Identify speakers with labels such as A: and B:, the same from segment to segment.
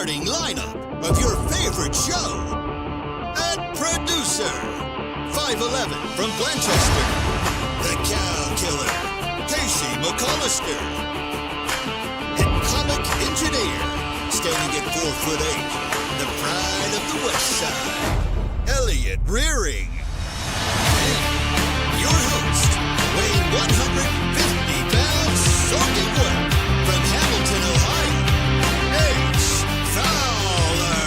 A: starting lineup of your favorite show. At producer, 5'11" from Blanchester, the Cow Killer, Casey McCollister. And comic engineer, standing at 4'8", the pride of the West Side, Elliot Rearing. And your host, weighing 150 pounds, soaking wet, from Hamilton, Ohio, Ace Fowler.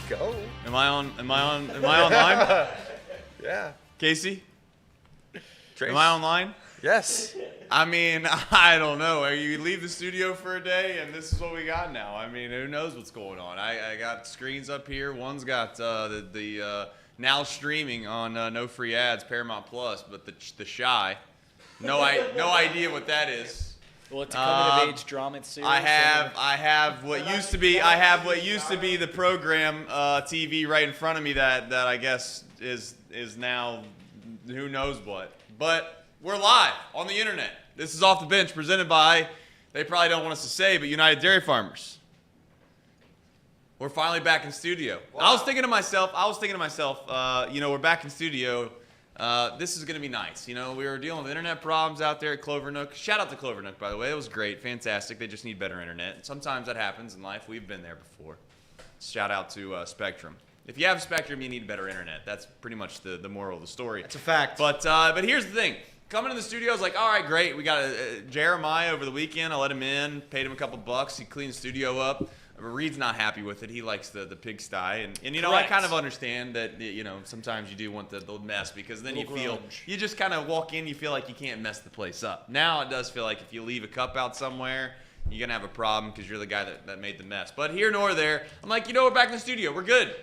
B: Go.
C: Am I on line?
B: Yeah.
C: Casey?
B: Trace.
C: Am I online?
B: Yes.
C: I mean, I don't know. You leave the studio for a day, and this is what we got now. I mean, who knows what's going on? I got screens up here. One's got the now streaming on No Free Ads, Paramount Plus, but the Shy. No idea what that is.
D: Well, it's a coming-of-age drama series.
C: I have what used to be the program TV right in front of me that I guess is now who knows what. But we're live on the internet. This is Off the Bench, presented by, they probably don't want us to say, but United Dairy Farmers. We're finally back in studio. Wow. I was thinking to myself, we're back in studio. This is going to be nice. You know, we were dealing with internet problems out there at Clovernook. Shout out to Clovernook, by the way. It was great, fantastic. They just need better internet. Sometimes that happens in life. We've been there before. Shout out to Spectrum. If you have Spectrum, you need better internet. That's pretty much the moral of the story.
E: That's a fact.
C: But here's the thing. Coming in the studio, I was like, all right, great. We got Jeremiah over the weekend. I let him in, paid him a couple bucks. He cleaned the studio up. Reed's not happy with it. He likes the pigsty. And you know,
D: Correct.
C: I kind of understand that, you know, sometimes you do want the mess because then you just kind of walk in, you feel like you can't mess the place up. Now it does feel like if you leave a cup out somewhere, you're going to have a problem because you're the guy that made the mess. But here nor there, I'm like, you know, we're back in the studio. We're good.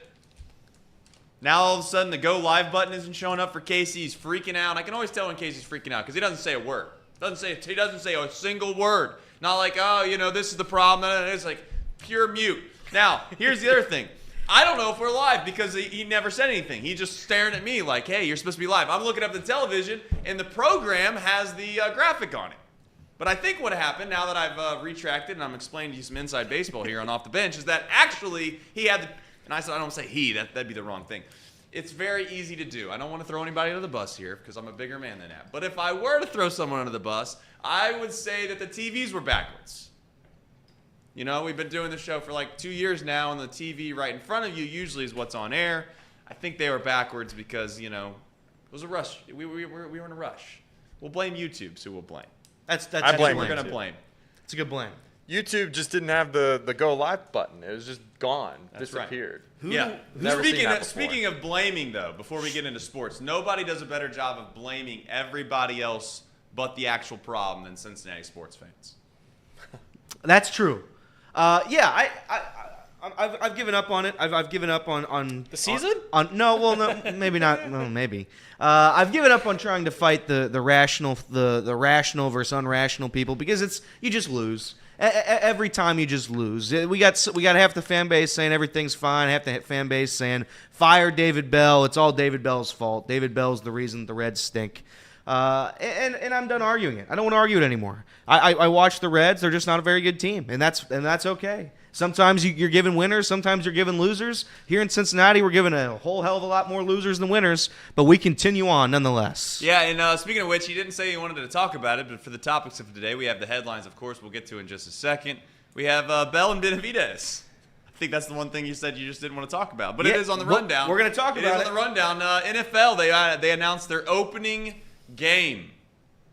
C: Now all of a sudden the go live button isn't showing up for Casey. He's freaking out. I can always tell when Casey's freaking out because he doesn't say a word. He doesn't say a single word. Not like, oh, you know, this is the problem. It's like pure mute. Now, here's the other thing. I don't know if we're live because he never said anything. He just staring at me like, hey, you're supposed to be live. I'm looking up the television, and the program has the graphic on it. But I think what happened, now that I've retracted and I'm explaining to you some inside baseball here on Off the Bench, is that actually he had the... And I said, I don't say he. That'd be the wrong thing. It's very easy to do. I don't want to throw anybody under the bus here because I'm a bigger man than that. But if I were to throw someone under the bus, I would say that the TVs were backwards. You know, we've been doing this show for like 2 years now, and the TV right in front of you usually is what's on air. I think they were backwards because, you know, it was a rush. We were in a rush. We'll blame YouTube, so we'll blame.
E: That's
B: I blame
C: we're
B: YouTube.
C: going to blame.
E: It's a good blame.
B: YouTube just didn't have the go live button. It was just gone,
C: That's
B: disappeared.
C: Yeah.
B: Never seen that before.
C: Speaking of blaming, though, before we get into sports, nobody does a better job of blaming everybody else but the actual problem than Cincinnati sports fans.
E: That's true. Yeah, I've given up on it. I've given up on
D: The season?
E: No, maybe not. No, maybe. I've given up on trying to fight the rational versus unrational people because you just lose. Every time you just lose. We got half the fan base saying everything's fine, half the fan base saying fire David Bell. It's all David Bell's fault. David Bell's the reason the Reds stink. And I'm done arguing it. I don't want to argue it anymore. I watch the Reds. They're just not a very good team, and that's okay. Sometimes you're given winners. Sometimes you're given losers. Here in Cincinnati, we're given a whole hell of a lot more losers than winners, but we continue on nonetheless.
C: Yeah, and speaking of which, he didn't say he wanted to talk about it, but for the topics of today, we have the headlines, of course, we'll get to in just a second. We have Bell and Benavidez. I think that's the one thing you said you just didn't want to talk about, but
E: yeah,
C: it is on the rundown.
E: We're going to talk about it.
C: It is on the rundown. NFL, they announced their opening game.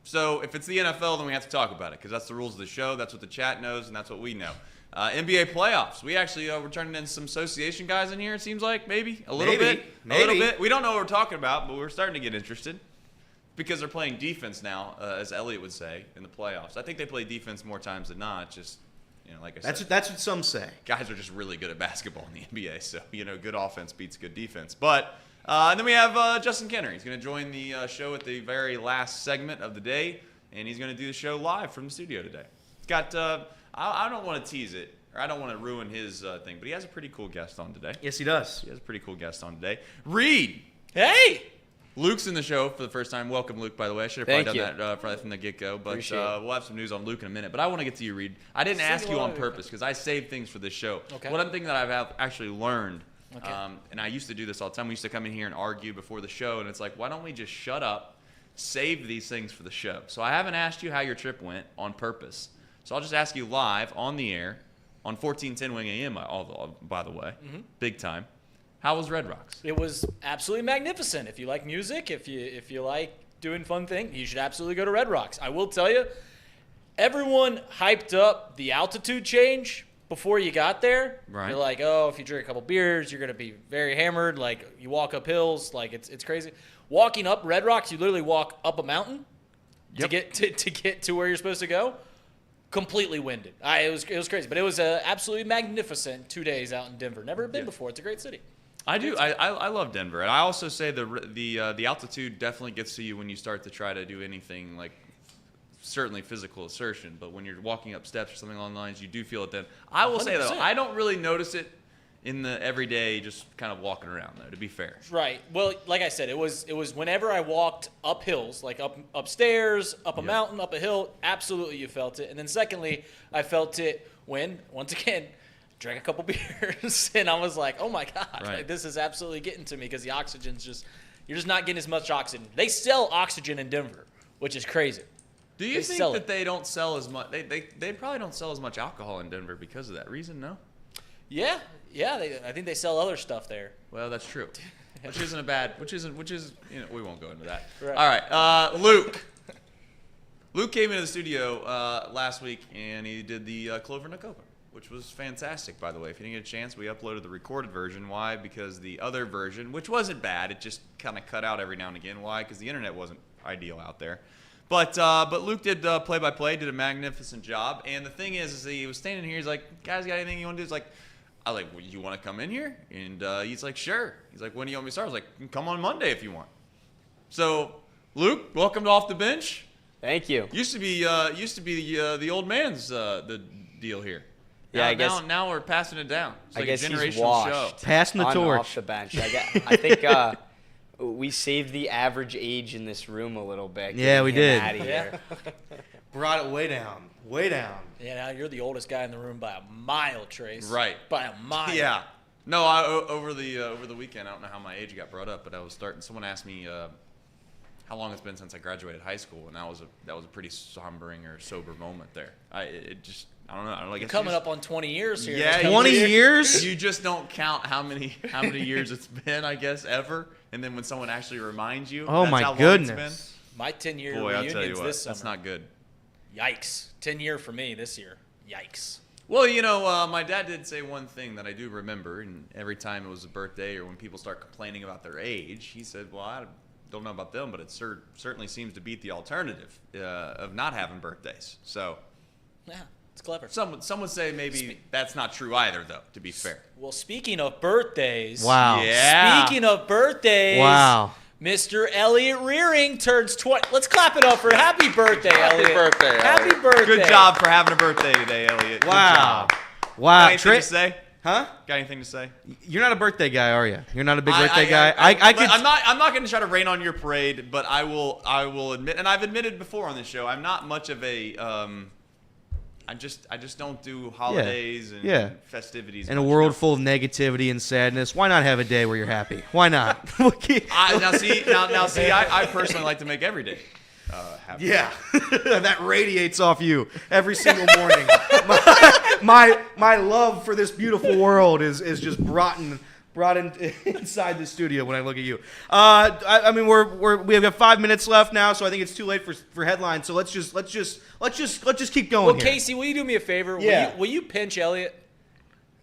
C: So if it's the NFL, then we have to talk about it because that's the rules of the show. That's what the chat knows, and that's what we know. NBA playoffs. We actually we're turning in some association guys in here, it seems like. Maybe. A little bit. We don't know what we're talking about, but we're starting to get interested because they're playing defense now, as Elliot would say, in the playoffs. I think they play defense more times than not. Just, you know, like I said.
E: That's what some say.
C: Guys are just really good at basketball in the NBA, so, you know, good offense beats good defense. But and then we have Justin Kenner. He's going to join the show at the very last segment of the day, and he's going to do the show live from the studio today. He's got I don't want to tease it, or I don't want to ruin his thing, but he has a pretty cool guest on today.
E: Yes, he does.
C: He has a pretty cool guest on today. Reed.
D: Hey!
C: Luke's in the show for the first time. Welcome, Luke, by the way. I should have probably
F: Thank
C: done that probably from the get-go. But
F: Appreciate it.
C: we'll have some news on Luke in a minute. But I want to get to you, Reed. I didn't ask you on purpose because I saved things for this show.
D: Okay.
C: One thing that I've actually learned,
D: Okay.
C: and I used to do this all the time. We used to come in here and argue before the show, and it's like, why don't we just shut up, save these things for the show? So I haven't asked you how your trip went on purpose. So I'll just ask you live on the air on 1410 Wing AM, by the way. Big time. How was Red Rocks?
D: It was absolutely magnificent. If you like music, if you like doing fun things, you should absolutely go to Red Rocks. I will tell you, everyone hyped up the altitude change before you got there.
C: Right.
D: They're like, oh, if you drink a couple beers, you're gonna be very hammered. Like you walk up hills, like it's crazy. Walking up Red Rocks, you literally walk up a mountain to get to where you're supposed to go. Completely winded. It was crazy, but it was absolutely magnificent 2 days out in Denver. Never been before. It's a great city.
C: I do. I love Denver, and I also say the altitude definitely gets to you when you start to try to do anything like certainly physical assertion. But when you're walking up steps or something along the lines, you do feel it then. I will say though,
D: 100%.
C: I don't really notice it in the everyday, just kind of walking around though. To be fair,
D: Right. Well, like I said, it was whenever I walked up hills, like upstairs, up a mountain, up a hill. Absolutely, you felt it. And then secondly, I felt it when once again. Drank a couple beers, and I was like, oh, my God,
C: Right.
D: like, this is absolutely getting to me because the oxygen's you're just not getting as much oxygen. They sell oxygen in Denver, which is crazy.
C: do you
D: They
C: think
D: sell
C: that
D: it.
C: they don't sell as much? They probably don't sell as much alcohol in Denver because of that reason. No.
D: Yeah, I think they sell other stuff there.
C: Well, that's true. Which isn't a bad. Which is we won't go into that.
D: Right.
C: All right, Luke. Luke came into the studio last week and he did the Clovernook Open, which was fantastic, by the way. If you didn't get a chance, we uploaded the recorded version. Why? Because the other version, which wasn't bad, it just kind of cut out every now and again. Why? Because the internet wasn't ideal out there. But Luke did play-by-play, did a magnificent job. And the thing is he was standing here. He's like, guys, got anything you want to do? He's like, I was like, well, you want to come in here? And he's like, sure. He's like, when do you want me to start? I was like, come on Monday if you want. So, Luke, welcome to Off the Bench.
F: Thank you.
C: Used to be the old man's the deal here.
F: Yeah, I guess.
C: Now we're passing it down. It's like
F: I guess
C: a
F: he's
C: generational
F: washed.
C: show.
E: Passing the
F: On
E: torch.
F: off the bench. I think we saved the average age in this room a little bit.
E: Yeah, we did.
F: Out of here.
E: Brought it way down. Way down.
D: Yeah, now you're the oldest guy in the room by a mile, Trace.
C: Right.
D: By a mile.
C: Yeah. No, over the weekend, I don't know how my age got brought up, but I was starting. Someone asked me how long it's been since I graduated high school, and that was a pretty sombering or sober moment there. I don't know. I
D: You're
C: guess
D: coming up on 20 years here.
C: Yeah,
E: 20 years?
C: You just don't count how many years it's been, I guess, ever. And then when someone actually reminds you,
E: Oh,
C: that's
E: my
C: how long
E: goodness.
C: it's
D: My 10-year
C: been. Boy, I'll
D: reunions
C: tell you what,
D: this summer.
C: that's not good.
D: Yikes. 10-year for me this year. Yikes.
C: Well, my dad did say one thing that I do remember, and every time it was a birthday or when people start complaining about their age, he said, well, I don't know about them, but it certainly seems to beat the alternative of not having birthdays. So
D: Yeah, it's clever.
C: some would say maybe that's not true either, though, to be fair.
D: Well, speaking of birthdays.
E: Wow.
C: Yeah.
D: Speaking of birthdays.
E: Wow.
D: Mr. Elliot Rearing turns 20. Let's clap it up for happy birthday, Elliot.
B: birthday,
D: Happy
B: Elliot.
D: birthday.
C: Good job for having a birthday today, Elliot.
E: Wow.
C: Good job.
E: Wow.
C: Got anything to say?
E: Huh?
C: Got anything to say?
E: You're not a birthday guy, are you? You're not a big birthday guy? I
C: but
E: could.
C: I'm not going to try to rain on your parade, but I will admit, and I've admitted before on this show, I'm not much of a I just don't do holidays and festivities.
E: In a
C: much,
E: world full of negativity and sadness, why not have a day where you're happy? Why not?
C: Now see, I personally like to make every day happy.
E: Yeah, that radiates off you every single morning. my love for this beautiful world is just brought inside the studio when I look at you. I mean, we have got 5 minutes left now, so I think it's too late for headlines. So let's just keep going.
D: Well,
E: here.
D: Casey, will you do me a favor?
E: Yeah.
D: Will you pinch Elliot?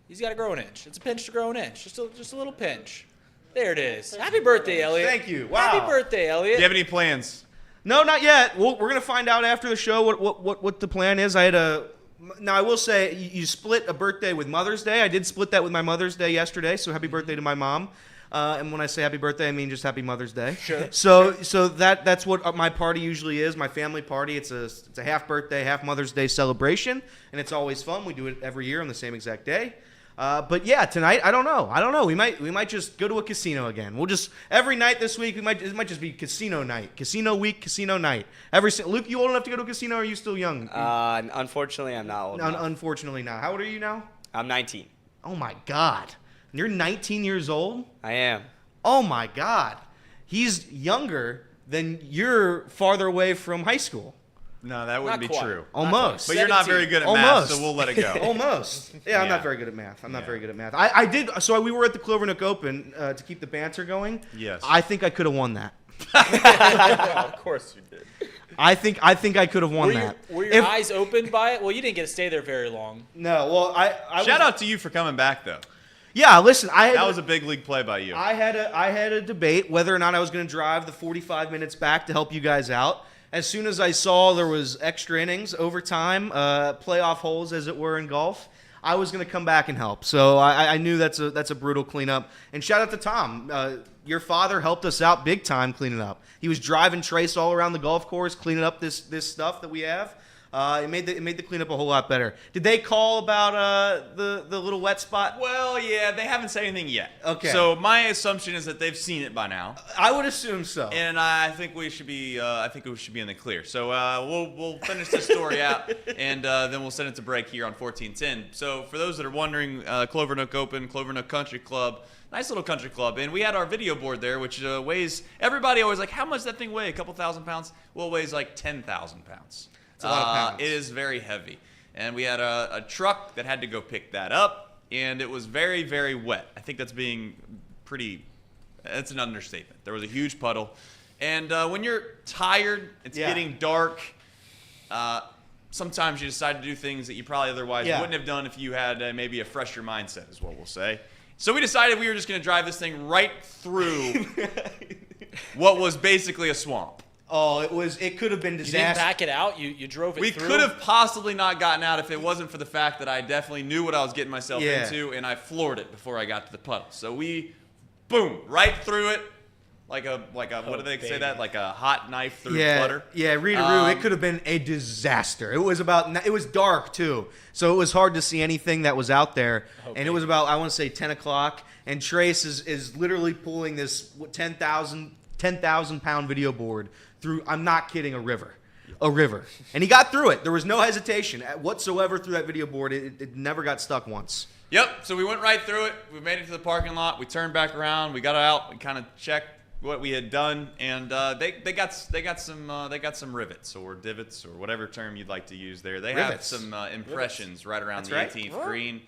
D: He's got to grow an inch. It's a pinch to grow an inch. Just a little pinch. There it is. Happy birthday, Elliot.
E: Thank you. Wow.
D: Happy birthday, Elliot.
C: Do you have any plans?
E: No, not yet. We're gonna find out after the show what the plan is. Now I will say you split a birthday with Mother's Day. I did split that with my Mother's Day yesterday. So happy birthday to my mom. And when I say happy birthday, I mean just happy Mother's Day.
D: Sure.
E: So that's what my party usually is. My family party. It's a half birthday, half Mother's Day celebration, and it's always fun. We do it every year on the same exact day. But yeah, tonight I don't know. We might just go to a casino again. We'll just every night this week. It might just be casino night, casino week, casino night. Luke, you old enough to go to a casino? Or are you still young?
F: Unfortunately, I'm not old enough.
E: Unfortunately, not. How old are you now?
F: I'm 19.
E: Oh my God, you're 19 years old.
F: I am.
E: Oh my God, he's younger than you're farther away from high school.
C: No, that wouldn't
D: Not
C: be
D: quite.
C: true.
E: Almost.
C: But you're not very good at math,
E: Almost.
C: so we'll let it go.
E: Almost. Yeah, I'm
C: Yeah.
E: not very good at math. I'm not very good at math. I did. So we were at the Clovernook Open to keep the banter going.
C: Yes.
E: I think I could have won that.
B: Of course you did.
E: I think I could have won that.
D: Were your eyes opened by it? Well, you didn't get to stay there very long.
E: No. Well, I
C: Shout out to you for coming back, though.
E: Yeah. Listen,
C: That was a big league play by you.
E: I had a debate whether or not I was going to drive the 45 minutes back to help you guys out. As soon as I saw there was extra innings, overtime, playoff holes, as it were, in golf, I was going to come back and help. So I knew that's a brutal cleanup. And shout out to Tom. Your father helped us out big time cleaning up. He was driving Trace all around the golf course, cleaning up this stuff that we have. It made the cleanup a whole lot better. Did they call about the little wet spot?
C: Well, yeah, they haven't said anything yet.
E: Okay.
C: So my assumption is that they've seen it by now,
E: I would assume so.
C: and I think we should be. I think we should be in the clear. So we'll finish this story out, and then we'll send it to break here on 1410. So for those that are wondering, Clovernook Open, Clovernook Country Club. Nice little country club. And we had our video board there, which weighs, everybody always like, how much does that thing weigh? A couple thousand pounds? Well, it weighs like 10,000 pounds.
E: It's a lot of pounds.
C: It is very heavy. And we had a truck that had to go pick that up, and it was very, very wet. I think that's being that's an understatement. There was a huge puddle. And when you're tired, it's getting dark, sometimes you decide to do things that you probably otherwise wouldn't have done if you had maybe a fresher mindset, is what we'll say. So we decided we were just going to drive this thing right through what was basically a swamp.
E: Oh, it could have been
D: You didn't
E: disaster.
D: back it out. You drove it
C: We
D: through.
C: could have possibly not gotten out if it wasn't for the fact that I definitely knew what I was getting myself into, and I floored it before I got to the puddle. So we, boom, right through it, like a what do they say that? Like a hot knife through butter.
E: Yeah, Readaroo, it could have been a disaster. It was dark too, so it was hard to see anything that was out there. And it was about, I want to say, 10 o'clock, and Trace is literally pulling this 10,000 pound video board through, I'm not kidding, a river. And he got through it. There was no hesitation whatsoever through that video board. It never got stuck once.
C: Yep. So we went right through it. We made it to the parking lot. We turned back around. We got out. We kind of checked what we had done, and they got some rivets or divots or whatever term you'd like to use there. They
E: Rivets.
C: have some impressions right around
E: That's
C: the
E: right.
C: 18th green.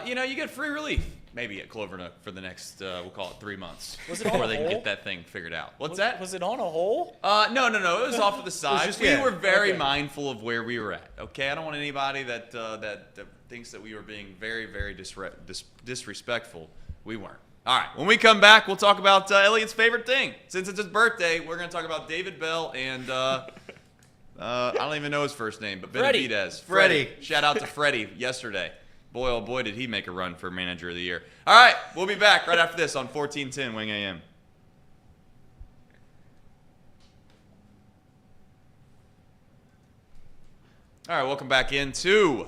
C: You get free relief maybe at Clovernook for the next we'll call it 3 months
D: Was it on
C: before
D: a
C: they can
D: hole?
C: get that thing figured out. What's
D: Was-
C: that?
D: Was it on a hole?
C: No. It was off to the side.
E: just-
C: we
E: yeah.
C: were very
D: Okay.
C: mindful of where we were at. Okay, I don't want anybody that thinks that we were being very, very disrespectful. We weren't. All right, when we come back, we'll talk about Elliot's favorite thing. Since it's his birthday, we're going to talk about David Bell and I don't even know his first name, but
D: Freddie.
C: Benavidez.
E: Freddie.
C: Shout out to Freddie yesterday. Boy, oh boy, did he make a run for Manager of the Year. All right, we'll be back right after this on 1410 Wing AM. All right, welcome back into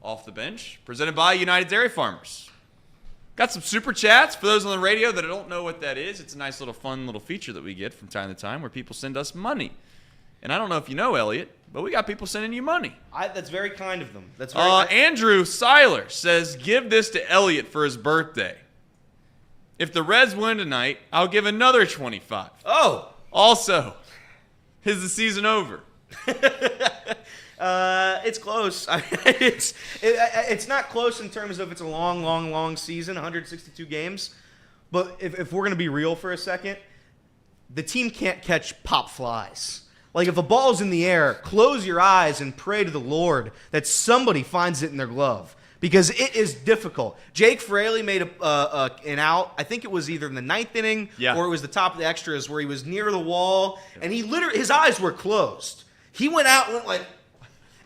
C: Off the Bench, presented by United Dairy Farmers. Got some super chats for those on the radio that don't know what that is. It's a nice little fun little feature that we get from time to time where people send us money. And I don't know if you know, Elliot, but we got people sending you money.
E: That's very kind of them. That's very
C: Andrew Seiler says, give this to Elliot for his birthday. If the Reds win tonight, I'll give another 25.
E: Oh.
C: Also, is the season over?
E: It's close. It's not close in terms of it's a long season, 162 games. But if we're going to be real for a second, the team can't catch pop flies. Like, if a ball's in the air, close your eyes and pray to the Lord that somebody finds it in their glove. Because it is difficult. Jake Fraley made an out. I think it was either in the ninth inning or it was the top of the extras where he was near the wall. And his eyes were closed. He went out and went like...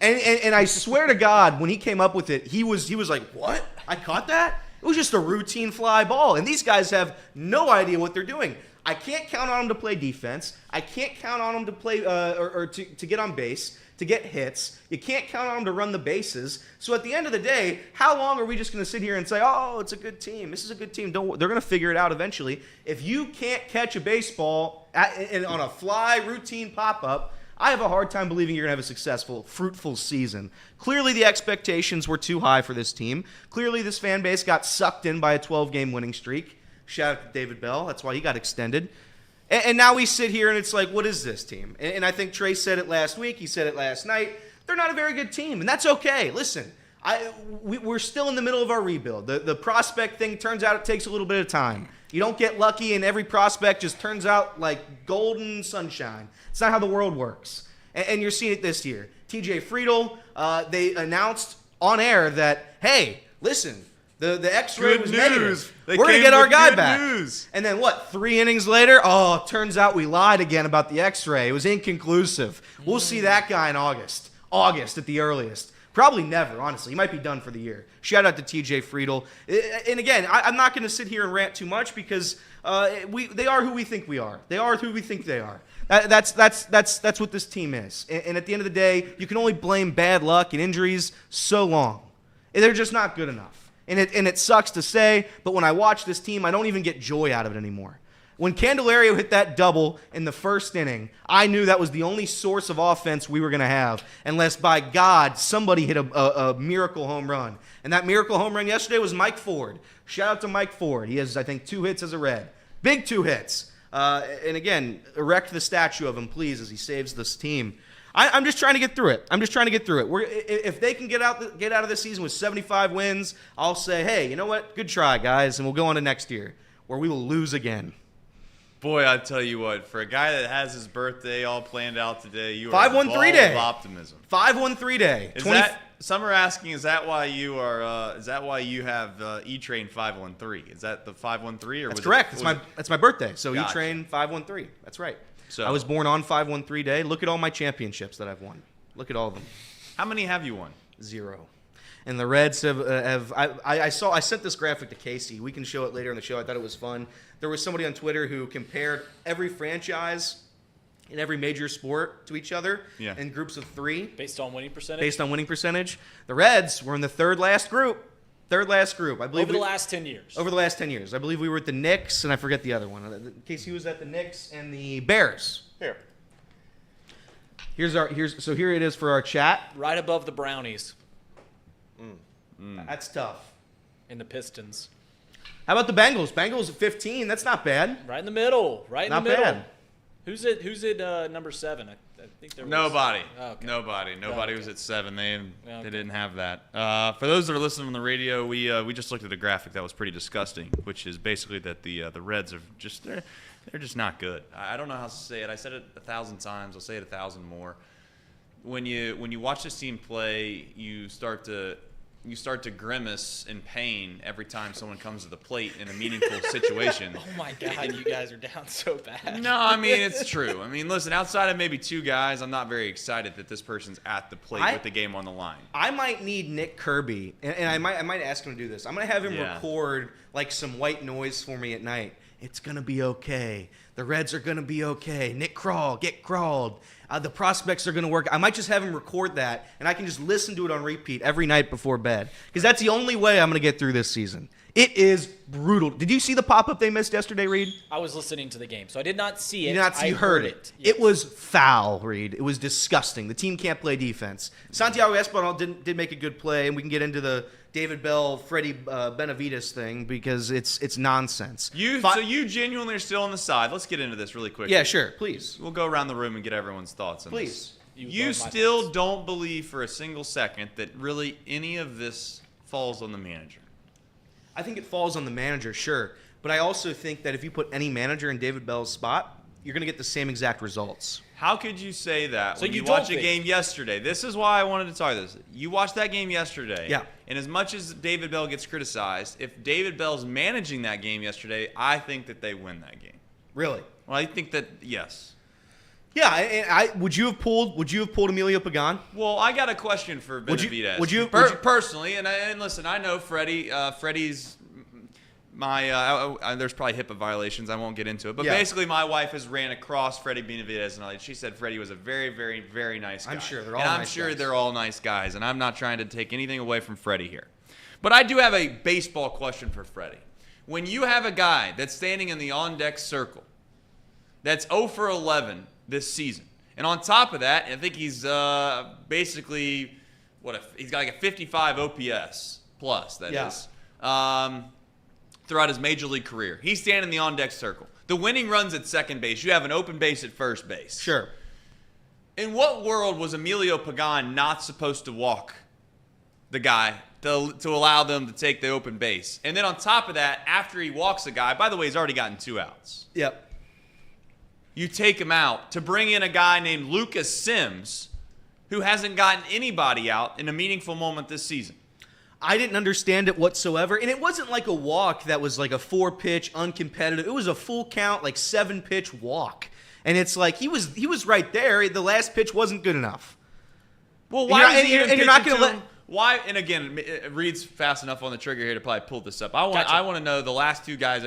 E: And I swear to God, when he came up with it, he was like, what? I caught that? It was just a routine fly ball. And these guys have no idea what they're doing. I can't count on them to play defense. I can't count on them to play or to get on base. to get hits. You can't count on him to run the bases. So at the end of the day, how long are we just going to sit here and say, oh, it's a good team. This is a good team. They're going to figure it out eventually. If you can't catch a baseball on a fly routine pop-up, I have a hard time believing you're going to have a successful, fruitful season. Clearly, the expectations were too high for this team. Clearly, this fan base got sucked in by a 12-game winning streak. Shout out to David Bell. That's why he got extended. And now we sit here and it's like, what is this team? And I think Trey said it last week. He said it last night. They're not a very good team, and that's okay. Listen, we're still in the middle of our rebuild. The prospect thing, turns out it takes a little bit of time. You don't get lucky and every prospect just turns out like golden sunshine. It's not how the world works. And you're seeing it this year. TJ Friedel, they announced on air that, hey, listen, the X-ray was negative. We're going to get our guy back. And then what, 3 innings later? Oh, turns out we lied again about the X-ray. It was inconclusive. We'll see that guy in August. August at the earliest. Probably never, honestly. He might be done for the year. Shout out to TJ Friedel. And again, I'm not going to sit here and rant too much because they are who we think we are. They are who we think they are. That's what this team is. And at the end of the day, you can only blame bad luck and injuries so long. They're just not good enough. And it sucks to say, but when I watch this team, I don't even get joy out of it anymore. When Candelario hit that double in the first inning, I knew that was the only source of offense we were going to have, unless, by God, somebody hit a miracle home run. And that miracle home run yesterday was Mike Ford. Shout out to Mike Ford. He has, I think, 2 hits as a Red. Big 2 hits. And again, erect the statue of him, please, as he saves this team. I'm just trying to get through it. If they can get out of this season with 75 wins, I'll say, hey, you know what? Good try, guys, and we'll go on to next year, where we will lose again.
C: Boy, I tell you what, for a guy that has his birthday all planned out today, you are
E: 513 day
C: of optimism.
E: 513 day.
C: Some are asking, is that why you have E-Train 513? Is that the 513 or?
E: That's correct. That's my birthday. So
C: gotcha.
E: E-Train 513. That's right.
C: So
E: I was born on 513 day. Look at all my championships that I've won. Look at all of them.
C: How many have you won?
E: 0. And the Reds have I sent this graphic to Casey. We can show it later in the show. I thought it was fun. There was somebody on Twitter who compared every franchise in every major sport to each other in groups of 3.
D: Based on winning percentage?
E: The Reds were in the third last group. I believe.
D: Over the last 10 years.
E: Over the last 10 years. I believe we were at the Knicks, and I forget the other one. Casey was at the Knicks and the Bears.
B: Here.
E: So here it is for our chat.
D: Right above the Brownies.
E: That's tough.
D: And the Pistons.
E: How about the Bengals? Bengals at 15. That's not bad.
D: Right in the middle.
E: Not bad.
D: Who's at number 7? I think there was
C: Nobody.
D: Oh, okay.
C: Nobody was at 7. They didn't have that. For those that are listening on the radio, we just looked at a graphic that was pretty disgusting, which is basically that the Reds are just they're just not good. I don't know how to say it. I said it 1,000 times. I'll say it 1,000 more. When you watch this team play, you start to grimace in pain every time someone comes to the plate in a meaningful situation.
D: Oh my God, you guys are down so bad.
C: No, I mean, it's true. I mean, listen, outside of maybe 2 guys, I'm not very excited that this person's at the plate with the game on the line.
E: I might need Nick Kirby, and I might ask him to do this. I'm going to have him record like some white noise for me at night. It's going to be okay. The Reds are going to be okay. Nick Kroll, get crawled. The prospects are going to work. I might just have him record that, and I can just listen to it on repeat every night before bed. Because that's the only way I'm going to get through this season. It is brutal. Did you see the pop-up they missed yesterday, Reed?
D: I was listening to the game, so I did not see it.
E: You did not see,
D: I heard it.
E: Yes. It was foul, Reed. It was disgusting. The team can't play defense. Santiago Espinal did make a good play, and we can get into the David Bell, Freddie Benavides thing because it's nonsense.
C: So you genuinely are still on the side. Let's get into this really quick.
E: Yeah, sure. Please.
C: We'll go around the room and get everyone's thoughts on
E: this.
C: You still don't believe for a single second that really any of this falls on the manager?
E: I think it falls on the manager, sure. But I also think that if you put any manager in David Bell's spot, you're going to get the same exact results.
C: How could you say that when you
D: don't
C: watch a game yesterday? This is why I wanted to talk this. You watched that game yesterday.
E: Yeah.
C: And as much as David Bell gets criticized, if David Bell's managing that game yesterday, I think that they win that game.
E: Really?
C: Well, I think that, yes.
E: Yeah, and would you have pulled Emilio Pagan?
C: Well, I got a question for Benavides.
E: Would you
C: personally, and listen, I know Freddie's there's probably HIPAA violations. I won't get into it. But
E: Yeah.
C: basically, my wife has ran across Freddie Benavidez, and she said Freddie was a very, very, very nice guy.
E: I'm sure they're all
C: and I'm
E: nice
C: sure
E: guys.
C: they're all nice guys, and I'm not trying to take anything away from Freddie here. But I do have a baseball question for Freddie. When you have a guy that's standing in the on-deck circle that's 0 for 11 this season, and on top of that, I think he's basically, he's got like a 55 OPS plus, that is. Throughout his major league career. He's standing in the on-deck circle. The winning run's at second base. You have an open base at first base.
E: Sure.
C: In what world was Emilio Pagan not supposed to walk the guy to allow them to take the open base? And then on top of that, after he walks the guy, by the way, he's already gotten 2 outs.
E: Yep.
C: You take him out to bring in a guy named Lucas Sims, who hasn't gotten anybody out in a meaningful moment this season.
E: I didn't understand it whatsoever, and it wasn't like a walk that was like a 4-pitch, uncompetitive. It was a full count, like 7-pitch walk, and it's like he was right there. The last pitch wasn't good enough.
C: Well, why was he even
E: and you're not going to
C: pitching to him? Why? And again, Reed's fast enough on the trigger here to probably pull this up. I want to know the last 2 guys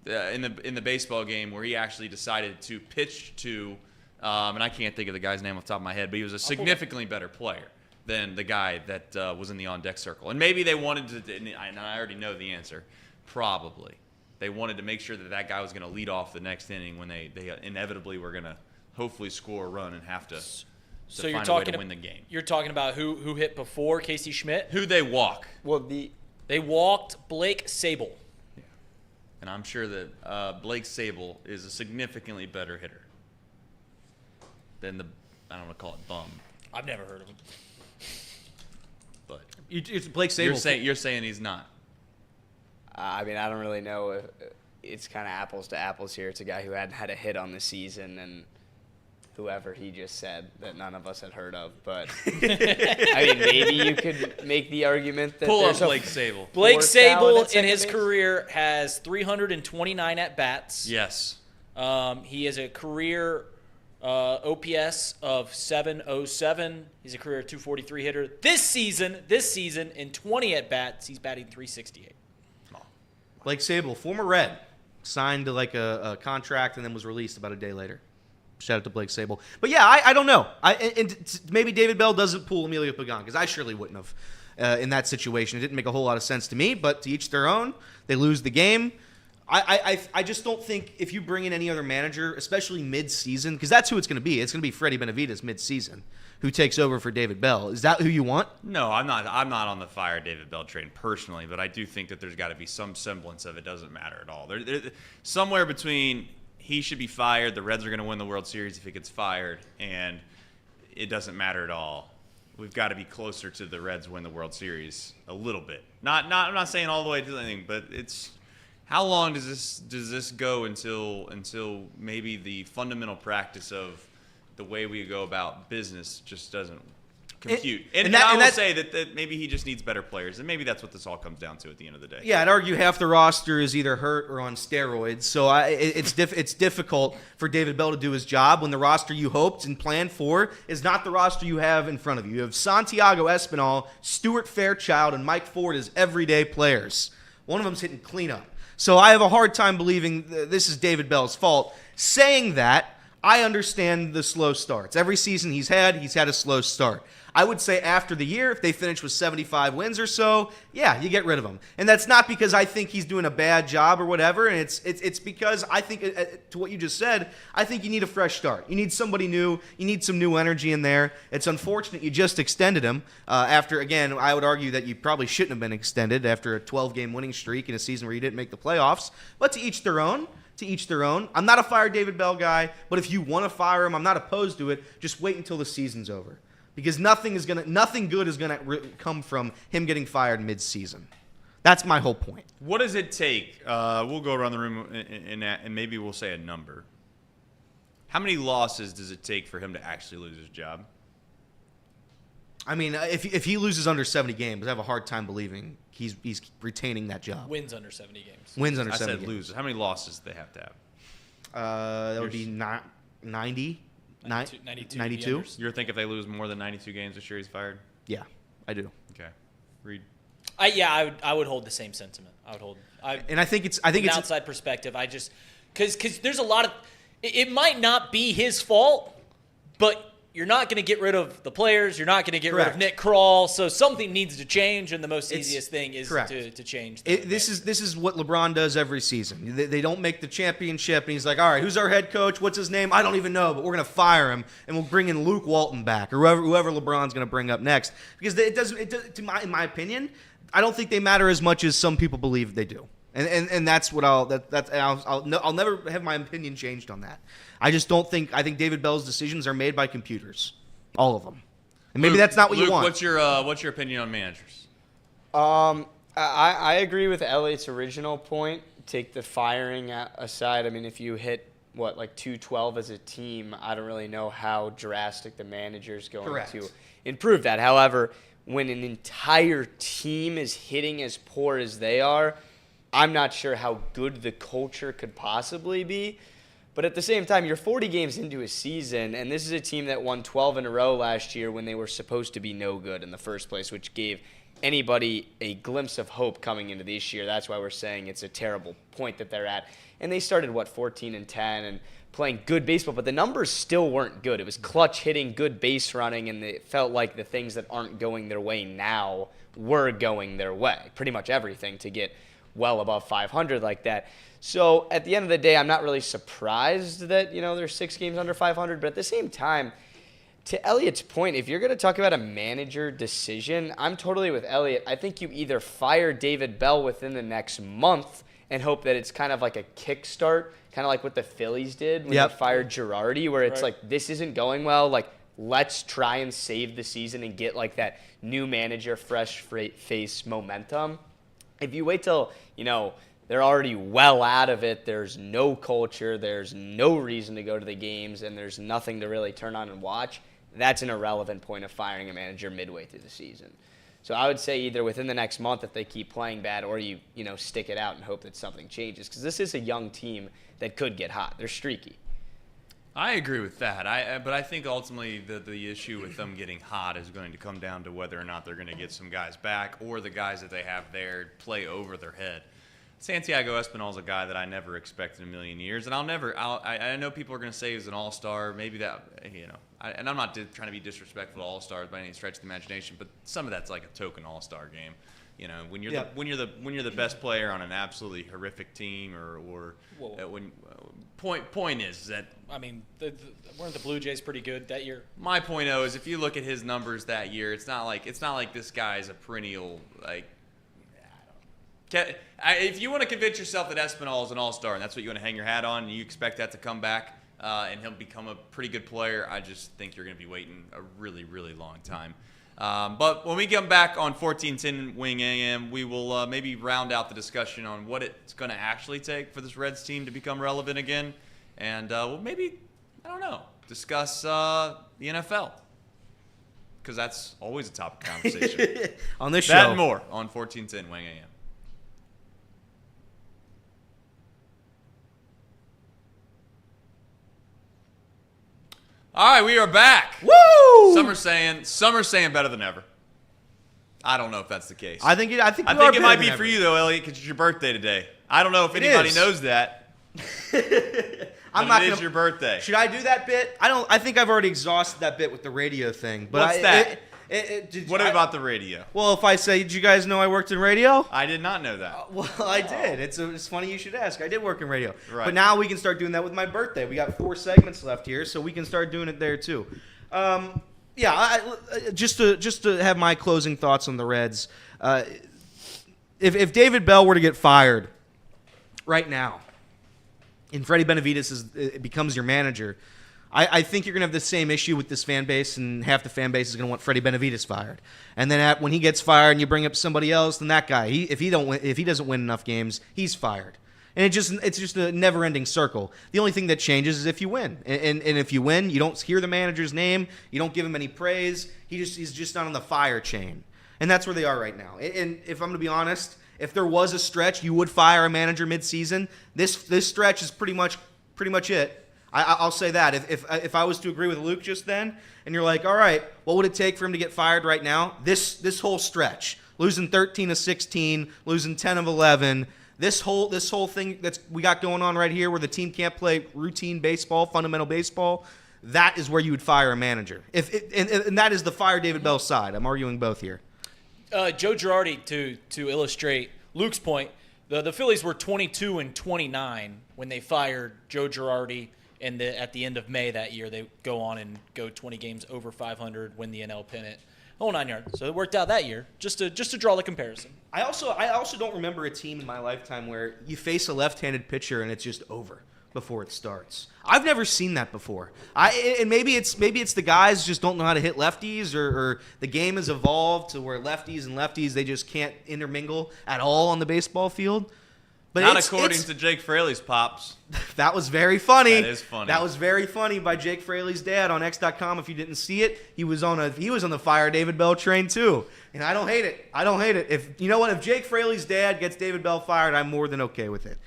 C: in the baseball game where he actually decided to pitch to, and I can't think of the guy's name off the top of my head, but he was a significantly better player than the guy that was in the on-deck circle. And maybe they wanted to, and I already know the answer, probably. They wanted to make sure that guy was going to lead off the next inning when they inevitably were going to hopefully score a run and have to
D: So you're
C: find a way
D: talking
C: to win the game.
D: You're talking about who hit before Casey Schmidt?
C: Who they walk.
F: Well,
D: They walked Blake Sable.
C: And I'm sure that Blake Sable is a significantly better hitter than I don't want to call it bum.
D: I've never heard of him.
C: But
E: It's Blake Sable.
C: you're saying he's not.
F: I mean, I don't really know if it's kind of apples to apples here. It's a guy who hadn't had a hit on the season, and whoever he just said that none of us had heard of. But I mean, maybe you could make the argument that
C: Pull up
F: there's a
C: Blake Sable.
D: Blake
F: Fourth
D: Sable
F: down at
D: in
F: second
D: his
F: base?
D: career has 329 at-bats.
C: Yes.
D: He has a career OPS of 707. He's a career 243 hitter. This season, in 20 at-bats, he's batting 368.
E: Blake Sable, former Red, signed to like a contract and then was released about a day later. Shout out to Blake Sable. But yeah, I don't know. Maybe David Bell doesn't pull Emilio Pagan, because I surely wouldn't have in that situation. It didn't make a whole lot of sense to me, but to each their own. They lose the game. I just don't think if you bring in any other manager, especially mid-season, because that's who it's going to be. It's going to be Freddie Benavidez mid-season, who takes over for David Bell. Is that who you want?
C: No, I'm not on the fire David Bell train personally, but I do think that there's got to be some semblance of it doesn't matter at all. Somewhere between he should be fired, the Reds are going to win the World Series if he gets fired, and it doesn't matter at all. We've got to be closer to the Reds win the World Series a little bit. I'm not saying all the way to anything, but it's how long does this go until maybe the fundamental practice of the way we go about business just doesn't compute. And I will say that maybe he just needs better players, and maybe that's what this all comes down to at the end of the day.
E: Yeah, I'd argue half the roster is either hurt or on steroids, so it's difficult for David Bell to do his job when the roster you hoped and planned for is not the roster you have in front of you. You have Santiago Espinal, Stuart Fairchild, and Mike Ford as everyday players. One of them's hitting cleanup. So I have a hard time believing this is David Bell's fault. Saying that, I understand the slow starts. Every season he's had a slow start. I would say after the year, if they finish with 75 wins or so, yeah, you get rid of him. And that's not because I think he's doing a bad job or whatever. And it's because I think, to what you just said, I think you need a fresh start. You need somebody new. You need some new energy in there. It's unfortunate you just extended him after, again, I would argue that you probably shouldn't have been extended after a 12-game winning streak in a season where you didn't make the playoffs. But to each their own. To each their own. I'm not a fire David Bell guy, but if you want to fire him, I'm not opposed to it. Just wait until the season's over, because nothing good is gonna come from him getting fired mid-season. That's my whole point.
C: What does it take? We'll go around the room and maybe we'll say a number. How many losses does it take for him to actually lose his job?
E: I mean, if he loses under 70 games, I have a hard time believing he's retaining that job.
D: Wins under 70 games.
E: Wins under
C: I
E: 70
C: said
E: games.
C: loses. How many losses do they have to have?
E: That would be 90.
D: 92.
C: You think if they lose more than 92 games this year, he's fired?
E: Yeah, I do.
C: Okay. Reed.
D: I would hold the same sentiment. I think it's an outside perspective. I just because there's a lot of it might not be his fault, but you're not going to get rid of the players. You're not going to get rid of Nick Kroll. So something needs to change, and the most easiest thing is to change.
E: This is what LeBron does every season. They don't make the championship, and he's like, all right, who's our head coach? What's his name? I don't even know, but we're going to fire him, and we'll bring in Luke Walton back, or whoever LeBron's going to bring up next. Because in my opinion, I don't think they matter as much as some people believe they do. And that's what I'll never have my opinion changed on that. I just don't think I think David Bell's decisions are made by computers, all of them, and maybe that's not what you want.
C: What's your opinion on managers?
F: I agree with Elliott's original point. Take the firing aside. I mean, if you hit like 212 as a team, I don't really know how drastic the manager's going to improve that. However, when an entire team is hitting as poor as they are, I'm not sure how good the culture could possibly be. But at the same time, you're 40 games into a season, and this is a team that won 12 in a row last year when they were supposed to be no good in the first place, which gave anybody a glimpse of hope coming into this year. That's why we're saying it's a terrible point that they're at. And they started, 14-10 and playing good baseball, but the numbers still weren't good. It was clutch hitting, good base running, and it felt like the things that aren't going their way now were going their way. Pretty much everything to get well above 500 like that. So at the end of the day, I'm not really surprised that, they're 6 games under 500. But at the same time, to Elliott's point, if you're going to talk about a manager decision, I'm totally with Elliot. I think you either fire David Bell within the next month and hope that it's kind of like a kickstart, kind of like what the Phillies did when they fired Girardi, where it's like, this isn't going well. Like, let's try and save the season and get like that new manager, fresh face momentum. If you wait till, they're already well out of it, there's no culture, there's no reason to go to the games, and there's nothing to really turn on and watch, that's an irrelevant point of firing a manager midway through the season. So I would say either within the next month if they keep playing bad, or you stick it out and hope that something changes. Because this is a young team that could get hot. They're streaky.
C: I agree with that. But I think ultimately the issue with them getting hot is going to come down to whether or not they're going to get some guys back, or the guys that they have there play over their head. Santiago Espinal is a guy that I never expected in a million years, and I know people are going to say he's an all-star. Maybe that, and I'm not trying to be disrespectful to all-stars by any stretch of the imagination, but some of that's like a token all-star game. When you're the best player on an absolutely horrific team, point is that
D: weren't the Blue Jays pretty good that year?
C: My point is, if you look at his numbers that year, it's not like this guy is a perennial like. If you want to convince yourself that Espinal is an all-star and that's what you want to hang your hat on, and you expect that to come back and he'll become a pretty good player, I just think you're going to be waiting a really, really long time. But when we come back on 1410 Wing AM, we will maybe round out the discussion on what it's going to actually take for this Reds team to become relevant again. And we'll maybe, discuss the NFL. Because that's always a topic of conversation.
E: On this show.
C: That and more on 1410 Wing AM. All right, we are back.
E: Woo!
C: Some are saying better than ever. I don't know if that's the case.
E: I think it
C: might be for you though, Elliot, because it's your birthday today. I don't know if anybody knows that. It is your birthday.
E: Should I do that bit? I think I've already exhausted that bit with the radio thing. But
C: what's that? What about the radio?
E: Well, if I say, did you guys know I worked in radio?
C: I did not know that.
E: Well, I did. It's funny you should ask. I did work in radio.
C: Right.
E: But now we can start doing that with my birthday. We got 4 segments left here, so we can start doing it there too. Just to have my closing thoughts on the Reds. If David Bell were to get fired right now, and Freddie Benavides becomes your manager, I think you're going to have the same issue with this fan base, and half the fan base is going to want Freddie Benavides fired. And then when he gets fired and you bring up somebody else, then that guy, if he doesn't win enough games, he's fired. And it's just a never-ending circle. The only thing that changes is if you win. And if you win, you don't hear the manager's name, you don't give him any praise. He's just not on the fire chain. And that's where they are right now. And if I'm going to be honest, if there was a stretch you would fire a manager mid-season, this stretch is pretty much it. I'll say that. If I was to agree with Luke just then, and you're like, all right, what would it take for him to get fired right now? This whole stretch. losing 13 of 16, losing 10 of 11. This whole thing that's we got going on right here, where the team can't play routine baseball, fundamental baseball, that is where you would fire a manager. And that is the fire David Bell side. I'm arguing both here.
D: Joe Girardi, to illustrate Luke's point, the Phillies were 22-29 when they fired Joe Girardi, and at the end of May that year, they go on and go 20 games over 500, win the NL pennant, whole 9 yards. So it worked out that year. Just to draw the comparison.
E: I also don't remember a team in my lifetime where you face a left-handed pitcher and it's just over before it starts. I've never seen that before. And maybe it's the guys just don't know how to hit lefties, or the game has evolved to where lefties and lefties, they just can't intermingle at all on the baseball field. But
C: Not according to Jake Fraley's pops.
E: That was very funny.
C: That is funny.
E: That was very funny by Jake Fraley's dad on X.com. If you didn't see it, he was on the fire David Bell train too. And I don't hate it. If you know what, if Jake Fraley's dad gets David Bell fired, I'm more than okay with it.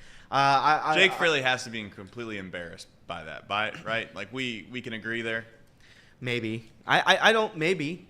C: Jake Fraley has to be completely embarrassed by that, right? Like we can agree there.
E: Maybe I don't. Maybe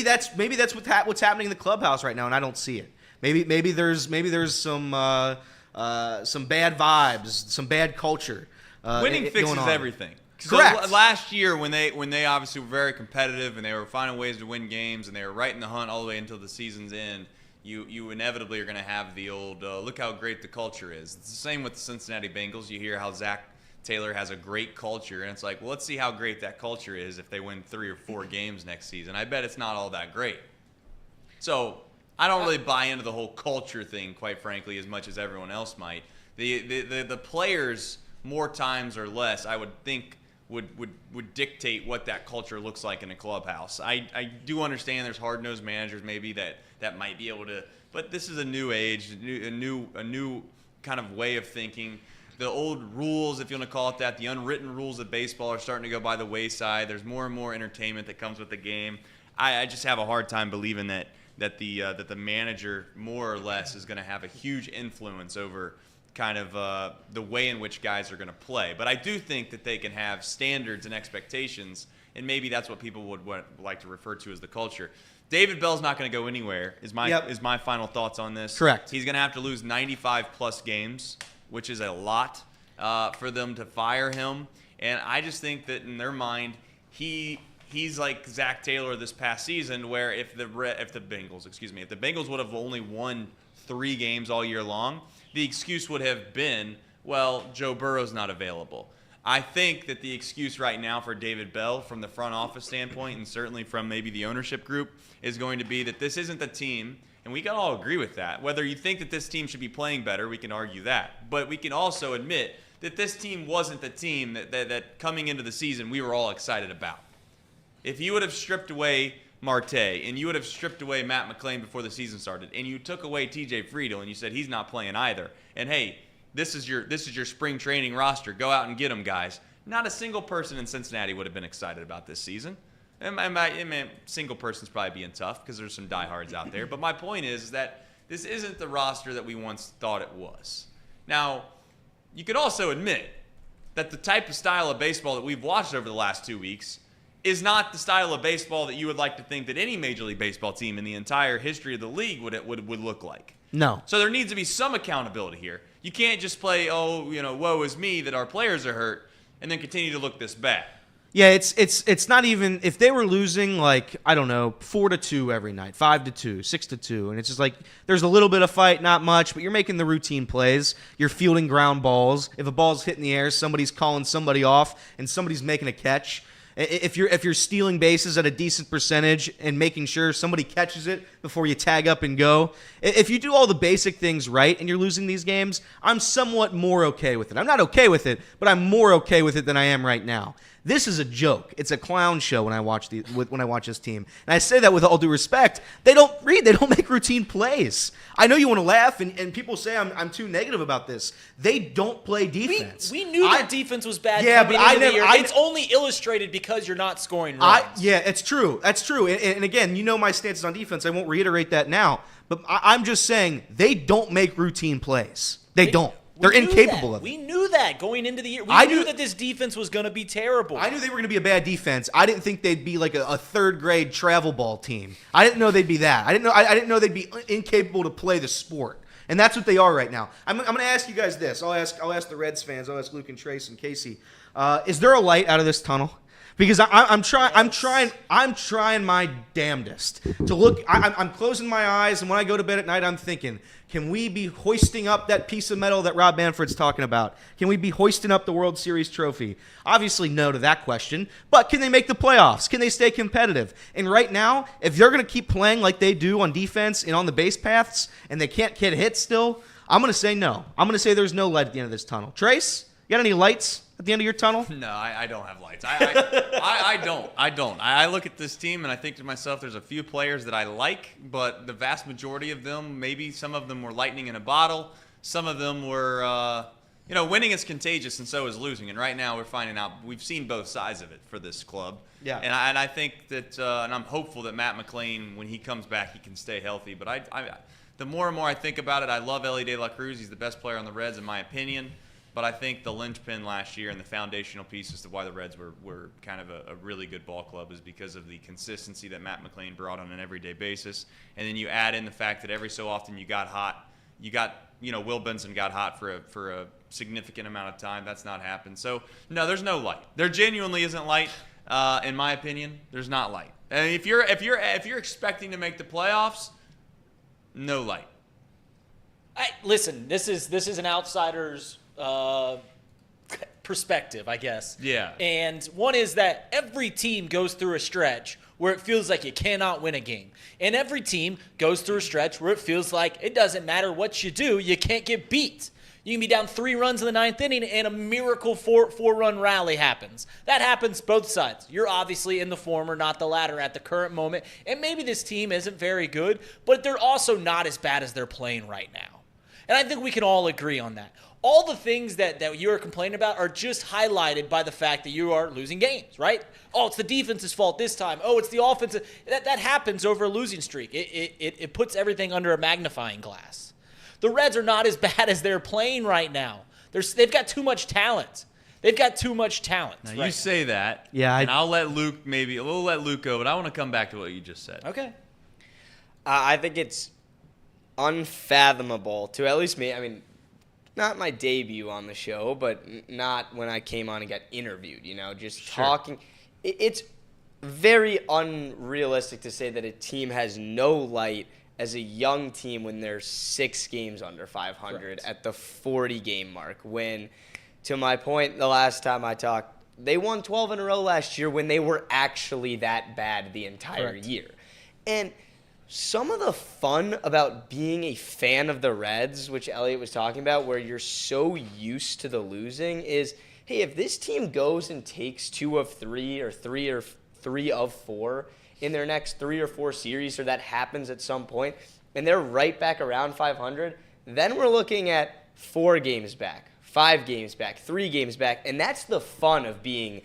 E: that's what's happening in the clubhouse right now, and I don't see it. Maybe there's some bad vibes, some bad culture.
C: Winning fixes everything.
E: Correct.
C: So last year, when they obviously were very competitive and they were finding ways to win games and they were right in the hunt all the way until the season's end, you inevitably are going to have the old look how great the culture is. It's the same with the Cincinnati Bengals. You hear how Zach Taylor has a great culture, and it's like, well, let's see how great that culture is if they win 3 or 4 games next season. I bet it's not all that great. So I don't really buy into the whole culture thing, quite frankly, as much as everyone else might. The players, more times or less, I would think would dictate what that culture looks like in a clubhouse. I do understand there's hard-nosed managers maybe that might be able to, but this is a new age, a new kind of way of thinking. The old rules, if you want to call it that, the unwritten rules of baseball are starting to go by the wayside. There's more and more entertainment that comes with the game. I just have a hard time believing that the manager more or less is going to have a huge influence over kind of the way in which guys are going to play. But I do think that they can have standards and expectations, and maybe that's what people would like to refer to as the culture. David Bell's not going to go anywhere, is my final thoughts on this.
E: Correct.
C: He's going to have to lose 95-plus games, which is a lot for them to fire him. And I just think that in their mind, he's like Zach Taylor this past season, where if the Bengals would have only won 3 games all year long, the excuse would have been, well, Joe Burrow's not available. I think that the excuse right now for David Bell from the front office standpoint, and certainly from maybe the ownership group, is going to be that this isn't the team, and we can all agree with that. Whether you think that this team should be playing better, we can argue that. But we can also admit that this team wasn't the team that coming into the season we were all excited about. If you would have stripped away Marte and you would have stripped away Matt McClain before the season started, and you took away TJ Friedel and you said he's not playing either, and hey, this is your spring training roster, go out and get them, guys. Not a single person in Cincinnati would have been excited about this season. And single person's probably being tough because there's some diehards out there. But my point is that this isn't the roster that we once thought it was. Now, you could also admit that the type of style of baseball that we've watched over the last 2 weeks is not the style of baseball that you would like to think that any Major League Baseball team in the entire history of the league would look like.
E: No.
C: So there needs to be some accountability here. You can't just play, woe is me that our players are hurt, and then continue to look this bad.
E: Yeah, it's not even if they were losing 4-2 every night, 5-2, 6-2, and it's just like there's a little bit of fight, not much, but you're making the routine plays. You're fielding ground balls. If a ball's hit in the air, somebody's calling somebody off, and somebody's making a catch. If you're stealing bases at a decent percentage and making sure somebody catches it before you tag up and go, if you do all the basic things right and you're losing these games, I'm somewhat more okay with it. I'm not okay with it, but I'm more okay with it than I am right now. This is a joke. It's a clown show when I watch this team. And I say that with all due respect. They don't make routine plays. I know you want to laugh, and people say I'm too negative about this. They don't play defense.
D: We knew their defense was bad coming
E: but
D: into the year. It's only illustrated because you're not scoring runs.
E: It's true. That's true. And again, you know my stances on defense. I won't reiterate that now. But I'm just saying they don't make routine plays. They don't. They're incapable of it.
D: We knew that going into the year.
E: I
D: We
E: knew
D: knew that this defense was going to be terrible.
E: I knew they were going to be a bad defense. I didn't think they'd be like a third grade travel ball team. I didn't know they'd be that. I didn't know they'd be incapable to play the sport. And that's what they are right now. I'm going to ask you guys this. I'll ask the Reds fans. I'll ask Luke and Trace and Casey. Is there a light out of this tunnel? Because I'm trying my damnedest to look. I'm closing my eyes, and when I go to bed at night, I'm thinking, can we be hoisting up that piece of metal that Rob Manfred's talking about? Can we be hoisting up the World Series trophy? Obviously, no to that question. But can they make the playoffs? Can they stay competitive? And right now, if they're going to keep playing like they do on defense and on the base paths, and they can't get hit still, I'm going to say no. I'm going to say there's no light at the end of this tunnel. Trace, you got any lights at the end of your tunnel?
C: No, I don't have lights. I don't. I look at this team and I think to myself, there's a few players that I like, but the vast majority of them, maybe some of them were lightning in a bottle. Some of them were, winning is contagious and so is losing. And right now we're finding out, we've seen both sides of it for this club.
E: Yeah.
C: And I think that, and I'm hopeful that Matt McClain, when he comes back, he can stay healthy. But the more and more I think about it, I love Elly De La Cruz. He's the best player on the Reds in my opinion. But I think the linchpin last year and the foundational piece as to why the Reds were kind of a really good ball club is because of the consistency that Matt McClain brought on an everyday basis. And then you add in the fact that every so often you got hot. Will Benson got hot for a significant amount of time. That's not happened. So, no, there's no light. There genuinely isn't light, in my opinion. There's not light. And if you're expecting to make the playoffs, no light.
D: Listen, this is an outsider's perspective, I guess.
C: Yeah.
D: And one is that every team goes through a stretch where it feels like you cannot win a game. And every team goes through a stretch where it feels like it doesn't matter what you do, you can't get beat. You can be down 3 runs in the 9th inning and a miracle four-run rally happens. That happens both sides. You're obviously in the former, not the latter at the current moment. And maybe this team isn't very good, but they're also not as bad as they're playing right now. And I think we can all agree on that. All the things that you are complaining about are just highlighted by the fact that you are losing games, right? Oh, it's the defense's fault this time. Oh, it's the offense. That happens over a losing streak. It puts everything under a magnifying glass. The Reds are not as bad as they're playing right now. They've got too much talent. They've got too much talent.
C: Now, you say that,
E: yeah,
C: and I'll let Luke we'll let Luke go, but I want to come back to what you just said.
D: Okay.
F: I think it's unfathomable to at least me. I mean, not my debut on the show, but not when I came on and got interviewed, just talking. It's very unrealistic to say that a team has no light as a young team when they're 6 games under 500
D: Correct.
F: at the 40-game mark. When, to my point, the last time I talked, they won 12 in a row last year when they were actually that bad the entire
D: Correct.
F: year. And some of the fun about being a fan of the Reds, which Elliot was talking about, where you're so used to the losing, is, hey, if this team goes and takes 2 of 3 or 3 of 4 in their next 3 or 4 series, or that happens at some point, and they're right back around 500, then we're looking at 4 games back, 5 games back, 3 games back, and that's the fun of being,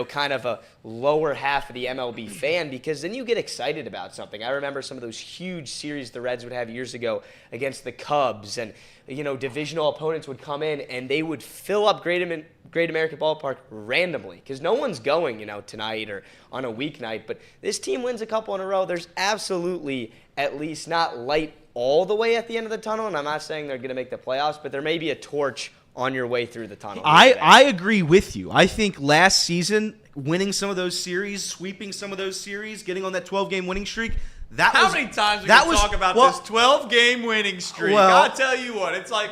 F: kind of a lower half of the MLB fan, because then you get excited about something. I remember some of those huge series the Reds would have years ago against the Cubs, and divisional opponents would come in and they would fill up Great American Ballpark randomly, because no one's going, tonight or on a weeknight. But this team wins a couple in a row. There's absolutely at least not light all the way at the end of the tunnel, and I'm not saying they're going to make the playoffs, but there may be a torch on your way through the tunnel.
E: I agree with you. I think last season, winning some of those series, sweeping some of those series, getting on that 12-game winning streak,
C: How many times we can talk about this 12-game winning streak? I'll tell you what, it's like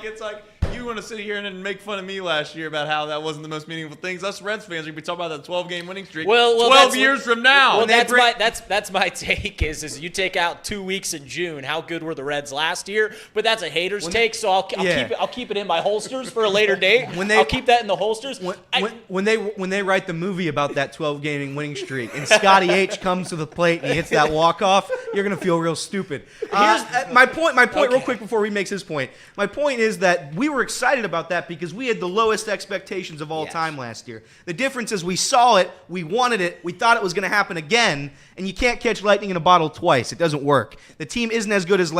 C: you want to sit here and make fun of me last year about how that wasn't the most meaningful things. Us Reds fans, we can be talking about that 12-game winning streak 12 years from now.
D: Well, that's my take is you take out 2 weeks in June. How good were the Reds last year? But that's a hater's take, so I'll keep it in my holsters for a later date. I'll keep that in the holsters.
E: When they write the movie about that 12-game winning streak and Scotty H comes to the plate and he hits that walk-off, you're going to feel real stupid. My point real quick before he makes his point. My point is that we were excited about that because we had the lowest expectations of all time last year. The difference is we saw it, we wanted it, we thought it was going to happen again, and you can't catch lightning in a bottle twice. It doesn't work. The team isn't as good as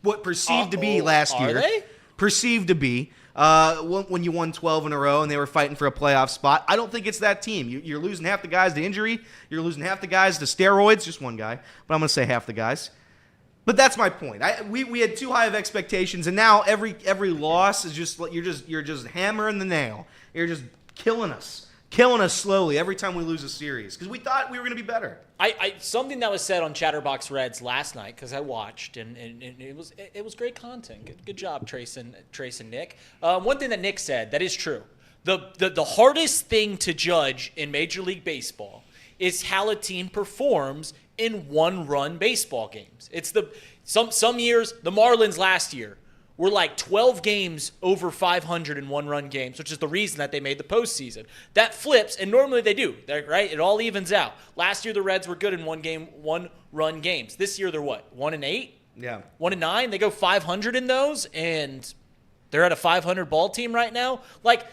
E: what perceived to be last year.
D: Are they?
E: perceived to be when you won 12 in a row and they were fighting for a playoff spot. I don't think it's that team. You're losing half the guys to injury. You're losing half the guys to steroids. Just one guy, but I'm going to say half the guys. But that's my point. We had too high of expectations, and now every loss is just you're just hammering the nail. You're just killing us slowly every time we lose a series because we thought we were going to be better.
D: Something that was said on Chatterbox Reds last night because I watched and it was great content. Good job, Trace and Nick. One thing that Nick said that is true. The hardest thing to judge in Major League Baseball is how a team performs in one-run baseball games. It's some years, the Marlins last year were like 12 games over 500 in one-run games, which is the reason that they made the postseason. That flips, and normally they do, right? It all evens out. Last year the Reds were good in one-run games. This year they're what, 1-8?
E: Yeah.
D: 1-9? They go 500 in those, and they're at a 500 ball team right now. Like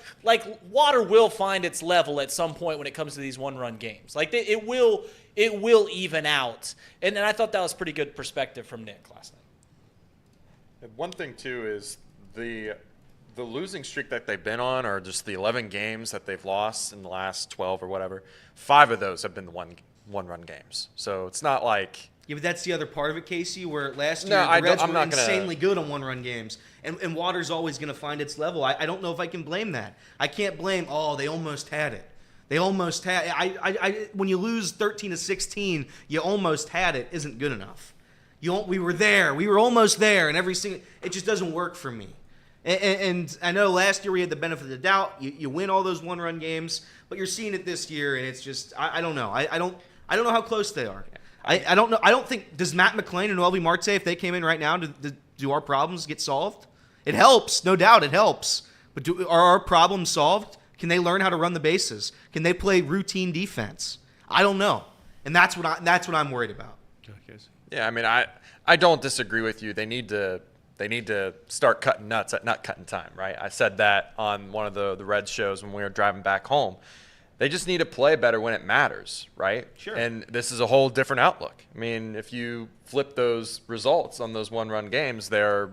D: water will find its level at some point when it comes to these one-run games. Like it will even out. And I thought that was pretty good perspective from Nick last night.
B: One thing too is the losing streak that they've been on, or just the 11 games that they've lost in the last 12 or whatever. 5 of those have been the one-run games. So it's not like.
E: Yeah, but that's the other part of it, Casey, where last year
B: No,
E: the Reds
B: I'm
E: were
B: not gonna-
E: insanely good on one-run games. And water's always going to find its level. I don't know if I can blame that. I can't blame, they almost had it. They almost had it. When you lose 13-16, you almost had it isn't good enough. We were there. We were almost there. And it just doesn't work for me. And I know last year we had the benefit of the doubt. You win all those one-run games, but you're seeing it this year, and it's just I don't know. I don't know how close they are. I don't know. I don't think does Matt McClain and MLB Marte, if they came in right now, do our problems get solved? It helps, no doubt. It helps. But are our problems solved? Can they learn how to run the bases? Can they play routine defense? I don't know, and that's what I'm worried about.
B: Yeah, I mean, I don't disagree with you. They need to start cutting nuts at nut cutting time, right? I said that on one of the Reds shows when we were driving back home. They just need to play better when it matters, right?
E: Sure.
B: And this is a whole different outlook. I mean, if you flip those results on those one-run games, they're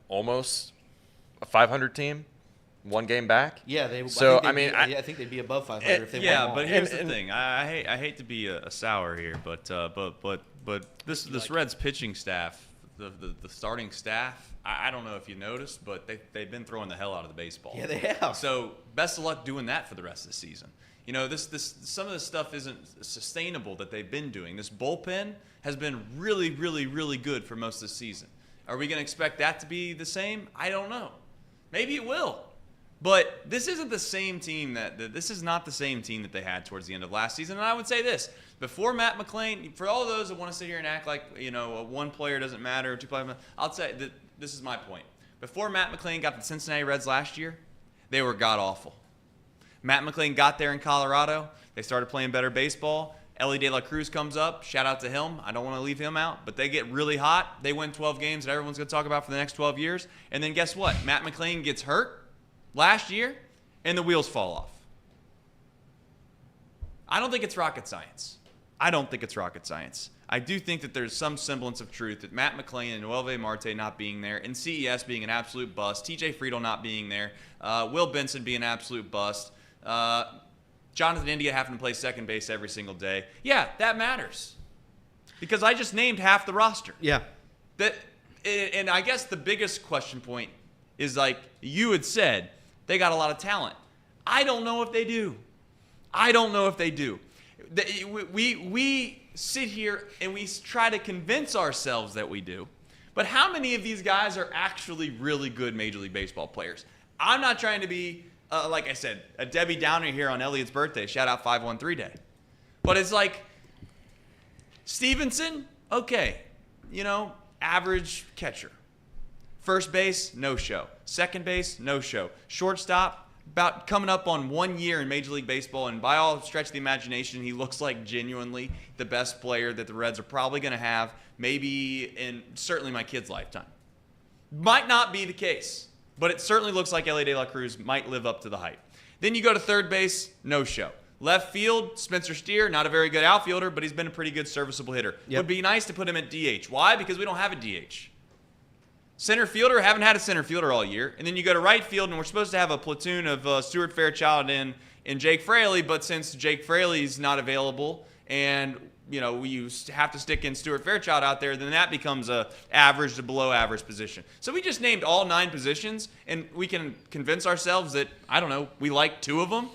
B: almost a 500 team, one game back.
E: Yeah,
B: So
E: I think they'd be above 500 if they won them all.
C: but here's the thing. I hate to be a sour here, but this Reds pitching staff, the starting staff, I don't know if you noticed, but they've been throwing the hell out of the baseball.
E: Yeah, they have.
C: So best of luck doing that for the rest of the season. You know, some of this stuff isn't sustainable that they've been doing. This bullpen has been really, really, really good for most of the season. Are we going to expect that to be the same? I don't know. Maybe it will. But this isn't the same team this is not the same team that they had towards the end of last season. And I would say this, before Matt McClain, for all those that want to sit here and act like, one player doesn't matter, or 2 players, I'll say that this is my point. Before Matt McClain got the Cincinnati Reds last year, they were god-awful. Matt McClain got there in Colorado. They started playing better baseball. Ellie De La Cruz comes up. Shout out to him. I don't want to leave him out. But they get really hot. They win 12 games that everyone's going to talk about for the next 12 years. And then guess what? Matt McClain gets hurt last year, and the wheels fall off. I don't think it's rocket science. I do think that there's some semblance of truth that Matt McClain and Noelve Marte not being there, and CES being an absolute bust, TJ Friedel not being there, Will Benson being an absolute bust, Jonathan India having to play second base every single day. Yeah, that matters. Because I just named half the roster.
E: Yeah.
C: And I guess the biggest question point is, like you had said, they got a lot of talent. I don't know if they do. We sit here and we try to convince ourselves that we do. But how many of these guys are actually really good Major League Baseball players? I'm not trying to be, like I said, a Debbie Downer here on Elliots' birthday. Shout out 513 Day. But it's like, Stevenson, okay, average catcher. First base, no show. Second base, no show. Shortstop, about coming up on 1 year in Major League Baseball, and by all stretch of the imagination, he looks like genuinely the best player that the Reds are probably going to have, maybe in certainly my kid's lifetime. Might not be the case, but it certainly looks like Ellie De La Cruz might live up to the hype. Then you go to third base, no show. Left field, Spencer Steer, not a very good outfielder, but he's been a pretty good serviceable hitter.
E: Yep.
C: Would be nice to put him at DH. Why? Because we don't have a DH. Center fielder, haven't had a center fielder all year. And then you go to right field, and we're supposed to have a platoon of Stuart Fairchild and Jake Fraley, but since Jake Fraley's not available and we have to stick in Stuart Fairchild out there, then that becomes a average to below average position. So we just named all 9 positions, and we can convince ourselves that, I don't know, we like 2 of them.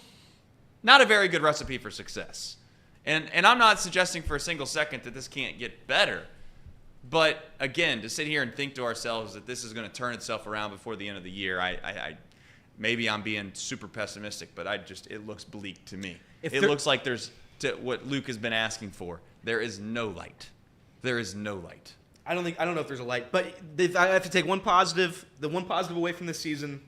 C: Not a very good recipe for success. And I'm not suggesting for a single second that this can't get better. But again, to sit here and think to ourselves that this is going to turn itself around before the end of the year, I maybe I'm being super pessimistic, but it looks bleak to me. It looks like there's what Luke has been asking for. There is no light. There is no light.
E: I don't know if there's a light, but if I have to take one positive away from this season.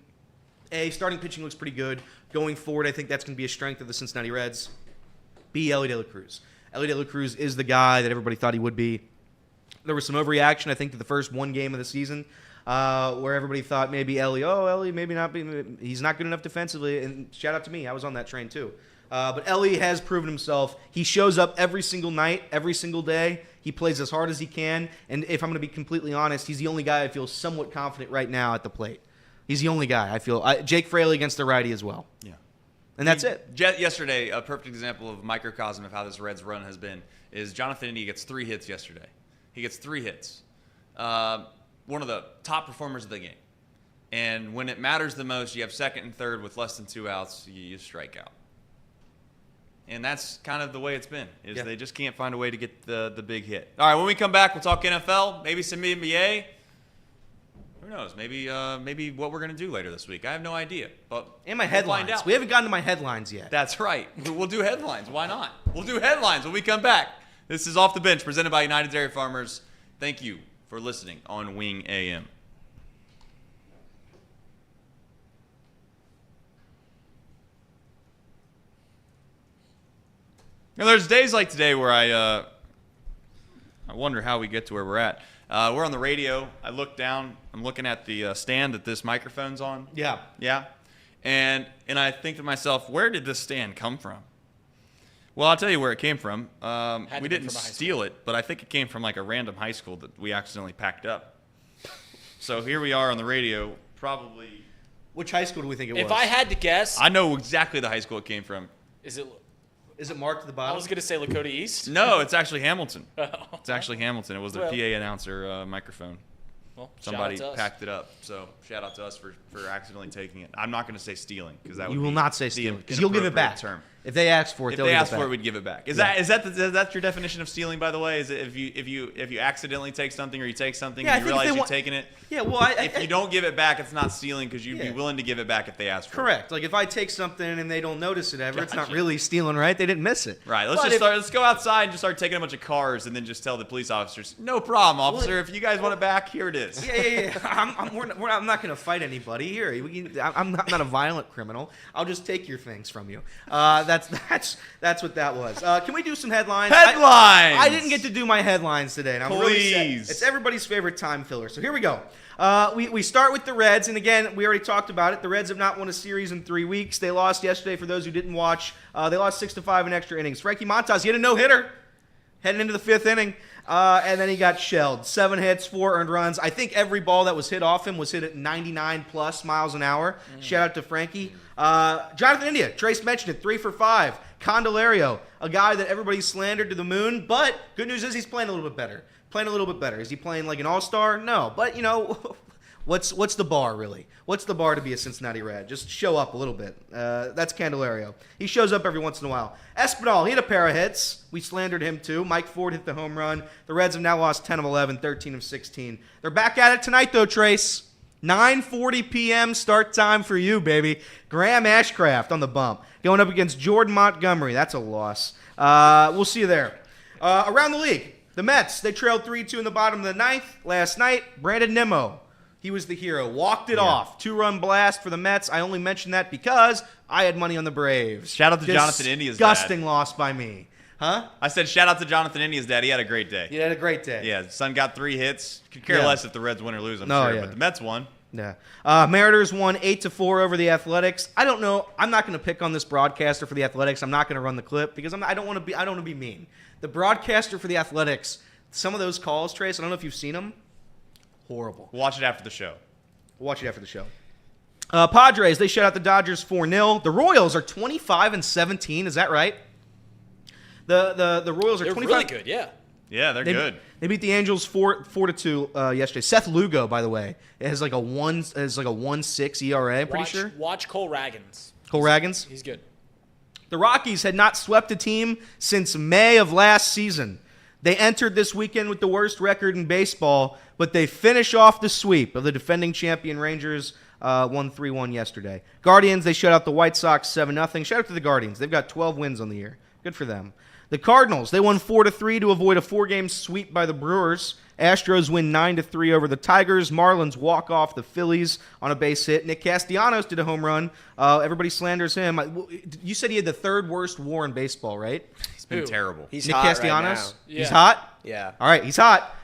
E: Starting pitching looks pretty good. Going forward, I think that's going to be a strength of the Cincinnati Reds. B, Elliot De La Cruz. Elliot De La Cruz is the guy that everybody thought he would be. There was some overreaction, I think, to the first 1 game of the season, where everybody thought maybe Ellie maybe not be. He's not good enough defensively. And shout out to me, I was on that train too. But Ellie has proven himself. He shows up every single night, every single day. He plays as hard as he can. And if I'm going to be completely honest, he's the only guy I feel somewhat confident right now at the plate. He's the only guy I feel. Jake Fraley against the righty as well. Yeah. And that's it.
C: Yesterday, a perfect example of microcosm of how this Reds run has been is Jonathan India gets 3 hits yesterday. He gets 3 hits. One of the top performers of the game. And when it matters the most, you have second and third with less than 2 outs, you strike out. And that's kind of the way it's been. They just can't find a way to get the big hit. All right, when we come back, we'll talk NFL, maybe some NBA. Who knows? Maybe what we're going to do later this week. I have no idea. But
E: and my headlines.
C: We'll find out.
E: We haven't gotten to my headlines yet.
C: That's right. We'll do headlines. Why not? We'll do headlines when we come back. This is Off the Bench, presented by United Dairy Farmers. Thank you for listening on Wing AM. Now, there's days like today where I wonder how we get to where we're at. We're on the radio. I look down. I'm looking at the stand that this microphone's on.
E: Yeah.
C: Yeah. And I think to myself, where did this stand come from? Well, I'll tell you where it came from. We didn't steal it, but I think it came from like a random high school that we accidentally packed up. So here we are on the radio, probably.
E: Which high school do we think it was?
D: If I had to guess,
C: I know exactly the high school it came from.
D: is it?
E: Is it marked at the bottom?
D: I was going to say Lakota East.
C: No, it's actually Hamilton.
D: Oh.
C: It's actually Hamilton. It was their PA announcer microphone.
D: Well,
C: Somebody
D: shout out to us.
C: packed it up. So shout out to us for accidentally taking it. I'm not going to say stealing because that would
E: You will
C: be
E: not say
C: the
E: stealing because you'll give it
C: inappropriate
E: back.
C: Term.
E: If they ask for it,
C: If
E: they'll
C: they
E: give
C: ask
E: it back.
C: for it, we'd give it back. Is
E: Yeah.
C: that your definition of stealing? By the way, is it if you accidentally take something or you take something
E: Yeah, I
C: and you
E: think if
C: realize
E: they
C: you're
E: want-
C: taking it?
E: Yeah, well,
C: If you don't give it back, it's not stealing because you'd be
E: Yeah.
C: willing to give it back if they ask for it.
E: Correct. Like if I take something and they don't notice it ever, it's not
C: Gotcha.
E: really stealing, right? They didn't miss it.
C: Right.
E: But
C: Let's go outside and just start taking a bunch of cars and then just tell the police officers, no problem, officer. If you guys want it back, here it is.
E: Yeah. I'm not going to fight anybody here. I'm not a violent criminal. I'll just take your things from you. That's what that was. Can we do some headlines?
C: Headlines!
E: I didn't get to do my headlines today, and I'm really sad.
C: Please.
E: It's everybody's favorite time filler. So here we go. We start with the Reds, and again, we already talked about it. The Reds have not won a series in 3 weeks. They lost yesterday. For those who didn't watch, they lost 6-5 in extra innings. Frankie Montas, he had a no-hitter heading into the 5th inning, and then he got shelled. 7 hits, 4 earned runs. I think every ball that was hit off him was hit at 99+ miles an hour. Shout out to Frankie. Jonathan India, Trace mentioned it, 3 for 5. Candelario, a guy that everybody slandered to the moon, but good news is he's playing a little bit better. Is he playing like an all-star? No, but what's the bar really? What's the bar to be a Cincinnati Red? Just show up a little bit. That's Candelario. He shows up every once in a while. Espinal, he had a pair of hits. We slandered him too. Mike Ford hit the home run. The Reds have now lost 10 of 11, 13 of 16. They're back at it tonight though, Trace. 9:40 p.m. start time for you, baby. Graham Ashcraft on the bump. Going up against Jordan Montgomery. That's a loss. We'll see you there. Around the league, the Mets, they trailed 3-2 in the bottom of the 9th. Last night, Brandon Nimmo. He was the hero. Walked it off. 2-run blast for the Mets. I only mentioned that because I had money on the Braves.
C: Shout out to Jonathan India's dad.
E: Disgusting loss by me. Huh?
C: I said shout out to Jonathan India's dad. He had a great day.
E: You had a great day.
C: Yeah, his son got 3 hits. Could care less if the Reds win or lose, I'm sure.
E: Yeah.
C: But the Mets won.
E: Yeah. Mariners won 8-4 over the Athletics. I don't know. I'm not going to pick on this broadcaster for the Athletics. I'm not going to run the clip because I don't want to be mean. The broadcaster for the Athletics, some of those calls, Trace, I don't know if you've seen them. Horrible.
C: We'll watch it after the show.
E: We'll watch it after the show. Padres, they shut out the Dodgers 4-0. The Royals are 25-17. Is that right? The Royals are
D: They're
E: 25.
D: really good, yeah.
C: Yeah, they're good.
E: They beat the Angels 4-2 yesterday. Seth Lugo, by the way, it has like a 1.6 ERA. I'm pretty sure.
D: Watch Cole Raggins.
E: Cole Raggins.
D: He's good.
E: The Rockies had not swept a team since May of last season. They entered this weekend with the worst record in baseball, but they finish off the sweep of the defending champion Rangers. Won 3-1 yesterday. Guardians, they shut out the White Sox 7-0. Shout out to the Guardians. They've got 12 wins on the year. Good for them. The Cardinals, they won 4-3 to avoid a 4-game sweep by the Brewers. Astros win 9-3 over the Tigers. Marlins walk off the Phillies on a base hit. Nick Castellanos did a home run. Everybody slanders him. You said he had the third worst WAR in baseball, right?
C: It's been terrible.
F: He's
E: Nick
F: hot
E: Castellanos?
F: right now.
E: He's hot?
F: Yeah.
E: All right, he's hot.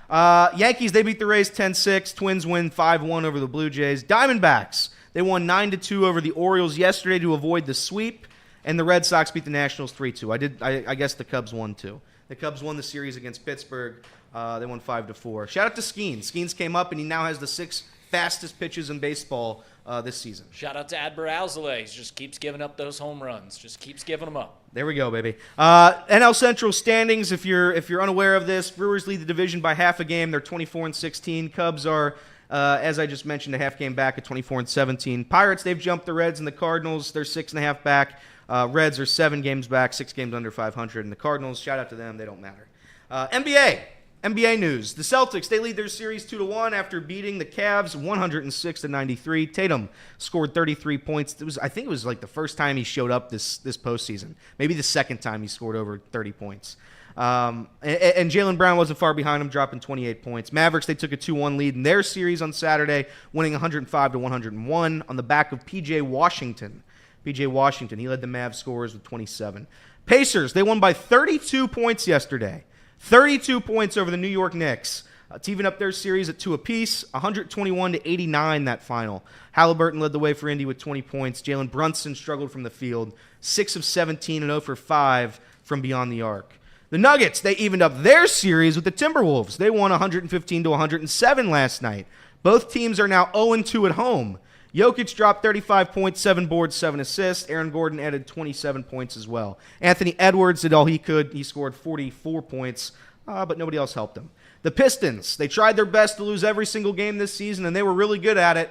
E: Yankees, they beat the Rays 10-6. Twins win 5-1 over the Blue Jays. Diamondbacks, they won 9-2 over the Orioles yesterday to avoid the sweep. And the Red Sox beat the Nationals 3-2. I guess the Cubs won too. The Cubs won the series against Pittsburgh. They won 5-4. Shout out to Skeens. Skeens came up and he now has the 6 fastest pitches in baseball this season.
D: Shout out to Adbert Alzolay. He just keeps giving up those home runs. Just keeps giving them up.
E: There we go, baby. NL Central standings. If you're unaware of this, Brewers lead the division by half a game. They're 24-16. Cubs are, as I just mentioned, a half game back at 24-17. Pirates, they've jumped the Reds and the Cardinals. They're 6.5 back. Reds are 7 games back, 6 games under 500. And the Cardinals, shout out to them. They don't matter. NBA news. The Celtics, they lead their series 2-1 after beating the Cavs 106-93. Tatum scored 33 points. I think it was like the first time he showed up this postseason. Maybe the second time he scored over 30 points. And Jaylen Brown wasn't far behind him, dropping 28 points. Mavericks, they took a 2-1 lead in their series on Saturday, winning 105-101 on the back of P.J. Washington. P.J. Washington, he led the Mavs scorers with 27. Pacers, they won by 32 points yesterday. 32 points over the New York Knicks. To even up their series at 2 apiece, 121-89 that final. Halliburton led the way for Indy with 20 points. Jalen Brunson struggled from the field, 6 of 17 and 0 for 5 from beyond the arc. The Nuggets, they evened up their series with the Timberwolves. They won 115-107 last night. Both teams are now 0-2 at home. Jokic dropped 35 points, 7 boards, 7 assists. Aaron Gordon added 27 points as well. Anthony Edwards did all he could. He scored 44 points, but nobody else helped him. The Pistons, they tried their best to lose every single game this season, and they were really good at it.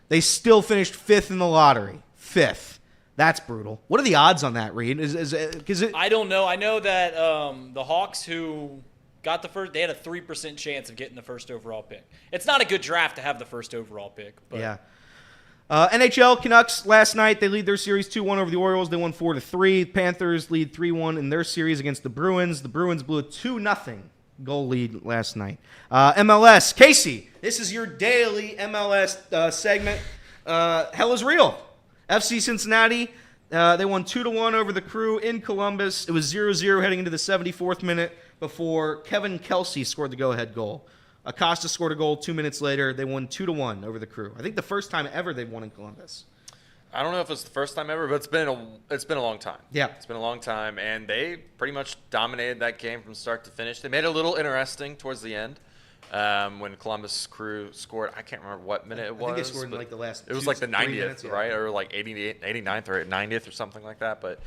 E: They still finished 5th in the lottery. 5th. That's brutal. What are the odds on that, Reed?
D: I don't know. I know that the Hawks, who got the first, they had a 3% chance of getting the first overall pick. It's not a good draft to have the first overall pick. But
E: yeah. NHL Canucks last night, they lead their series 2-1 over the Orioles. They won 4-3. Panthers lead 3-1 in their series against the Bruins. The Bruins blew a 2-0 goal lead last night. MLS, Casey, this is your daily MLS segment. Hell is real. FC Cincinnati, they won 2-1 over the Crew in Columbus. It was 0-0 heading into the 74th minute before Kevin Kelsey scored the go-ahead goal. Acosta scored a goal 2 minutes later. They won 2-1 over the Crew. I think the first time ever they've won in Columbus.
B: I don't know if it's the first time ever, but it's been a long time.
E: Yeah.
B: It's been a long time, and they pretty much dominated that game from start to finish. They made it a little interesting towards the end when Columbus Crew scored. I can't remember what minute it was.
E: I think they scored in like the last
B: It was like the 90th,
E: minutes, yeah.
B: right? Or like 89th or 90th or something like that. But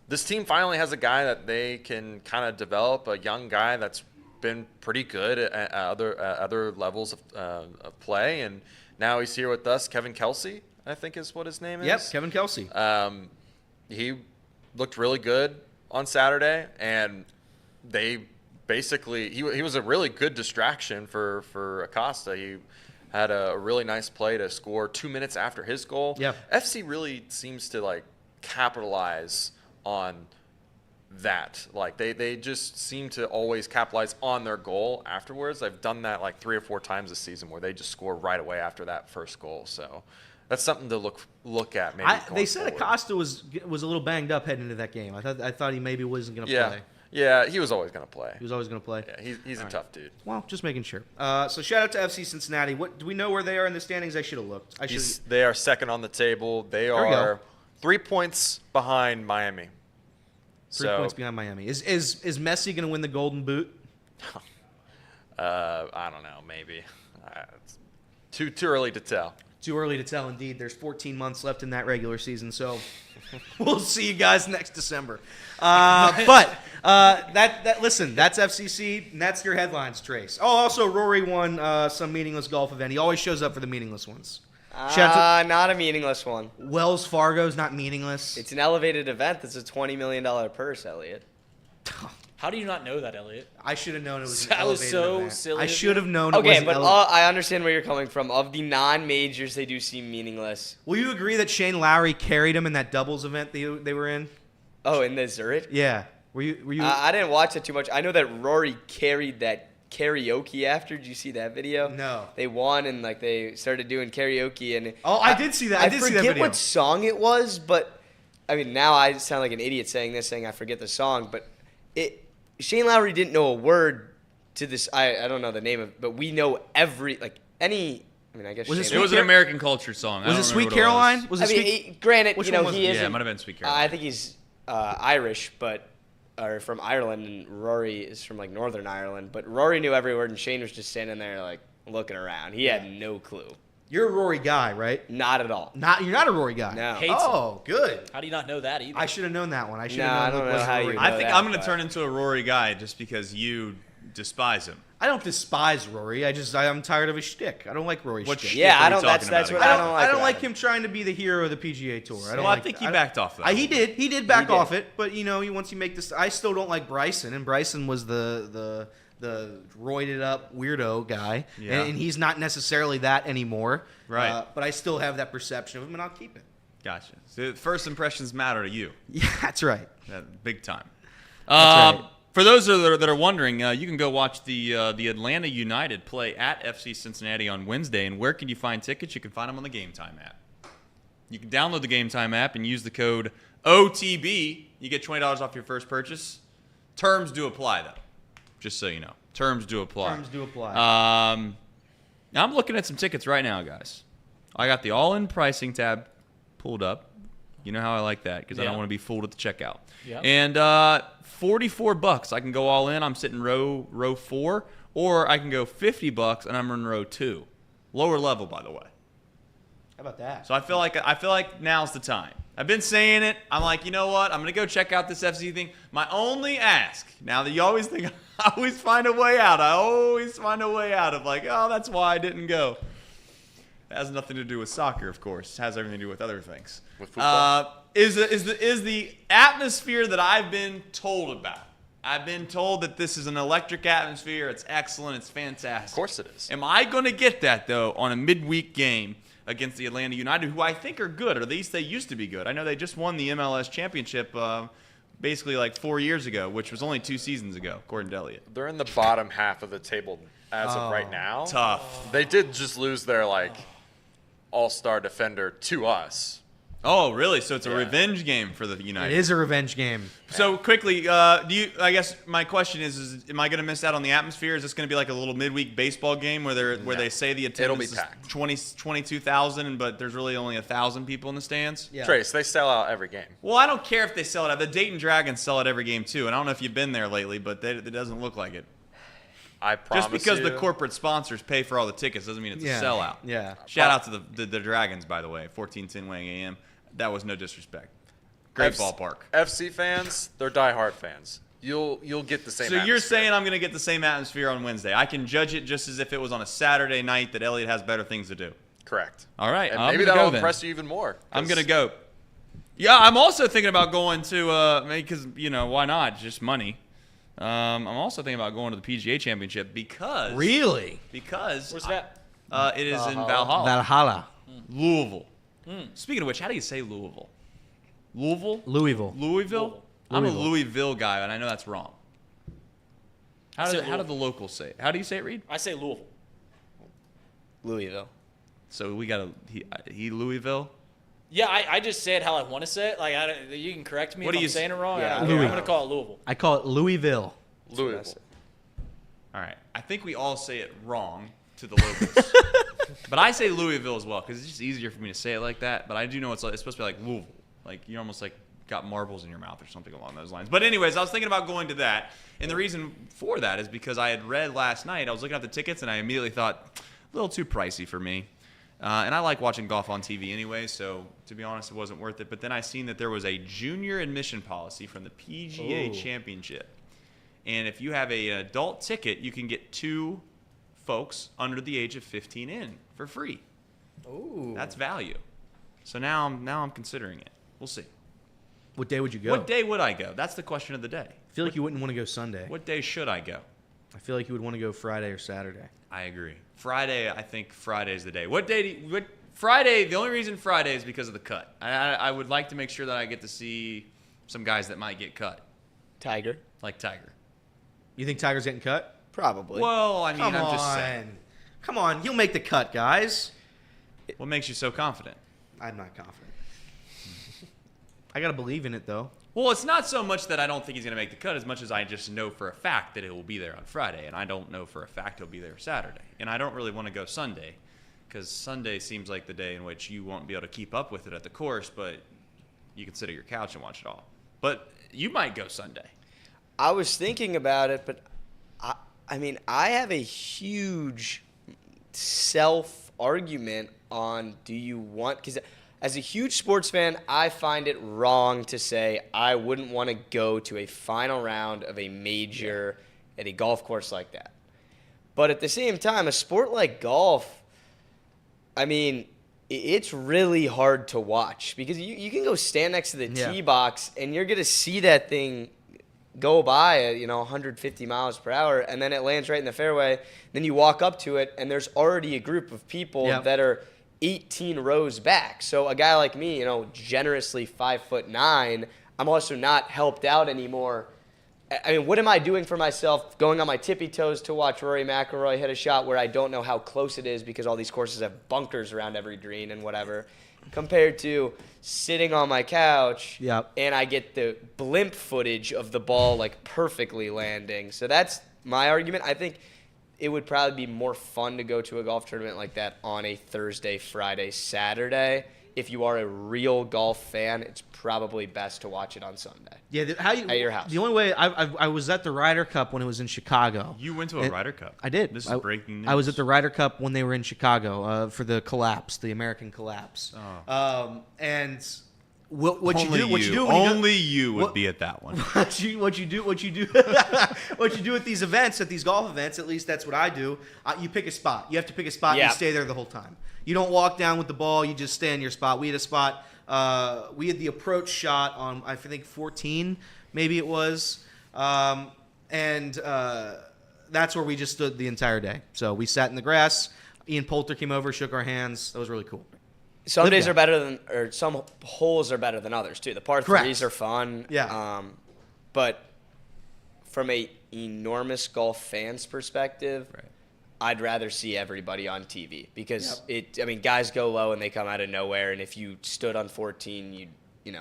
B: this team finally has a guy that they can kind of develop, a young guy that's been pretty good at other levels of play, and now he's here with us. Kevin Kelsey, I think is what his name is.
E: Yep, Kevin Kelsey.
B: He looked really good on Saturday, and they basically he was a really good distraction for Acosta. He had a really nice play to score 2 minutes after his goal.
E: Yeah.
B: FC really seems to like capitalize on that. Like they just seem to always capitalize on their goal afterwards. I've done that like 3 or 4 times this season where they just score right away after that first goal. So that's something to look at. Maybe
E: They said
B: forward.
E: Acosta was a little banged up heading into that game. I thought he maybe wasn't going to play.
B: Yeah, he was always going to play.
E: He was always going to play.
B: Yeah, he's a tough dude.
E: Well, just making sure. So shout out to FC Cincinnati. What do we know where they are in the standings? I should have looked.
B: They are second on the table. They
E: we go.
B: are 3 points behind Miami.
E: 3 points behind Miami. Is Messi going to win the Golden Boot?
B: I don't know, maybe. It's too early to tell.
E: Too early to tell, indeed. There's 14 months left in that regular season, so we'll see you guys next December. Listen, that's FCC, and that's your headlines, Trace. Oh, also, Rory won some meaningless golf event. He always shows up for the meaningless ones.
F: Not a meaningless one.
E: Wells Fargo's not meaningless.
F: It's an elevated event. That's a $20 million purse, Elliot.
D: How do you not know that, Elliot?
E: I should have known it was an
D: That was
E: elevated
D: so
E: event.
D: silly
E: I
D: of
E: should
D: you.
E: have known it was
F: Okay,
E: an
F: but
E: elevated.
F: I understand where you're coming from. Of the non-majors, they do seem meaningless.
E: Will you agree that Shane Lowry carried him in that doubles event they were in?
F: Oh, in the Zurich?
E: Yeah. Were you?
F: I didn't watch it too much. I know that Rory carried that karaoke after. Did you see that video?
E: No.
F: They won and they started doing karaoke and.
E: Oh, I did see that. I did see that
F: forget
E: video.
F: what song it was, but I mean now I sound like an idiot saying I forget the song, but Shane Lowry didn't know a word to this. I don't know the name of it, but we know I guess
E: Was it
F: Shane
E: Sweet
C: It was an American culture song. I
E: Was
C: don't
E: it Sweet
C: remember what
E: Caroline? Was it
F: I mean,
E: Sweet?
F: granted,
E: Which
F: you know,
E: one was
F: he
E: it?
F: is.
C: Yeah, it might have been Sweet Caroline.
F: I think he's Irish, or from Ireland, and Rory is from Northern Ireland. But Rory knew every word, and Shane was just standing there looking around. He had no clue,
E: You're a Rory guy, right?
F: not at all.
E: You're not a Rory guy.
F: No.
D: Hates
E: Oh, good.
D: How do you not know that either?
E: I should have known that one. I should
F: No,
E: have
F: I
E: known
F: don't
E: Luke
F: know
E: was a
F: how you
E: Rory
F: know
E: guy.
C: I think
F: that,
C: I'm going to
F: but-
C: turn into a Rory guy just because you despise him.
E: I don't despise Rory. I'm tired of his shtick. I don't like Rory's
C: What
E: shtick.
C: shtick
F: Yeah,
C: are
F: I
C: we
F: don't. That's
C: talking
F: what
C: about
F: I
C: again?
F: don't like.
E: I don't
F: about
E: like him trying to be the hero of the PGA Tour. I don't
C: Well, I
E: like
C: think
E: that.
C: he backed off that.
E: He did back
F: He did.
E: off it, but once you make this, I still don't like Bryson, and Bryson was the roided up weirdo guy,
C: Yeah.
E: and he's not necessarily that anymore.
C: Right.
E: But I still have that perception of him, and I'll keep it.
C: Gotcha. So first impressions matter to you.
E: Yeah, that's right.
C: Big time.
E: That's right.
C: For those that are wondering, you can go watch the Atlanta United play at FC Cincinnati on Wednesday. And where can you find tickets? You can find them on the Game Time app. You can download the Game Time app and use the code OTB. You get $20 off your first purchase. Terms do apply, though. Just so you know. Terms do apply.
E: Terms do apply.
C: Now I'm looking at some tickets right now, guys. I got the all-in pricing tab pulled up. You know how I like that because I don't
D: Yeah.
C: want to be fooled at the checkout.
D: Yeah.
C: And $44. I can go all in. I'm sitting row 4, or I can go $50 and I'm in row 2. Lower level, by the way.
E: How about that?
C: So I feel like now's the time. I've been saying it. I'm like, you know what? I'm gonna go check out this FC thing. My only ask, now that you always think I always find a way out. I always find a way out of oh, that's why I didn't go. It has nothing to do with soccer, of course. It has everything to do with other things.
B: With football?
C: Is the atmosphere that I've been told about. I've been told that this is an electric atmosphere. It's excellent. It's fantastic.
B: Of course it is.
C: Am I going to get that, though, on a midweek game against the Atlanta United, who I think are good, or at least they used to be good? I know they just won the MLS championship basically 4 years ago, which was only 2 seasons ago, according to Elliot.
B: They're in the bottom half of the table as of right now.
C: Tough.
B: They did just lose their all-star defender to us.
C: Oh, really? So it's a
B: Yeah.
C: revenge game for the United.
E: It is a revenge game.
C: So quickly, I guess my question is am I going to miss out on the atmosphere? Is this going to be like a little midweek baseball game where they say the
B: It'll be
C: attendance is
B: packed.
C: 22,000, but there's really only 1,000 people in the stands?
E: Yeah.
B: Trace, they sell out every game.
C: Well, I don't care if they sell it out. The Dayton Dragons sell it every game too, and I don't know if you've been there lately, but it doesn't look like it.
B: I promise
C: Just because
B: you,
C: the corporate sponsors pay for all the tickets doesn't mean it's
E: Yeah.
C: a sellout.
E: Yeah.
C: Shout out to the Dragons, by the way, 1410 Wang AM. That was no disrespect. Great ballpark.
B: FC fans, they're diehard fans. You'll get the same.
C: So you're
B: atmosphere.
C: saying I'm going to get the same atmosphere on Wednesday? I can judge it just as if it was on a Saturday night that Elliot has better things to do.
B: Correct.
C: All right,
B: And
C: I'm
B: maybe
C: gonna
B: that'll
C: go then.
B: impress you even more.
C: I'm
B: 'cause
C: going to go. Yeah, I'm also thinking about going to because why not? It's just money. I'm also thinking about going to the PGA Championship because
E: Really?
D: Where's that?
C: it is in Valhalla,
E: Valhalla.
C: Louisville. Speaking of which, how do you say Louisville? Louisville?
E: Louisville.
C: Louisville? I'm a
E: Louisville.
C: Louisville guy, and I know that's wrong. How
D: Say
C: do the locals say it? How do you say it, Reed?
D: I say Louisville.
F: Louisville.
C: So we got he Louisville.
D: Yeah, I just say it how I want to say it. You can correct me
C: What
D: if
C: do you
D: I'm saying it wrong.
F: Yeah,
D: I'm
E: Louisville.
D: going to call it Louisville.
E: I call it Louisville.
B: Louisville.
C: All right. I think we all say it wrong to the locals. But I say Louisville as well because it's just easier for me to say it like that. But I do know it's supposed to be like Louisville. Like you're almost like got marbles in your mouth or something along those lines. But anyways, I was thinking about going to that. And the reason for that is because I had read last night, I was looking at the tickets, and I immediately thought, a little too pricey for me. And I like watching golf on TV anyway, so to be honest, it wasn't worth it. But then I seen that there was a junior admission policy from the PGA Championship. And if you have an adult ticket, you can get 2 folks under the age of 15 in for free.
D: Ooh.
C: That's value. So now I'm considering it. We'll see.
E: What day would you go?
C: What day would I go? That's the question of the day.
E: I feel like you wouldn't want to go Sunday.
C: What day should I go?
E: I feel like you would want to go Friday or Saturday.
C: I agree. Friday, I think Friday's the day. What day Friday, the only reason Friday is because of the cut. I would like to make sure that I get to see some guys that might get cut.
F: Tiger.
C: Like Tiger.
E: You think Tiger's getting cut?
F: Probably.
C: Well, I mean,
E: Come
C: I'm
E: on.
C: just saying.
E: Come on. He'll make the cut, guys.
C: What makes you so confident?
E: I'm not confident. I got to believe in it, though.
C: Well, it's not so much that I don't think he's going to make the cut as much as I just know for a fact that he will be there on Friday, and I don't know for a fact he'll be there Saturday. And I don't really want to go Sunday because Sunday seems like the day in which you won't be able to keep up with it at the course, but you can sit at your couch and watch it all. But you might go Sunday.
F: I was thinking about it, but I mean, I have a huge self-argument on do you want – because as a huge sports fan, I find it wrong to say I wouldn't want to go to a final round of a major at a golf course like that. But at the same time, a sport like golf, I mean, it's really hard to watch because you can go stand next to the tee box and you're going to see that thing go by at 150 miles per hour, and then it lands right in the fairway. Then you walk up to it, and there's already a group of people that are 18 rows back. So a guy like me, generously 5'9", I'm also not helped out anymore. I mean, what am I doing for myself going on my tippy toes to watch Rory McIlroy hit a shot where I don't know how close it is because all these courses have bunkers around every green and whatever, compared to sitting on my couch and I get the blimp footage of the ball like perfectly landing. So that's my argument. I think it would probably be more fun to go to a golf tournament like that on a Thursday, Friday, Saturday. If you are a real golf fan, it's probably best to watch it on Sunday.
E: Yeah,
F: at your house.
E: The only way I was at the Ryder Cup when it was in Chicago.
C: You went to a Ryder Cup?
E: I did.
C: This is breaking news.
E: I was at the Ryder Cup when they were in Chicago for the collapse, the American collapse.
C: Oh.
E: And what you do
C: would be at that one.
E: What you do what you do at these events, at these golf events, at least that's what I do. You pick a spot. You have to pick a spot and you stay there the whole time. You don't walk down with the ball, you just stay in your spot. We had a spot, we had the approach shot on I think 14, maybe it was. And that's where we just stood the entire day. So we sat in the grass. Ian Poulter came over, shook our hands. That was really cool.
F: Some days are better than, or some holes are better than others too. The par threes are fun.
E: Yeah.
F: But from a enormous golf fan's perspective, I'd rather see everybody on TV because guys go low and they come out of nowhere. And if you stood on 14, you'd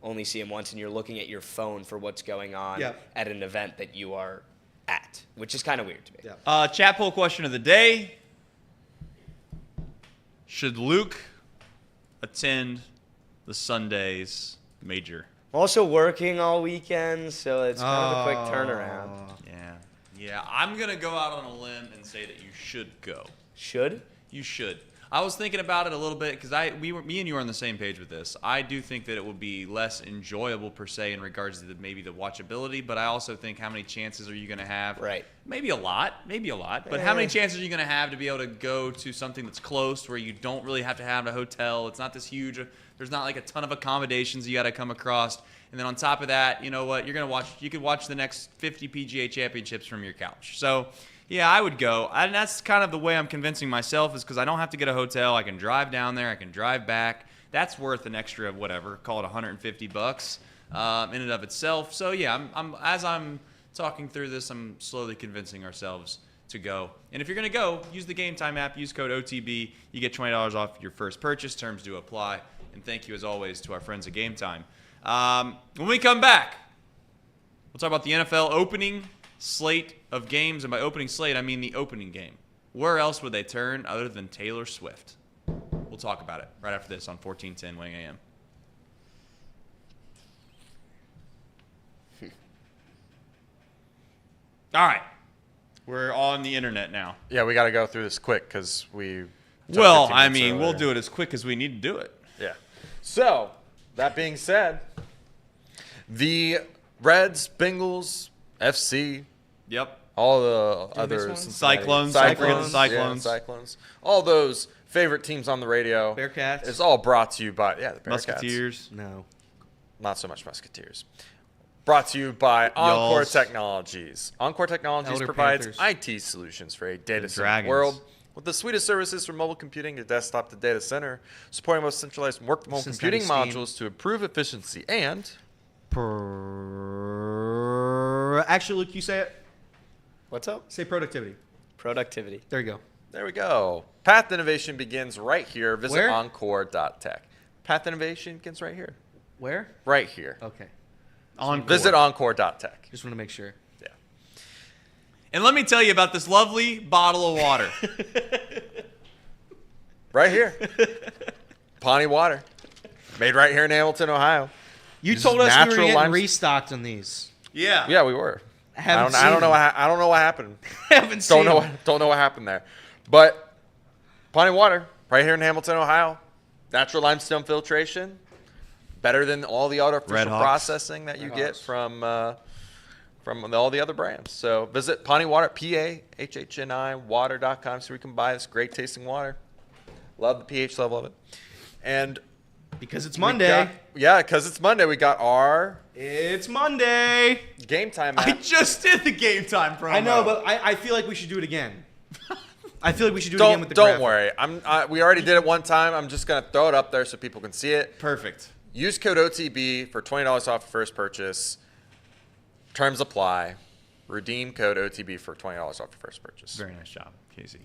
F: only see them once, and you're looking at your phone for what's going on at an event that you are at, which is kind of weird to me.
E: Yeah.
C: Chat poll question of the day: should Luke attend the Sunday's major?
F: I'm also working all weekend, so it's kind of a quick turnaround.
C: Yeah. I'm gonna go out on a limb and say that you should go.
F: Should?
C: You should. I was thinking about it a little bit because me and you are on the same page with this. I do think that it would be less enjoyable per se in regards to maybe the watchability, but I also think how many chances are you going to have?
F: Right.
C: Maybe a lot, but how many chances are you going to have to be able to go to something that's close where you don't really have to have a hotel? It's not this huge. There's not like a ton of accommodations you got to come across. And then on top of that, you know what? You could watch the next 50 PGA championships from your couch. So, yeah, I would go. And that's kind of the way I'm convincing myself is because I don't have to get a hotel. I can drive down there. I can drive back. That's worth an extra of whatever, call it $150 in and of itself. So, yeah, as I'm talking through this, I'm slowly convincing ourselves to go. And if you're going to go, use the Game Time app. Use code OTB. You get $20 off your first purchase. Terms do apply. And thank you, as always, to our friends at Game Time. When we come back, we'll talk about the NFL opening slate of games. And by opening slate, I mean the opening game. Where else would they turn other than Taylor Swift? We'll talk about it right after this on 1410 Wing AM. All right. We're on the internet now.
B: Yeah, we got to go through this quick because we. took
C: Well,
B: 15
C: I
B: minutes
C: mean, we'll
B: earlier.
C: do it as quick as we need to do it.
B: Yeah. So, that being said, the Reds, Bengals, FC,
C: Yep.
B: all the other
E: this one?
B: Cincinnati-
C: Cyclones. Don't forget the
B: Cyclones.
C: Cyclones.
B: Yeah, Cyclones. All those favorite teams on the radio.
E: Bearcats?
B: It's all brought to you by the Bearcats.
C: Musketeers.
E: No.
B: Not so much Musketeers. Brought to you by Encore
C: Y'alls.
B: Technologies. Encore Technologies
E: Elder
B: provides
E: Panthers.
B: IT solutions for a data center
C: Dragons.
B: world with the suite services from mobile computing to desktop to data center, supporting most centralized work-from-home
E: Cincinnati
B: computing
E: Steam.
B: modules to improve efficiency and
E: Actually, Luke, you say it.
F: What's up?
E: Say productivity.
F: Productivity.
E: There you go.
B: there we go. Path innovation begins right here. Visit
E: Where?
B: encore.tech. Path innovation begins right here.
E: Where?
B: Right here.
E: Okay.
C: Encore.
B: Visit encore.tech.
E: Just want to make sure.
B: Yeah.
C: And let me tell you about this lovely bottle of water.
B: Right here. Pawnee Water. Made right here in Hamilton, Ohio.
E: You
B: This
E: told
B: is
E: us we were
B: natural
E: getting
B: lime-
E: restocked on these.
C: Yeah.
B: Yeah, we were. I
E: Haven't
B: don't know.
E: seen
B: I don't know what happened.
E: Haven't seen them.
B: Don't know what happened there. But Pawnee Water, right here in Hamilton, Ohio. Natural limestone filtration. Better than all the artificial
C: Red Hawks.
B: processing that you get from all the other brands. So visit Pawnee Water, PAHHNI water.com so we can buy this great tasting water. Love the pH level of it. And
E: Because it's
B: we
E: Monday.
B: because it's Monday. We got our
E: It's Monday.
B: game time
C: I
B: app.
C: just did the game time promo.
E: I know, but I feel like we should do it again. I feel like we should do it again with the
B: Don't
E: graphic.
B: worry. We already did it one time. I'm just gonna throw it up there so people can see it.
C: Perfect.
B: Use code OTB for $20 off your first purchase. Terms apply. Redeem code OTB for $20 off your first purchase.
C: Very nice job, Casey.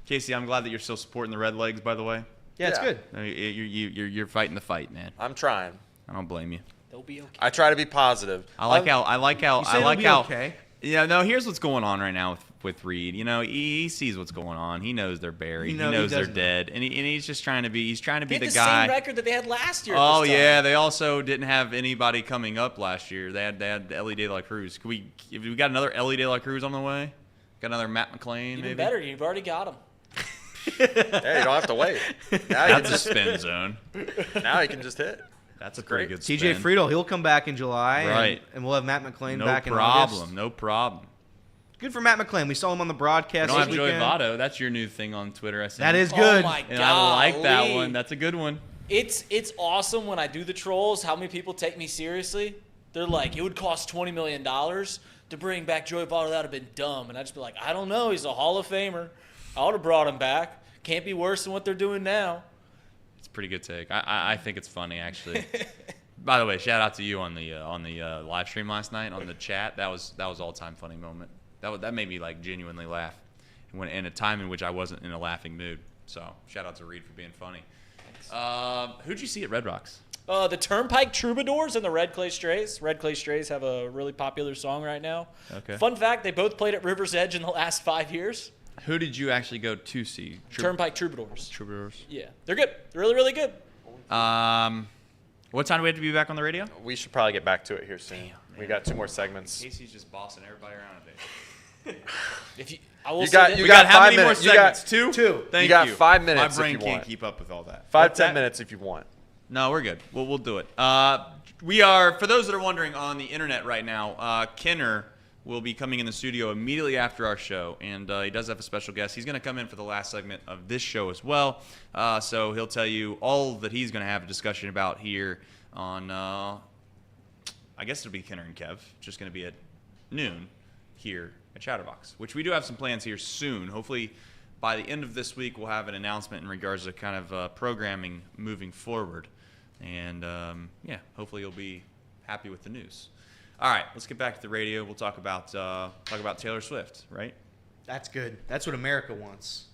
C: Casey, I'm glad that you're still supporting the Red Legs, by the way.
E: Yeah, it's
B: Yeah.
E: good.
C: No, You're fighting the fight, man.
B: I'm trying.
C: I don't blame you.
D: They'll be okay.
B: I try to be positive.
C: I like how
E: You say it'll be okay.
C: Yeah, no, here's what's going on right now with Reed. You know, he sees what's going on. He knows they're buried. He knows they're
E: does know.
C: dead. And he's just trying to be
D: They had
C: the
D: the
C: guy.
D: same record that they had last year. at
C: Oh
D: this time.
C: yeah, they also didn't have anybody coming up last year. They had Ellie De La Cruz. If we got another Ellie De La Cruz on the way? Got another Matt McClain,
D: Even
C: maybe?
D: better. You've already got them.
B: Hey, you don't have to wait. Now you,
C: That's a spin zone.
B: now you can just hit.
C: That's a pretty
B: great.
C: good spin.
E: TJ Friedel, he'll come back in July.
C: Right.
E: And we'll have Matt McClain
C: No
E: back in
C: problem.
E: August.
C: No problem.
E: Good for Matt McClain. We saw him on the
C: We
E: broadcast
C: don't
E: this
C: have Joey
E: weekend.
C: Votto. That's your new thing on Twitter, I see.
E: That is good.
D: Oh my
C: And I like that
D: golly.
C: one. That's a good one.
D: It's awesome when I do the trolls. How many people take me seriously? They're like, it would cost $20 million to bring back Joey Votto. That would have been dumb. And I just be like, I don't know. He's a Hall of Famer. I would have brought him back. Can't be worse than what they're doing now.
C: It's a pretty good take. I think it's funny, actually. By the way, shout out to you on the live stream last night on the chat. That was all time funny moment. That made me like genuinely laugh, in a time in which I wasn't in a laughing mood. So shout out to Reed for being funny. Who'd you see at Red Rocks?
D: The Turnpike Troubadours and the Red Clay Strays. Red Clay Strays have a really popular song right now.
C: Okay.
D: Fun fact, they both played at River's Edge in the last 5 years.
C: Who did you actually go to see?
D: Turnpike Troubadours.
C: Troubadours.
D: Yeah, they're good. They're really, really good.
C: What time do we have to be back on the radio?
B: We should probably get back to it here soon. We got 2 more segments.
C: Casey's just bossing everybody around today.
D: I will
B: You
D: say
B: got-
D: that-
B: you
C: We
B: got
C: got how
B: 5
C: many more
B: minutes. You got
C: segments?
E: Two.
C: Thank
B: You got 5 minutes
C: My
B: if
C: brain
B: you
C: can't
B: want.
C: keep up with all that.
B: 5-10 minutes if you want.
C: No, we're good. We'll do it. We are, for those that are wondering on the internet right now, Kenner will be coming in the studio immediately after our show, and he does have a special guest. He's going to come in for the last segment of this show as well, so he'll tell you all that he's going to have a discussion about here on, I guess it'll be Kenner and Kev, just going to be at noon here at Chatterbox, which we do have some plans here soon. Hopefully by the end of this week, we'll have an announcement in regards to kind of programming moving forward. And, yeah, hopefully you'll be happy with the news. All right, let's get back to the radio. We'll talk about Taylor Swift, right?
E: That's good. That's what America wants.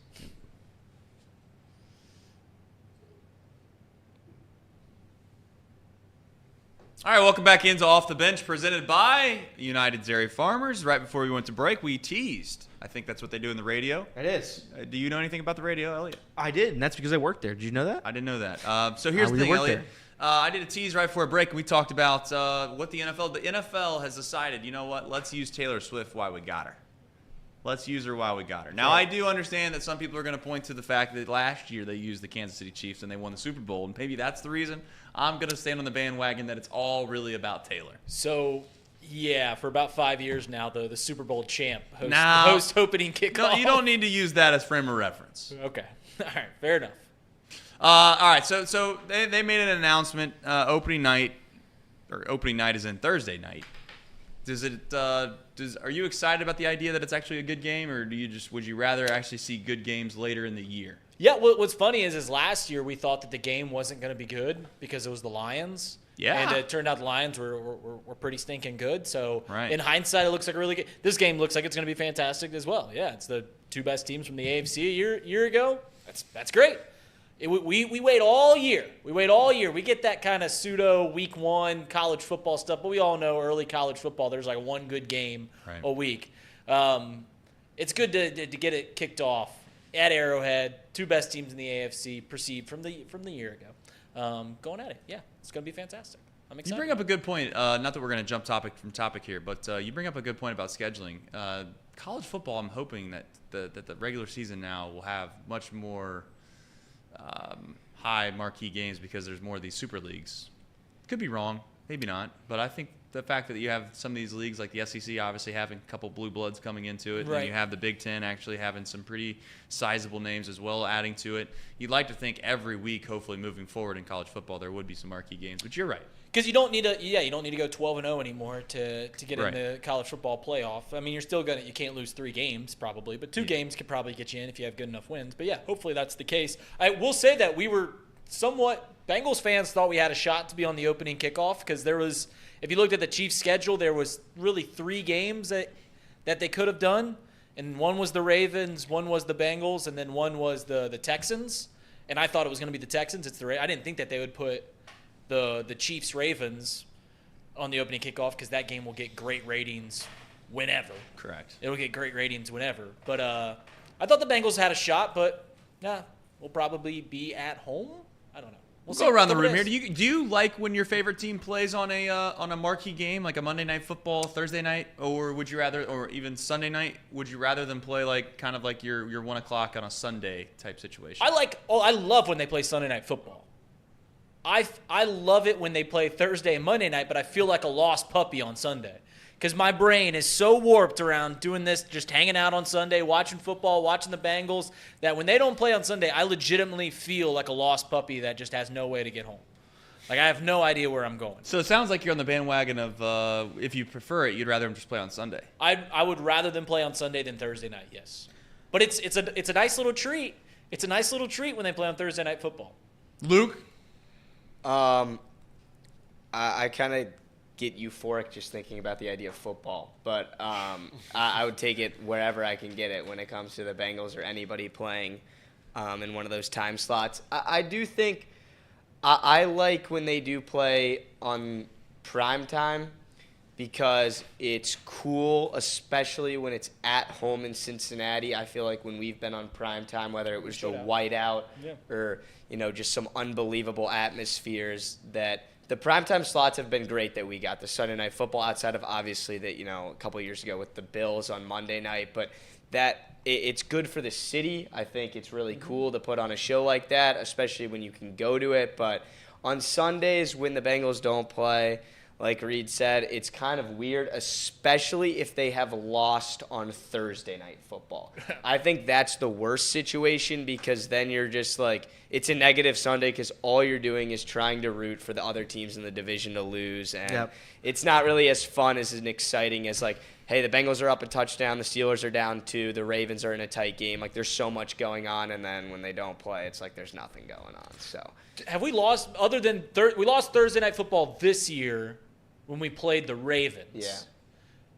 C: All right, welcome back into Off the Bench, presented by United Dairy Farmers. Right before we went to break, we teased. I think that's what they do in the radio.
E: It is.
C: Do you know anything about the radio, Elliot?
E: I did, and that's because I worked there. Did you know that?
C: I didn't know that. So here's the
E: we
C: thing,
E: worked
C: Elliot. I did a tease right before a break, and we talked about what the NFL has decided, you know what, let's use Taylor Swift while we got her. Let's use her while we got her. Now, I do understand that some people are going to point to the fact that last year they used the Kansas City Chiefs and they won the Super Bowl, and maybe that's the reason. I'm going to stand on the bandwagon that it's all really about Taylor.
D: So, yeah, for about 5 years now, though, the Super Bowl champ host opening kickoff.
C: No, you don't need to use that as frame of reference.
D: Okay. All right, fair enough.
C: All right, so they made an announcement opening night is in Thursday night. Are you excited about the idea that it's actually a good game, or would you rather actually see good games later in the year?
D: Yeah, what's funny is last year we thought that the game wasn't going to be good because it was the Lions.
C: Yeah.
D: And it turned out the Lions were pretty stinking good. So
C: right.
D: In hindsight, it looks like a really good. This game looks like it's going to be fantastic as well. Yeah, it's the two best teams from the AFC a year ago. That's great. We wait all year. We get that kind of pseudo week one college football stuff, but we all know early college football, there's like one good game a week. It's good to get it kicked off at Arrowhead. Two best teams in the AFC perceived from the year ago. Going at it. Yeah, it's going to be fantastic. I'm excited.
C: You bring up a good point. Not that we're going to jump topic here, but you bring up a good point about scheduling. College football, I'm hoping that the regular season now will have much more high marquee games because there's more of these super leagues. Could be wrong, maybe not, but I think the fact that you have some of these leagues like the SEC obviously having a couple blue bloods coming into it,
D: right.
C: And you have the Big Ten actually having some pretty sizable names as well adding to it. You'd like to think every week, hopefully moving forward in college football, there would be some marquee games, but you're right.
D: Because you don't need to go 12-0 anymore to get
C: right.
D: into college football playoff. I mean, you can't lose 3 games probably, but 2 games could probably get you in if you have good enough wins. But yeah, hopefully that's the case. I will say that we were Bengals fans thought we had a shot to be on the opening kickoff because there was, if you looked at the Chiefs' schedule, there was really 3 games that they could have done, and one was the Ravens, one was the Bengals, and then one was the Texans. And I thought it was going to be the Texans. I didn't think that they would put the Chiefs Ravens on the opening kickoff because that game will get great ratings whenever.
C: Correct.
D: It'll get great ratings whenever. But I thought the Bengals had a shot, but we'll probably be at home. I don't know.
C: We'll go around the room here. Do you like when your favorite team plays on a marquee game like a Monday Night Football, Thursday night, or would you rather, or even Sunday night? Would you rather them play like kind of like your 1 o'clock on a Sunday type situation?
D: I love when they play Sunday Night Football. I love it when they play Thursday and Monday night, but I feel like a lost puppy on Sunday because my brain is so warped around doing this, just hanging out on Sunday, watching football, watching the Bengals, that when they don't play on Sunday, I legitimately feel like a lost puppy that just has no way to get home. Like I have no idea where I'm going.
C: So it sounds like you're on the bandwagon of if you prefer it, you'd rather them just play on Sunday.
D: I would rather them play on Sunday than Thursday night, yes. But it's a nice little treat. It's a nice little treat when they play on Thursday Night Football.
C: Luke?
F: I kind of get euphoric just thinking about the idea of football, but I would take it wherever I can get it when it comes to the Bengals or anybody playing in one of those time slots. I do think I like when they do play on prime time because it's cool, especially when it's at home in Cincinnati. I feel like when we've been on prime time, whether it was the whiteout or just some unbelievable atmospheres, that the primetime slots have been great that we got. The Sunday Night Football, outside of obviously that a couple of years ago with the Bills on Monday night, but it's good for the city. I think it's really cool to put on a show like that, especially when you can go to it. But on Sundays when the Bengals don't play, like Reed said, it's kind of weird, especially if they have lost on Thursday Night Football. I think that's the worst situation because then you're just like, it's a negative Sunday because all you're doing is trying to root for the other teams in the division to lose. And it's not really as fun as and exciting as like, hey, the Bengals are up a touchdown, the Steelers are down 2, the Ravens are in a tight game. Like there's so much going on, and then when they don't play, it's like there's nothing going on. So
D: have we lost other than we lost Thursday Night Football this year when we played the Ravens?
F: Yeah.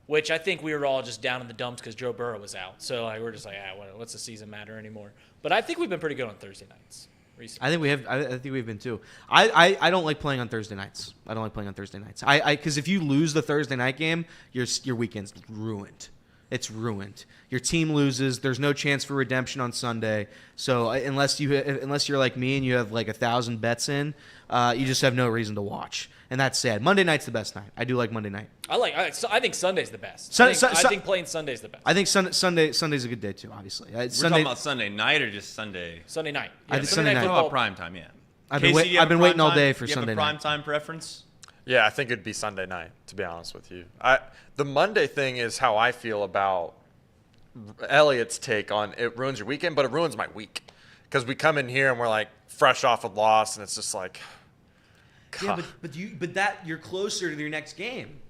D: Which I think we were all just down in the dumps because Joe Burrow was out. So we're just like, what's the season matter anymore? But I think we've been pretty good on Thursday nights recently.
E: I think we have. I think we've been too. I don't like playing on Thursday nights. Because if you lose the Thursday night game, your weekend's ruined. it's ruined. Your team loses. There's no chance for redemption on Sunday. So unless you're like me and you have like 1,000 bets in, you just have no reason to watch, and that's sad. Monday night's the best night. I do like Monday night.
D: I think Sunday's the best.
E: I
D: I think playing Sunday's the best.
E: I think Sunday's a good day too. Obviously,
C: We're talking about Sunday night or just Sunday?
D: Sunday night.
E: I think Sunday night.
C: What
D: football.
C: about prime time? Yeah.
E: I've
C: Casey,
E: been waiting all day for
C: you
E: Sunday
C: have a prime
E: night.
C: time preference?
B: Yeah, I think it'd be Sunday night, to be honest with you. The Monday thing is how I feel about Elliott's take on it ruins your weekend, but it ruins my week. Because we come in here and we're like fresh off a loss, and it's just like,
E: Yeah, but you're closer to your next game.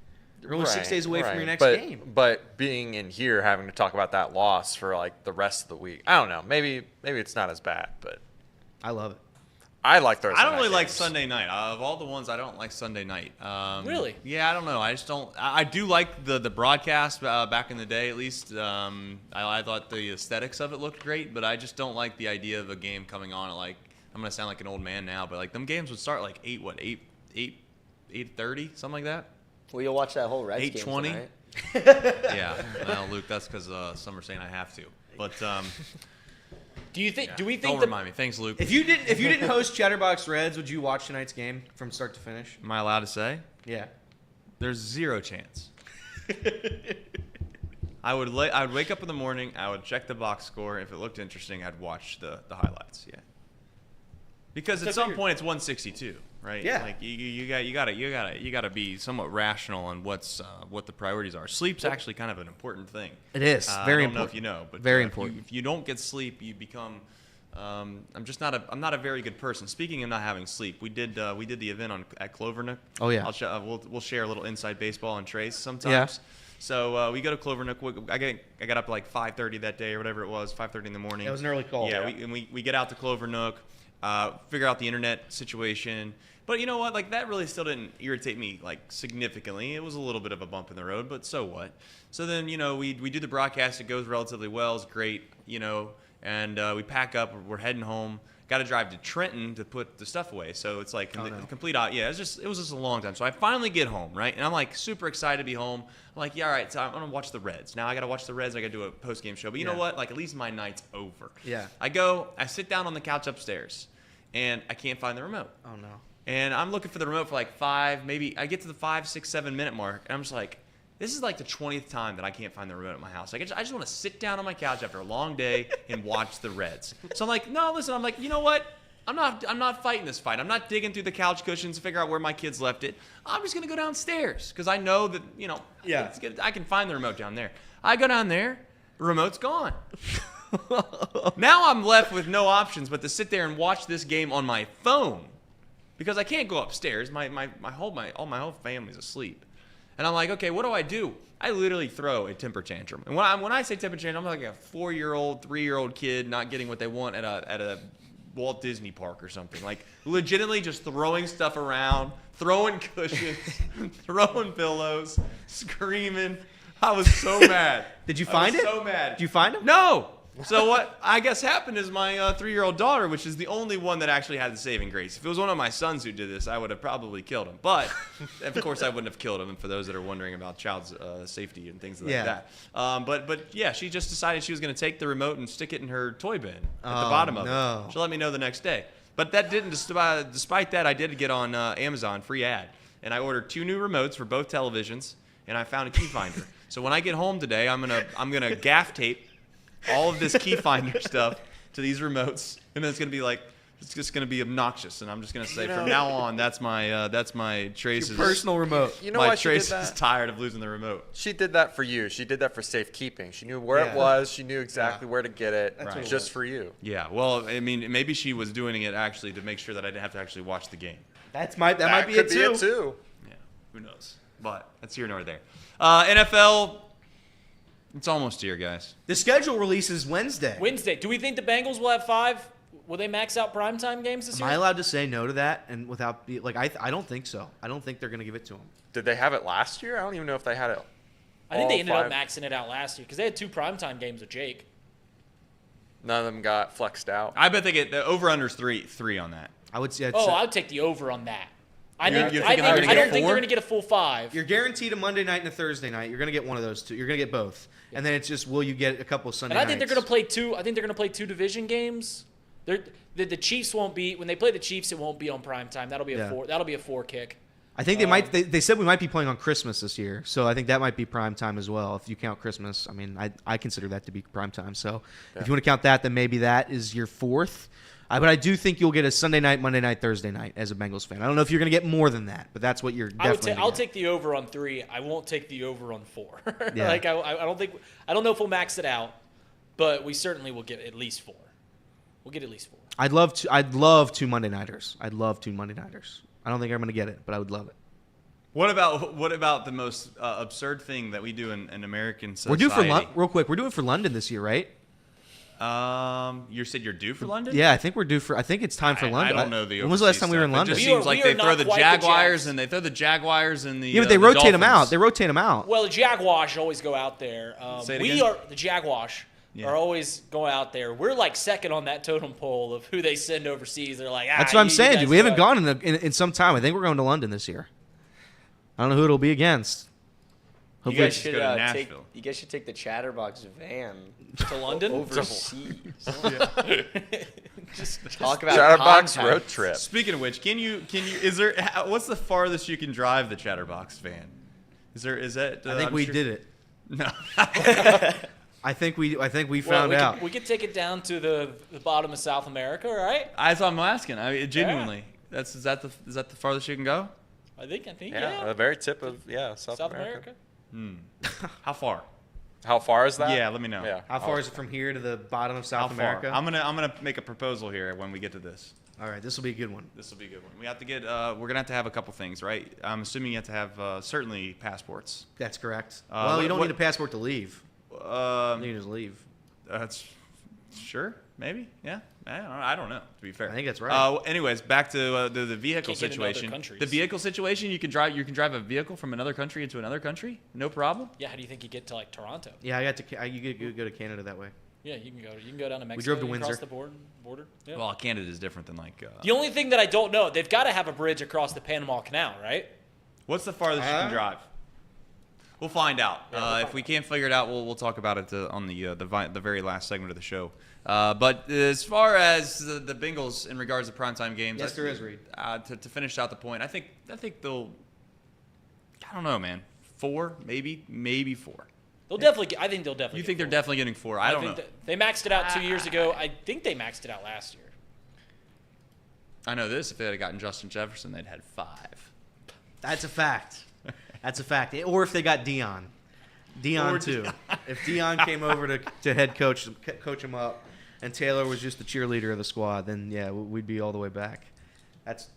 E: You're only 6 days away from your next
B: but,
E: game.
B: But being in here, having to talk about that loss for like the rest of the week, I don't know. Maybe it's not as bad, but
E: I love it.
B: I like Thursday.
C: I don't really
B: night
C: like
B: games.
C: Sunday night. Of all the ones, I don't like Sunday night.
D: Really?
C: Yeah, I don't know. I just don't. I do like the broadcast back in the day, at least. I thought the aesthetics of it looked great, but I just don't like the idea of a game coming on at like. I'm gonna sound like an old man now, but like them games would start like 8:30, something like that.
F: Well, you'll watch that whole Reds game
C: 8:20?
F: tonight.
C: Yeah. Well, Luke, that's because some are saying I have to. But
D: Do you think?
C: yeah.
D: Do we
C: Don't
D: think?
C: remind me. Thanks, Luke.
E: If you didn't host Chatterbox Reds, would you watch tonight's game from start to finish?
C: Am I allowed to say?
E: Yeah.
C: There's zero chance. I'd wake up in the morning. I would check the box score. If it looked interesting, I'd watch the highlights. Yeah. Because at some point it's 162, right?
E: Yeah.
C: Like you gotta be somewhat rational on what the priorities are. Sleep's actually kind of an important thing.
E: It is very
C: I don't know
E: important.
C: if you know, but
E: Very
C: if you-
E: important.
C: If you don't get sleep, you become. I'm not a very good person. Speaking of not having sleep, we did the event at Clovernook.
E: Oh, yeah.
C: We'll share a little inside baseball and Trace sometimes.
E: Yeah.
C: So we go to Clovernook. I got up at like 5:30 that day or whatever it was, 5:30 in the morning.
E: It was an early call.
C: Yeah, we get out to Clovernook, figure out the internet situation. But you know what? Like that really still didn't irritate me like significantly. It was a little bit of a bump in the road, but so what? So then we do the broadcast. It goes relatively well. It's great, and we pack up. We're heading home. Got to drive to Trenton to put the stuff away. So it's like complete. Yeah, it was just a long time. So I finally get home, right? And I'm like super excited to be home. I'm like, yeah, all right. So I'm gonna watch the Reds. Now I gotta watch the Reds. I gotta do a post game show. But you know what? Like at least my night's over.
E: Yeah.
C: I sit down on the couch upstairs, and I can't find the remote.
E: Oh no.
C: And I'm looking for the remote for like 5, maybe I get to the 5, 6, 7 minute mark, and I'm just like, this is like the 20th time that I can't find the remote at my house. Like I just want to sit down on my couch after a long day and watch the Reds. So I'm like, no, listen. I'm like, you know what? I'm not fighting this fight. I'm not digging through the couch cushions to figure out where my kids left it. I'm just gonna go downstairs because I know that
E: Yeah.
C: I can find the remote down there. I go down there, the remote's gone. Now I'm left with no options but to sit there and watch this game on my phone because I can't go upstairs. My whole family's asleep, and I'm like, okay, what do I do? I literally throw a temper tantrum, and when I say temper tantrum, I'm like a 4-year-old, 3-year-old kid not getting what they want at a Walt Disney Park or something. Like legitimately just throwing stuff around, throwing cushions, throwing pillows, screaming. I was so mad.
E: Did you find
C: I was
E: it?
C: So mad.
E: Did you find him?
C: No. So what I guess happened is my 3-year-old daughter, which is the only one that actually had the saving grace. If it was one of my sons who did this, I would have probably killed him. But of course, I wouldn't have killed him. And for those that are wondering about child's safety and things like that, but yeah, she just decided she was going to take the remote and stick it in her toy bin at the bottom of it. She'll let me know the next day. But that didn't. Despite that, I did get on Amazon free ad, and I ordered 2 new remotes for both televisions, and I found a key finder. So when I get home today, I'm gonna gaff tape all of this key finder stuff to these remotes, and then it's just gonna be obnoxious, and I'm just gonna say from now on that's my Trace's
E: Personal remote.
B: You know
C: my
B: why she did
C: Trace is
B: that?
C: tired of losing the remote.
B: She did that for you. She did that for safekeeping. She knew where it was. She knew exactly where to get it.
E: That's what it
B: just
E: was.
B: for you.
C: Yeah, well, I mean, maybe she was doing it actually to make sure that I didn't have to actually watch the game.
E: That might be
B: could
E: it too.
B: too.
C: Yeah, who knows? But that's here nor there. NFL, it's almost here, guys.
E: The schedule releases Wednesday.
D: Wednesday. Do we think the Bengals will have 5? Will they max out primetime games this
E: Am
D: year?
E: I allowed to say no to that? And without I don't think so. I don't think they're going to give it to them.
B: Did they have it last year? I don't even know if they had it.
D: I think they
B: all
D: ended up
B: 5.
D: maxing it out last year because they had 2 primetime games with Jake.
B: None of them got flexed out.
C: I bet they get the over-under's three on that.
E: I would say.
D: I would take the over on that. I
C: You're
D: think
C: thinking
D: I
C: they're gonna
D: don't
C: get
D: think
C: four?
D: they're going to get a full 5.
E: You're guaranteed a Monday night and a Thursday night. You're going to get one of those two. You're going to get both. And then it's just, will you get a couple of Sunday
D: And I
E: nights?
D: think they're going to play 2. I think they're going to play 2 division games. The Chiefs won't be when they play the Chiefs. It won't be on prime time. That'll be a 4. That'll be a 4 kick.
E: I think they might. They said we might be playing on Christmas this year, so I think that might be prime time as well. If you count Christmas, I mean, I consider that to be prime time. So if you want to count that, then maybe that is your 4th. But I do think you'll get a Sunday night, Monday night, Thursday night as a Bengals fan. I don't know if you're going to get more than that, but that's what you're definitely.
D: I'll take the over on 3. I won't take the over on 4.
E: Yeah.
D: Like I don't know if we'll max it out, but we certainly will get at least 4. We'll get at least 4.
E: I'd love 2 Monday nighters. I'd love 2 Monday nighters. I don't think I'm going to get it, but I would love it.
C: What about the most absurd thing that we do in American society?
E: We're due for real quick. We're doing for London this year, right?
C: You said you're due for London?
E: Yeah, I think we're due for. I think it's time for London.
C: I don't know the.
E: When was the last time we were in
C: overseas
E: London?
C: stuff. It just
D: We are-
C: seems like
D: we are
C: they throw
D: not
C: the
D: quite the
C: Jaguars
D: Jags.
C: and they throw the Jaguars and the.
E: Yeah, but they
C: the
E: rotate them out.
C: Dolphins.
E: They rotate them out.
D: Well, the Jaguars always go out there.
C: Say it
D: We
C: again?
D: are the Jaguars
C: Yeah.
D: are always going out there. We're like second on that totem pole of who they send overseas. They're like,
E: That's what I'm saying,
D: guys
E: dude. We haven't
D: go out.
E: gone in some time. I think we're going to London this year. I don't know who it'll be against.
F: You
E: Hopefully,
F: guys should
C: go to
F: take.
C: Nashville.
F: You guys should take the Chatterbox van
D: to London.
F: overseas.
D: Just
F: Talk about
B: Chatterbox
F: contact.
B: road trip.
C: Speaking of which, is there? What's the farthest you can drive the Chatterbox van? Is that?
E: I think we did it.
C: No.
E: I think we
D: well,
E: found out.
D: we could take it down to the bottom of South America, right?
C: That's what I'm asking. I mean, genuinely, is that the farthest you can go?
D: I think
B: Yeah,
D: yeah.
B: the very tip of South
D: South
B: America.
D: America.
C: How far?
B: How far is that?
C: Yeah, let me know.
B: Yeah.
E: How far is it from here to the bottom of
C: How
E: South America?
C: far? I'm gonna make a proposal here when we get to this.
E: All right, this will be a good one.
C: This will be a good one. We have to get. We're gonna have to have a couple things, right? I'm assuming you have to have certainly passports.
E: That's correct.
C: Uh,
E: Well, you don't
C: what-
E: need a passport to leave. You can just leave.
C: That's sure, maybe, yeah. I don't know. To be fair,
E: I think that's right.
C: Anyways, back to the vehicle
D: Can't get into other
C: situation.
D: countries.
C: The vehicle situation, you can drive a vehicle from another country into another country, no problem.
D: Yeah, how do you think you get to like Toronto?
E: Yeah, you go to Canada that way.
D: Yeah, you can go down to Mexico.
E: drove to
D: you can cross
E: Windsor.
D: the border. Yeah.
C: Well, Canada is different than like.
D: The only thing that I don't know, they've got to have a bridge across the Panama Canal, right?
C: What's the farthest you can drive? We'll find out. If we can't figure it out, we'll talk about it on the very last segment of the show. But as far as the Bengals in regards to primetime games,
E: Yes, there is, Reed.
C: To finish out the point, I think they'll. I don't know, man. 4, maybe 4.
D: They'll definitely. I think they'll definitely.
C: You
D: get
C: think they're
D: 4.
C: definitely getting 4? I don't know.
D: think they maxed it out 2 years ago. I think they maxed it out last year.
C: I know this. If they had gotten Justin Jefferson, they'd had 5.
E: That's a fact. That's a fact. Or if they got Dion. Dion, too. If Dion came over to head coach him up, and Taylor was just the cheerleader of the squad, then, yeah, we'd be all the way back.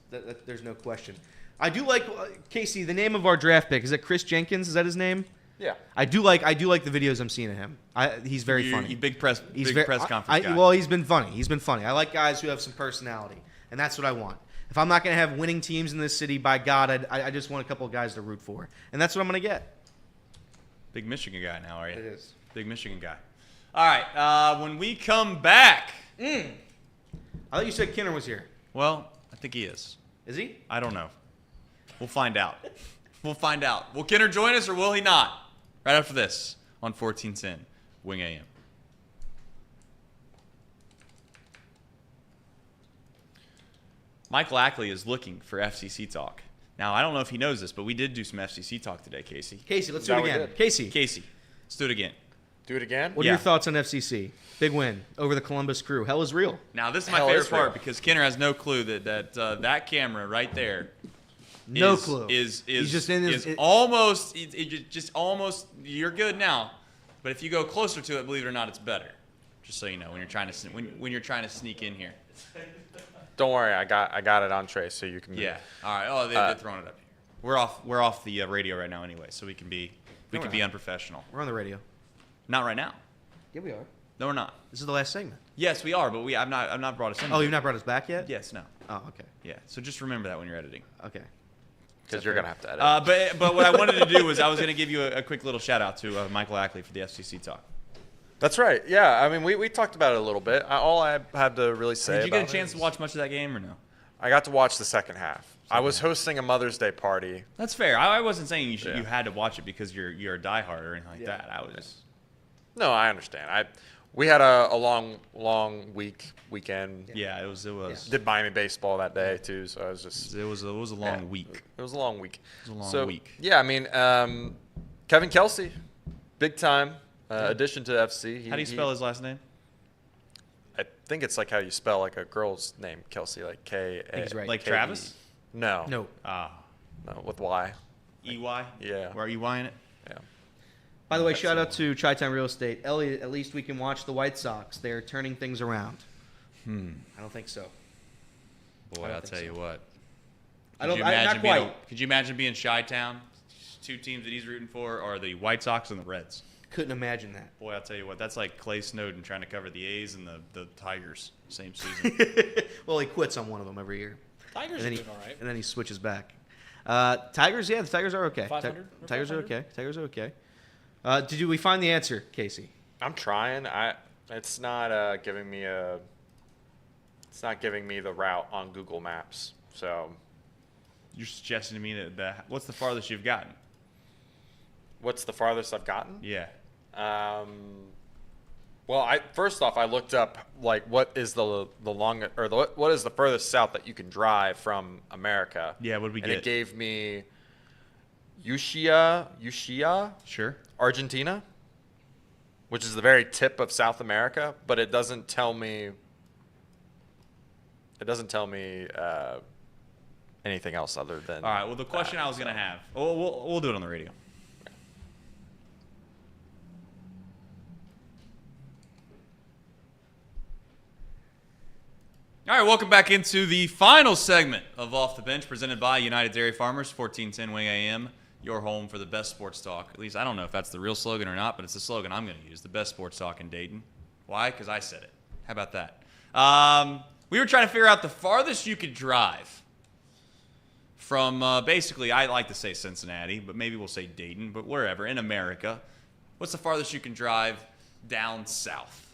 E: There's no question. I do like, Casey, the name of our draft pick. Is it Chris Jenkins? Is that his name?
B: Yeah.
E: I do like the videos I'm seeing of him. He's very funny.
C: Big press conference guy.
E: Well, he's been funny. I like guys who have some personality, and that's what I want. If I'm not going to have winning teams in this city, by God, I just want a couple of guys to root for, and that's what I'm going to get.
C: Big Michigan guy now, are you?
E: It is.
C: Big Michigan guy. All right. When we come back.
E: I thought you said Kinner was here.
C: Well, I think he is.
E: Is he?
C: I don't know. We'll find out. We'll find out. Will Kinner join us or will he not? Right after this on 1410 Wing AM. Mike Lackley is looking for FCC talk. Now, I don't know if he knows this, but we did do some FCC talk today, Casey.
E: Casey, let's do
B: Yeah,
E: it
B: we
E: again.
B: did.
E: Casey,
C: Let's do it again.
B: Do it again?
E: what are
C: Yeah.
E: your thoughts on FCC? Big win over the Columbus Crew. Hell is real.
C: Now, this is my
B: Hell
C: favorite
B: is real.
C: part because Kinner has no clue that camera right there
E: No
C: is,
E: clue.
C: Is
E: He's just in his.
C: is almost just almost you're good now, but if you go closer to it, believe it or not, it's better. Just so you know, when you're trying to when you're trying to sneak in here.
B: Don't worry, I got it on trace, so you can.
C: Yeah. All right. Oh, they're throwing it up here. We're off the radio right now anyway, so we can be unprofessional.
E: We're on the radio.
C: Not right now.
E: Yeah, we are.
C: No, we're not.
E: This is the last segment.
C: Yes, we are, but I've not brought us in.
E: Oh, you've not brought us back yet?
C: Yes. No.
E: Oh, okay.
C: Yeah. So just remember that when you're editing.
E: Okay.
B: Because you're going to have to edit.
C: But what I wanted to do was I was going to give you a quick little shout out to Michael Ackley for the FCC talk.
B: That's right. Yeah, I mean, we talked about it a little bit. All I had to really say
C: Did you get a
B: about
C: chance
B: it
C: to
B: is
C: watch much of that game or no?
B: I got to watch the second half. I was hosting a Mother's Day party.
C: That's fair. I wasn't saying
B: Yeah.
C: you had to watch it because you're a diehard or anything like that. I was.
B: No, I understand. We had a long weekend.
C: Yeah, it was.
B: Did Miami baseball that day too, so I was just.
C: It was a long week.
B: It was a long week.
C: It was a long week.
B: Yeah, I mean, Kevin Kelsey, big time addition to FC.
C: How do you spell his last name?
B: I think it's like how you spell like a girl's name, Kelsey, like K.
E: think he's right.
C: Like
B: K-E.
C: Travis?
B: No.
E: No.
B: No, with Y.
C: EY?
B: Yeah.
C: Where are you Y in it?
B: Yeah.
E: By the way, shout out to Chi-Town Real Estate. Elliot, at least we can watch the White Sox. They're turning things around. I don't think so.
C: Boy, I'll tell you what. Could you imagine being Chi-Town? Two teams that he's rooting for are the White Sox and the Reds.
E: Couldn't imagine that.
C: Boy, I'll tell you what. That's like Clay Snowden trying to cover the A's and the Tigers same season.
E: Well, he quits on one of them every year.
D: Tigers are
E: And then,
D: doing all right.
E: and then he switches back. Tigers, yeah, the Tigers are okay.
D: 500?
E: Tigers are
D: 500?
E: okay. Tigers are okay. Did we find the answer, Casey?
B: I'm trying. It's not giving me the route on Google Maps. So,
C: You're suggesting to me that what's the farthest you've gotten?
B: what's the farthest I've gotten?
C: Yeah.
B: Well, first off, I looked up like what is the longest or what is the furthest south that you can drive from America?
C: Yeah, what did we
B: and
C: get?
B: it gave me Ushia,
C: Sure.
B: Argentina, which is the very tip of South America, but it doesn't tell me. It doesn't tell me anything else other than.
C: All right. Well, the question I was going to have. We'll do it on the radio. All right, welcome back into the final segment of Off the Bench, presented by United Dairy Farmers, 1410 Wing AM, your home for the best sports talk. At least I don't know if that's the real slogan or not, but it's the slogan I'm going to use, the best sports talk in Dayton. Why? Because I said it. How about that? We were trying to figure out the farthest you could drive from basically, I like to say Cincinnati, but maybe we'll say Dayton, but wherever, in America. What's the farthest you can drive down south?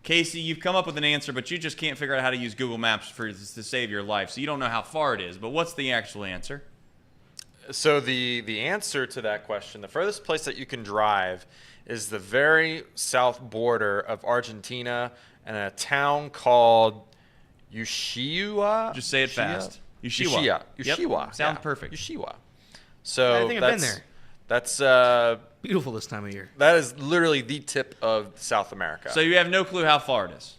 C: Casey, you've come up with an answer, but you just can't figure out how to use Google Maps to save your life, so you don't know how far it is. But what's the actual answer?
B: So the answer to that question, the furthest place that you can drive is the very south border of Argentina and a town called Ushuaia.
C: Just say it fast. Ushuaia.
B: Ushuaia.
C: Yep.
B: Ushuaia.
C: Sounds perfect.
B: Ushuaia. So
E: I think I've been there.
B: That's
E: Beautiful this time of year.
B: that is literally the tip of South America.
C: So you have no clue how far it is.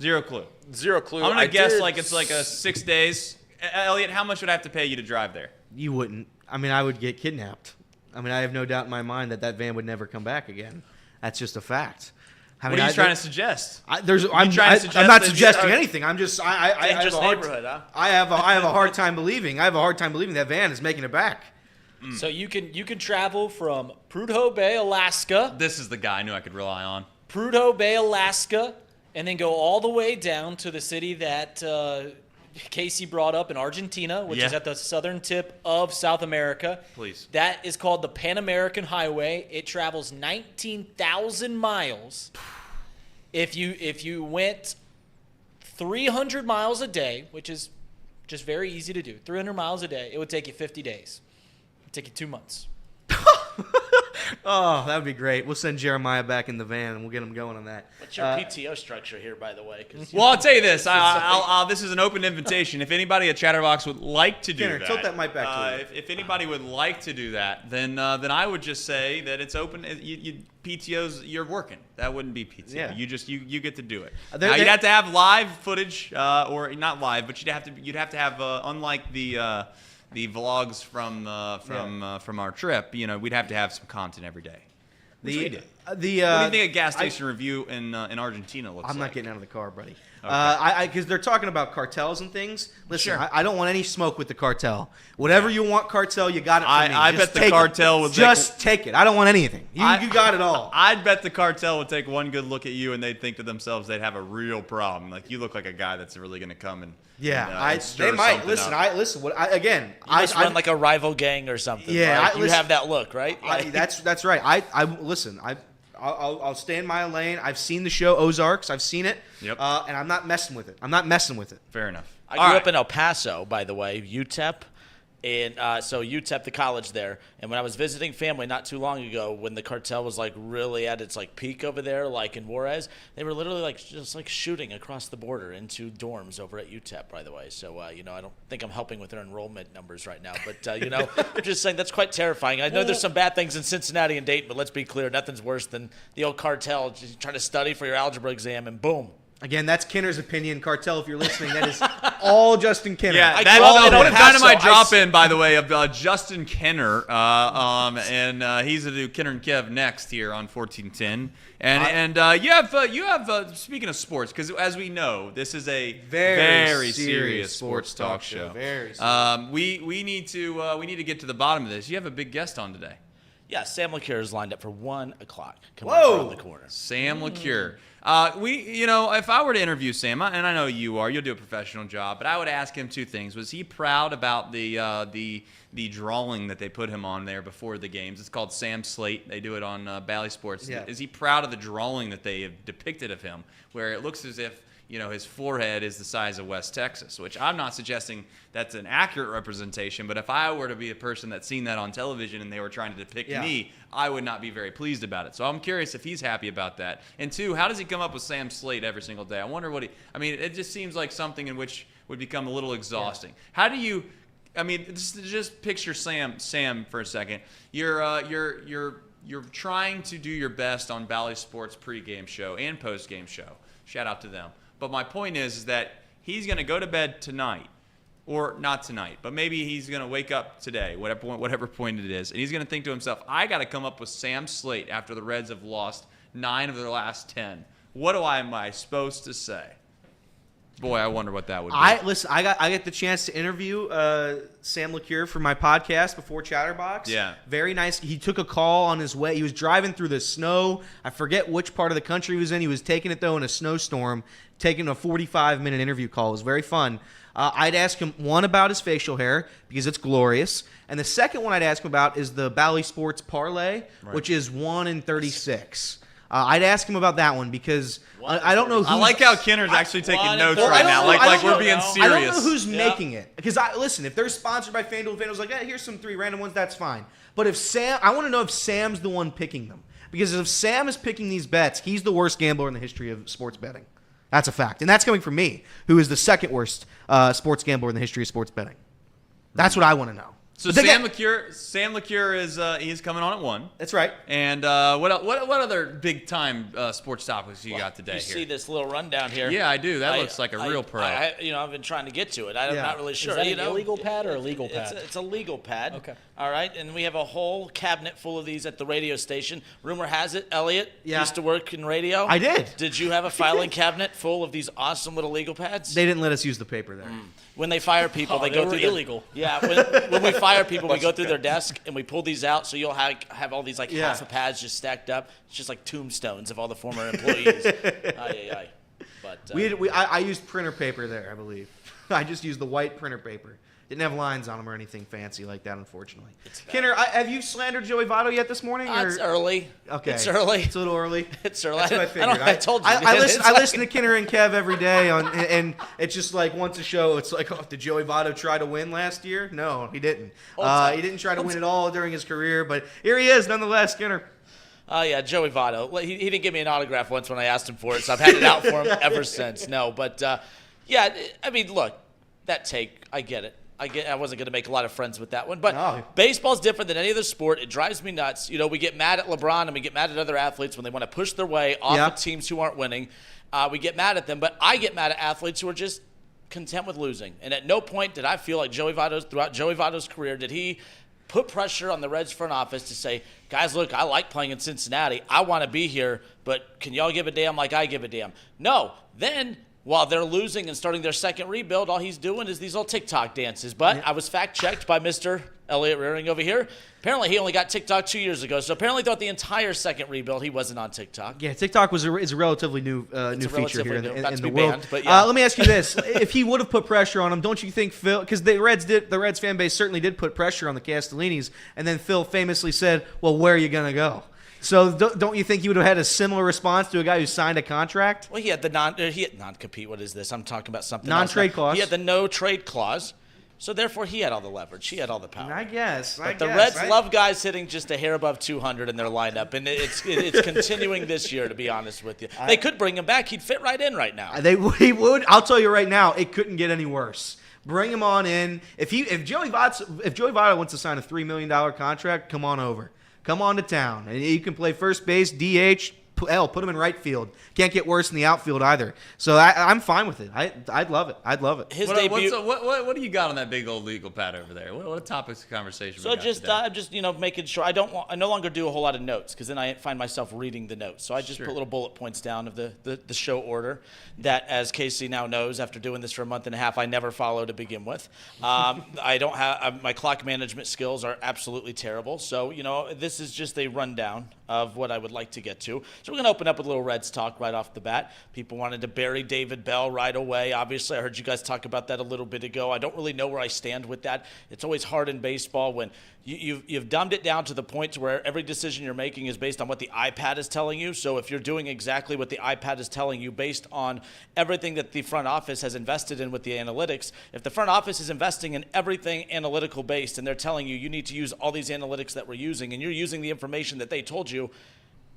C: Zero clue.
B: Zero clue.
C: I'm going
B: I
C: to guess
B: did-
C: like it's like a 6 days. Elliot, how much would I have to pay you to drive there?
E: You wouldn't. I mean, I would get kidnapped. I mean, I have no doubt in my mind that van would never come back again. That's just a fact. I
C: What
E: mean,
C: are you trying to suggest?
E: I'm
C: trying to
E: not
C: suggest that
E: suggesting
C: you-
E: anything. I'm just I have
F: Dangerous
E: a hard
F: neighborhood, huh?
E: I have a hard time believing. I have a hard time believing that van is making it back.
D: So you can travel from Prudhoe Bay, Alaska,
C: This is the guy I knew I could rely on.
D: Prudhoe Bay, Alaska, and then go all the way down to the city that Casey brought up in Argentina, which is
C: Yeah.
D: at the southern tip of South America.
C: Please.
D: That is called the Pan American Highway. It travels 19,000 miles. If you went 300 miles a day, which is just very easy to do, 300 miles a day, it would take you 50 days. It would take you 2 months.
E: Oh, that would be great. We'll send Jeremiah back in the van and we'll get him going on that.
G: What's your PTO structure here, by the way? 'Cause
C: Well, I'll tell you this. This is an open invitation. If anybody at Chatterbox would like to do
E: Tanner,
C: that,
E: tilt that mic back to you.
C: if anybody would like to do that, then I would just say that it's open. PTOs, you're working. That wouldn't be PTO.
E: Yeah.
C: You get to do it.
E: There-
C: Now you'd
E: there-
C: have to have live footage, or not live, but you'd have to have unlike the vlogs from our trip. We'd have to have some content every day. Which we did. What do you think a gas station review in Argentina looks like?
E: I'm not getting out of the car, buddy.
C: Okay.
E: Because they're talking about cartels and things. Listen,
C: Sure.
E: I don't want any smoke with the cartel. Whatever you want, cartel, you got it from me.
C: I
E: Just
C: bet the
E: take it.
C: cartel would
E: just take it. I don't want anything. You got it all.
C: I'd bet the cartel would take one good look at you and they'd think to themselves they'd have a real problem. Like, you look like a guy that's really going to come and stir
E: they might
C: something
E: listen.
C: up.
E: Listen. What
G: you must run like a rival gang or something.
E: Yeah,
G: like,
E: I-
G: you
E: listen-
G: have that look, right? Like-
E: that's right. I listen. I'll stay in my lane. I've seen the show Ozarks. I've seen it.
C: Yep.
E: And I'm not messing with it.
C: Fair enough.
G: I grew up in El Paso, by the way, UTEP. And so UTEP, the college there. And when I was visiting family not too long ago, when the cartel was like really at its like peak over there, like in Juarez, they were literally like just like shooting across the border into dorms over at UTEP, by the way. So, I don't think I'm helping with their enrollment numbers right now. But, I'm just saying that's quite terrifying. I know there's some bad things in Cincinnati and Dayton, but let's be clear, nothing's worse than the old cartel just trying to study for your algebra exam and boom.
E: Again, that's Kinner's opinion. Cartel, if you're listening, that is all Justin Kinner.
C: Yeah,
G: grew up in
C: what a
G: El Paso.
C: dynamite drop-in, by the way, of Justin Kenner. And he's going to do Kenner and Kev next here on 1410. And you have speaking of sports, because as we know, this is a very serious sports talk show.
E: Very serious.
C: We need to get to the bottom of this. You have a big guest on today.
G: Yeah, Sam LaCure is lined up for 1 o'clock. Coming
E: Whoa!
G: around the corner.
C: Sam LaCure. If I were to interview Sam, and I know you'll do a professional job, but I would ask him 2 things. Was he proud about the drawing that they put him on there before the games? It's called Sam Slate. They do it on Bally Sports.
E: Yeah.
C: Is he proud of the drawing that they have depicted of him, where it looks as if his forehead is the size of West Texas, which I'm not suggesting that's an accurate representation, but if I were to be a person that's seen that on television and they were trying to depict me, I would not be very pleased about it. So I'm curious if he's happy about that. And 2, how does he come up with Sam Slate every single day? I wonder it just seems like something in which would become a little exhausting. How do you, just picture Sam for a second. You're trying to do your best on Bally Sports pregame show and postgame show. Shout out to them. But my point is that he's going to go to bed tonight, or not tonight, but maybe he's going to wake up today, whatever point it is, and he's going to think to himself, I got to come up with Sam Slate after the Reds have lost 9 of their last 10. What am I supposed to say? Boy, I wonder what that would be.
E: I get the chance to interview Sam LaCure for my podcast before Chatterbox.
C: Yeah.
E: Very nice. He took a call on his way. He was driving through the snow. I forget which part of the country he was in. He was taking it, though, in a snowstorm, taking a 45-minute interview call. It was very fun. I'd ask him, 1, about his facial hair, because it's glorious. And the second one I'd ask him about is the Bally Sports parlay, which is 1 in 36. I'd ask him about that one because I don't know.
C: I like how Kenner's actually taking notes right now, like we're being serious.
E: I don't know who's making it because listen, if they're sponsored by FanDuel's like, here's some 3 random ones, that's fine. But I want to know if Sam's the one picking them, because if Sam is picking these bets, he's the worst gambler in the history of sports betting. That's a fact, and that's coming from me, who is the second worst sports gambler in the history of sports betting. That's what I want to know.
C: So Sam LaCure is he's coming on at 1.
E: That's right.
C: And what other big time sports topics you got today?
G: You
C: here?
G: see this little rundown here?
C: Yeah, I do. That looks like a real pro.
G: I've been trying to get to it. I'm not really sure.
D: Is that an illegal pad or a legal pad?
G: It's a legal pad.
D: Okay.
G: All right, and we have a whole cabinet full of these at the radio station. Rumor has it, Elliot used to work in radio.
E: I did.
G: Did you have a filing cabinet full of these awesome little legal pads?
E: They didn't let us use the paper there.
G: When they fire people, they go
D: were
G: through
D: illegal.
G: When we fire people, we go through their desk and we pull these out. So you'll have all these half a pads just stacked up. It's just like tombstones of all the former employees. But
E: I used printer paper there, I believe. I just used the white printer paper. Didn't have lines on them or anything fancy like that, unfortunately. Kinner, have you slandered Joey Votto yet this morning?
G: It's early.
E: Okay.
G: It's early.
E: It's a little early.
G: It's early.
E: That's what I figured.
G: I told you.
E: I listen to Kinner and Kev every day, and it's just like once a show, it's like, did Joey Votto try to win last year? No, he didn't. He didn't try to win at all during his career, but here he is nonetheless, Kinner.
G: Oh, yeah, Joey Votto. He didn't give me an autograph once when I asked him for it, so I've had it out for him ever since. No, but, look, that take, I get it. I wasn't going to make a lot of friends with that one. But baseball's different than any other sport. It drives me nuts. We get mad at LeBron and we get mad at other athletes when they want to push their way off of teams who aren't winning. We get mad at them. But I get mad at athletes who are just content with losing. And at no point did I feel like throughout Joey Votto's career, did he put pressure on the Reds front office to say, guys, look, I like playing in Cincinnati. I want to be here, but can y'all give a damn like I give a damn? No. Then while they're losing and starting their second rebuild, all he's doing is these little TikTok dances. But I was fact-checked by Mr. Elliot Rearing over here. Apparently, he only got TikTok 2 years ago. So apparently, throughout the entire second rebuild, he wasn't on TikTok.
E: Yeah, TikTok is a relatively new feature here in the world.
G: Banned, but yeah.
E: Let me ask you this: if he would have put pressure on him, don't you think Phil? Because the Reds fan base certainly did put pressure on the Castellinis, and then Phil famously said, "Well, where are you gonna go?" So don't you think you would have had a similar response to a guy who signed a contract?
G: Well, he had the non-compete. What is this? I'm talking about something
E: Non-trade
G: else.
E: clause.
G: He had the no trade clause. So therefore, he had all the leverage. He had all the power.
E: I guess.
G: But the Reds love guys hitting just a hair above 200 in their lineup, and it's continuing this year. To be honest with you, they could bring him back. He'd fit right in right now.
E: He would. I'll tell you right now, it couldn't get any worse. Bring him on in. If Joey Votto wants to sign a $3 million contract, come on over. Come on to town, and you can play first base, DH. Put him in right field. Can't get worse in the outfield either. So I'm fine with it. I'd love it. I'd love it.
G: His debut.
C: What do you got on that big old legal pad over there? What topics of conversation?
G: So
C: we got today?
G: I'm just making sure I no longer do a whole lot of notes because then I find myself reading the notes. So I just put little bullet points down of the show order that, as Casey now knows, after doing this for a month and a half, I never follow to begin with. I don't have my clock management skills are absolutely terrible. So this is just a rundown of what I would like to get to. So we're going to open up with a little Reds talk right off the bat. People wanted to bury David Bell right away. Obviously, I heard you guys talk about that a little bit ago. I don't really know where I stand with that. It's always hard in baseball when you've dumbed it down to the point to where every decision you're making is based on what the iPad is telling you. So if you're doing exactly what the iPad is telling you based on everything that the front office has invested in with the analytics, if the front office is investing in everything analytical based and they're telling you need to use all these analytics that we're using and you're using the information that they told you,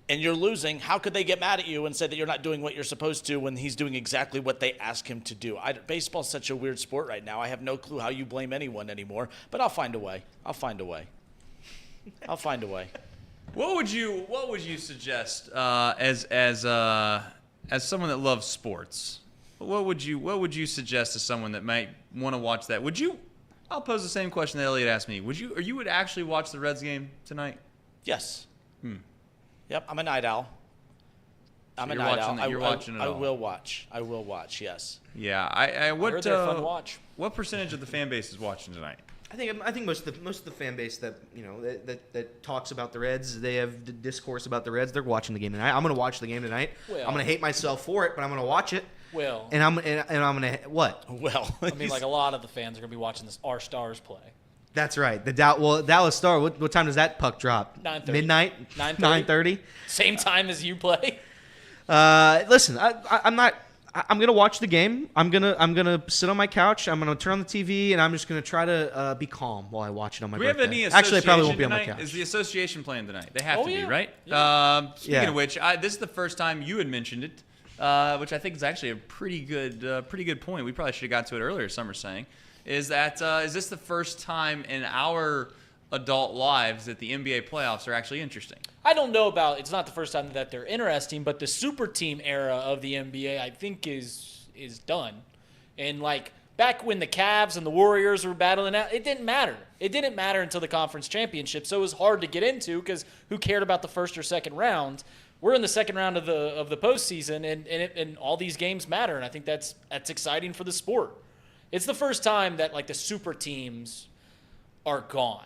G: and you're losing, how could they get mad at you and say that you're not doing what you're supposed to when he's doing exactly what they ask him to do? Baseball's such a weird sport right now. I have no clue how you blame anyone anymore, but I'll find a way. I'll find a way.
C: What would you suggest as someone that loves sports? What would you suggest to someone that might want to watch that? I'll pose the same question that Elliot asked me. Would you actually watch the Reds game tonight?
G: Yes. Yep, I'm a night owl.
C: You're watching it all.
G: I will watch. Yes.
C: Yeah. I
D: I heard they're fun to watch.
C: What percentage of the fan base is watching tonight?
E: I think most of the fan base that that talks about the Reds, they have the discourse about the Reds. They're watching the game tonight. I'm going to watch the game tonight.
D: Well,
E: I'm going to hate myself for it, but I'm going to watch it.
D: Well,
E: And I'm going to what?
G: Well,
D: I mean, like a lot of the fans are going to be watching our Stars play.
E: That's right. The Dallas Star. What time does that puck drop?
D: 9:30.
E: Midnight.
D: 9:30. Same time as you play.
E: Listen, I'm not. I'm gonna watch the game. I'm gonna sit on my couch. I'm gonna turn on the TV, and I'm just gonna try to be calm while I watch it on my
C: Do we have
E: birthday.
C: any
E: Actually, I probably won't be on
C: tonight?
E: my couch.
C: Is the association playing tonight? They have
D: Oh,
C: to
D: yeah.
C: be, right?
D: Yeah.
C: Speaking of which, this is the first time you had mentioned it, which I think is actually a pretty good point. We probably should have got to it earlier. Some are saying is this the first time in our adult lives that the NBA playoffs are actually interesting?
D: I don't know about. It's not the first time that they're interesting, but the super team era of the NBA, I think, is done. And like back when the Cavs and the Warriors were battling out, it didn't matter. It didn't matter until the conference championship, so it was hard to get into because who cared about the first or second round? We're in the second round of the postseason, and all these games matter, and I think that's exciting for the sport. It's the first time that like the super teams are gone.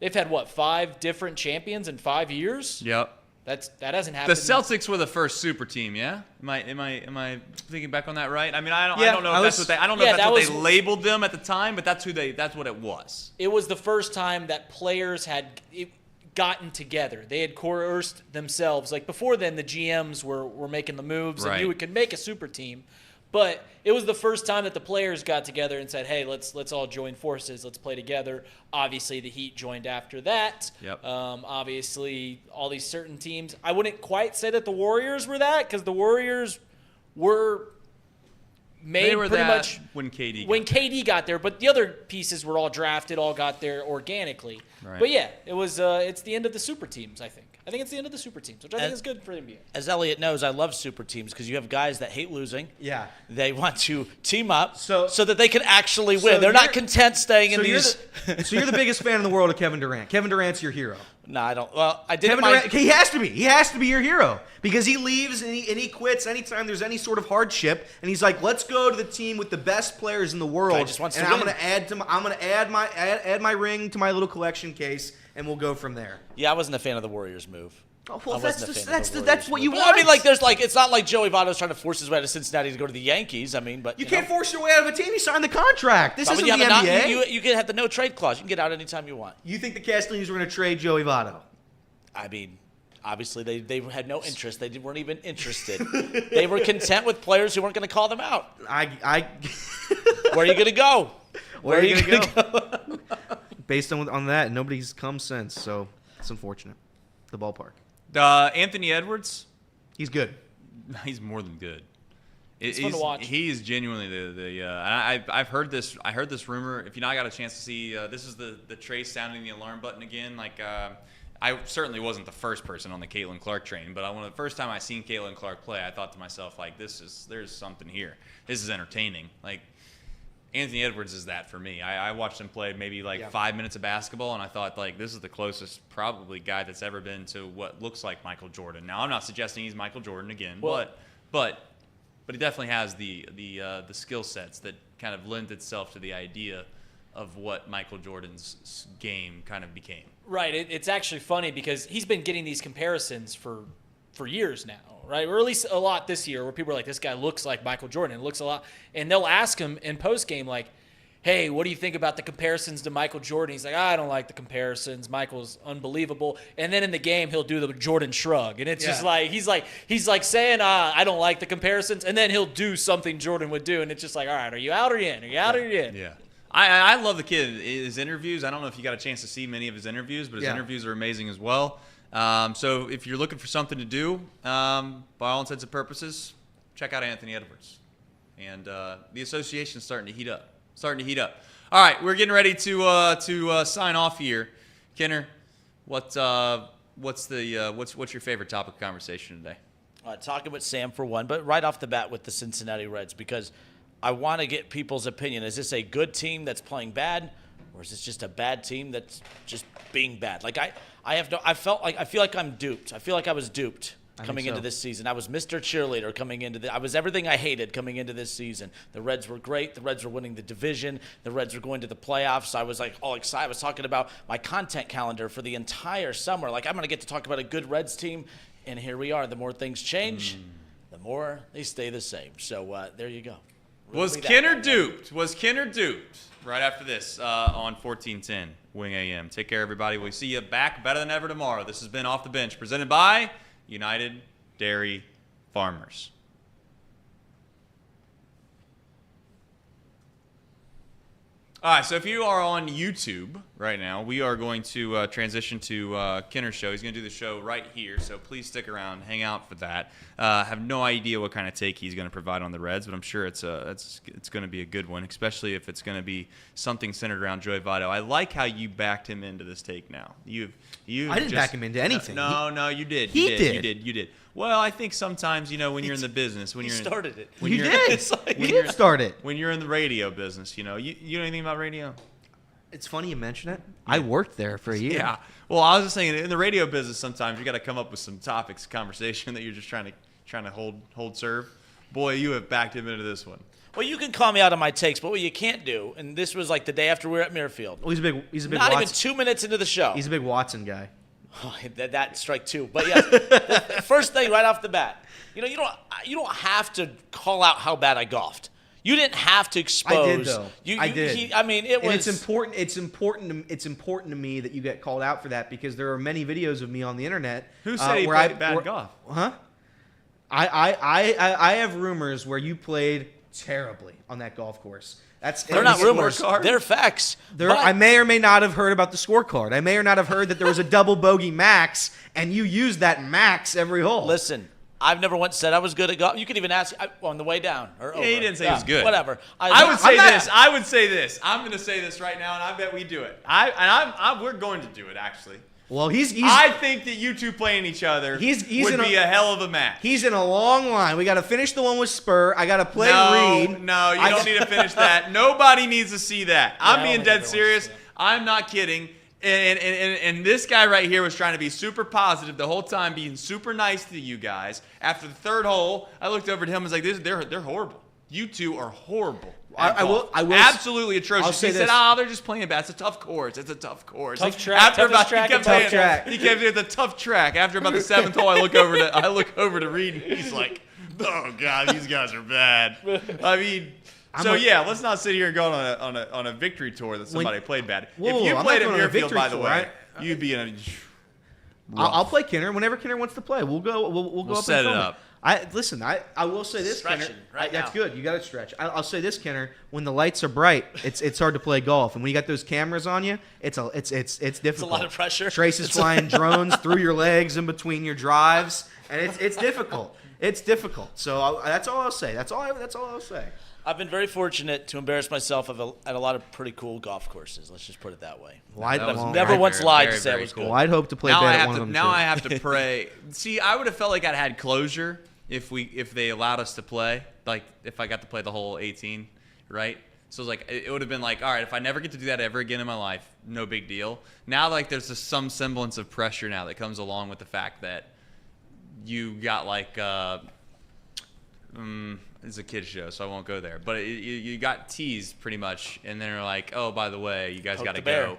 D: They've had 5 different champions in 5 years?
C: Yep.
D: That hasn't happened.
C: The Celtics were the first super team, yeah? Am I thinking back on that right? I mean, I don't know
E: I
C: if that's what they
D: was-
C: labeled them at the time, but that's what it was.
D: It was the first time that players had gotten together. They had coerced themselves. Like before then, the GMs were making the moves,
C: Right.
D: and you could make a super team. But it was the first time that the players got together and said, "Hey, let's all join forces. Let's play together." Obviously, the Heat joined after that.
C: Yep.
D: Obviously, all these certain teams. I wouldn't quite say that the Warriors were that because the Warriors were made
C: They were
D: pretty
C: that
D: much
C: when KD
D: when
C: got there.
D: KD got there. But the other pieces were all drafted, all got there organically.
C: Right.
D: But yeah, it was. It's the end of the super teams. I think it's the end of the super teams, which I think
G: And-
D: is good for the NBA.
G: as Elliot knows, I love super teams because you have guys that hate losing.
E: Yeah.
G: They want to team up
E: So-
G: that they can actually win.
E: So
G: They're not
E: you're-
G: content staying in
E: So
G: these.
E: you're the biggest fan in the world of Kevin Durant. Kevin Durant's your hero.
G: No, I don't. Well, I did.
E: Kevin Durant, he has to be. He has to be your hero because he leaves and he quits anytime there's any sort of hardship, and he's like, "Let's go to the team with the best players in the world."
G: Guy just wants to
E: and I'm
G: win.
E: going to add my ring to my little collection case, and we'll go from there.
G: Yeah, I wasn't a fan of the Warriors move.
E: Oh, well,
G: I wasn't a fan of the
E: that's
G: Warriors
E: what
G: move.
E: you
G: But,
E: want.
G: I mean, it's not like Joey Votto's trying to force his way out of Cincinnati to go to the Yankees. I mean, but
E: You can't force your way out of a team. You signed the contract. This
G: But
E: isn't
G: when
E: the
G: you have
E: NBA.
G: you can have the no trade clause. You can get out anytime you want.
E: You think the Castellinis were going to trade Joey Votto?
G: I mean, obviously they had no interest. They weren't even interested. They were content with players who weren't going to call them out.
E: I
G: Where are you going to go?
E: Where are you going to go? Based on that, nobody's come since, so it's unfortunate. The ballpark.
C: Anthony Edwards,
E: He's good.
C: he's more than good.
D: It's fun to watch.
C: He is genuinely I've heard this. I heard this rumor. If you not got a chance to see, this is the Trace sounding the alarm button again. Like I certainly wasn't the first person on the Caitlin Clark train, but the first time I seen Caitlin Clark play, I thought to myself like, there's something here. This is entertaining. Like Anthony Edwards is that for me. I watched him play maybe 5 minutes of basketball, and I thought like this is the closest probably guy that's ever been to what looks like Michael Jordan. Now I'm not suggesting he's Michael Jordan again, but he definitely has the skill sets that kind of lend itself to the idea of what Michael Jordan's game kind of became.
D: Right. It's actually funny because he's been getting these comparisons for years now, right? Or at least a lot this year where people are like, this guy looks like Michael Jordan. It looks a lot. And they'll ask him in postgame like, hey, what do you think about the comparisons to Michael Jordan? He's like, I don't like the comparisons. Michael's unbelievable. And then in the game, he'll do the Jordan shrug. And it's just like, he's like saying, I don't like the comparisons. And then he'll do something Jordan would do. And it's just like, all right, are you out or you in? Are you out or you in?
C: Yeah. I love the kid. His interviews, I don't know if you got a chance to see many of his interviews, but his interviews are amazing as well. So if you're looking for something to do, by all intents and purposes, check out Anthony Edwards. And the association's starting to heat up. All right, we're getting ready to sign off here. Kenner, what's your favorite topic of conversation today?
G: Talking with Sam for one, but right off the bat with the Cincinnati Reds because I want to get people's opinion. Is this a good team that's playing bad, or is this just a bad team that's just being bad? Like I feel like I'm duped. I feel like I was duped coming into this season. I was Mr. Cheerleader coming into I was everything I hated coming into this season. The Reds were great. The Reds were winning the division. The Reds were going to the playoffs. I was like all excited. I was talking about my content calendar for the entire summer. Like I'm going to get to talk about a good Reds team, and here we are. The more things change, the more they stay the same. So there you go.
C: Was Kenner duped? Right after this on 1410 Wing AM. Take care, everybody. We'll see you back better than ever tomorrow. This has been Off the Bench, presented by United Dairy Farmers. All right, so if you are on YouTube right now, we are going to transition to Kenner's show. He's going to do the show right here, so please stick around, hang out for that. Have no idea what kind of take he's going to provide on the Reds, but I'm sure it's going to be a good one, especially if it's going to be something centered around Joey Votto. I like how you backed him into this take now. I
E: didn't back him into anything.
C: No, you did.
E: He did.
C: You did. Well, I think sometimes, when you're in the business,
G: You started it.
E: You did start it.
C: When you're in the radio business, you know anything about radio?
E: It's funny you mention it. I worked there for a year.
C: Yeah. Well, I was just saying, in the radio business, sometimes you got to come up with some topics, conversation that you're just trying to hold serve. Boy, you have backed him into this one.
G: Well, you can call me out on my takes, but what you can't do, and this was like the day after we were at Muirfield.
E: Well, he's a big
G: Not
E: Watson.
G: even 2 minutes into the show.
E: He's a big Watson guy.
G: Oh, that strike two. But yeah, the first thing right off the bat, you don't have to call out how bad I golfed. You didn't have to expose.
E: I did though. I did.
G: It was.
E: And it's important to me that you get called out for that because there are many videos of me on the internet.
C: Who said he played bad golf?
E: Huh? I have rumors where you played terribly on that golf course.
G: They're not rumors. They're facts.
E: I may or may not have heard about the scorecard. I may or not have heard that there was a double bogey max, and you used that max every hole.
G: Listen, I've never once said I was good at golf. You could even ask on the way down or over.
C: He didn't say he was good.
G: Whatever.
C: I would say this. I'm going to say this right now, and I bet we do it. We're going to do it, actually.
E: Well,
C: I think that you two playing each other would be a hell of a match.
E: He's in a long line. We got to finish the one with Spur. I got to play Reed.
C: No, you don't need to finish that. Nobody needs to see that. I'm being dead serious. I'm not kidding. And this guy right here was trying to be super positive the whole time, being super nice to you guys. After the third hole, I looked over at him and was like, they're horrible. You two are horrible.
E: I will
C: absolutely atrocious.
E: I'll say
C: he said,
E: this.
C: they're just playing bad. It's a tough course.
D: Tough
C: Like,
D: track. Toughest track.
C: He kept saying it's a tough track. After about the seventh hole, I look over to Reed, and he's like, "Oh God, these guys are bad." I mean, let's not sit here and go on a victory tour that somebody played bad. If you played at Muirfield, by the way, you'd be in a.
E: I'll play Kinner whenever Kinner wants to play. We'll go. We'll go up
C: set
E: and
C: it
E: film
C: up.
E: I will say this, Kinner.
G: Stretching right
E: That's
G: now.
E: good. You got to stretch. I'll say this, Kinner. When the lights are bright, it's hard to play golf, and when you got those cameras on you, it's difficult.
G: It's a lot of pressure.
E: Trace is flying drones through your legs in between your drives, and it's difficult. It's difficult. So that's all I'll say. That's all I'll say.
G: I've been very fortunate to embarrass myself at a lot of pretty cool golf courses. Let's just put it that way.
E: Well,
C: That was
E: well,
G: Never
C: very,
G: once
C: very,
G: lied
C: very,
G: to say I
C: very
G: was
C: cool.
G: good.
E: well, I'd hope to play
C: Now
E: bad
C: I
E: at
C: have
E: one
C: to.
E: of them.
C: Now
E: too.
C: I have to pray. See, I would have felt like I'd had closure if they allowed us to play. Like if I got to play the whole 18, right? So it's like it would have been like, all right, if I never get to do that ever again in my life, no big deal. Now like there's just some semblance of pressure now that comes along with the fact that you got like it's a kid's show, so I won't go there. But you got teased pretty much, and then they're like, oh, by the way, you guys
G: Poke
C: got to
G: the bear.
C: go.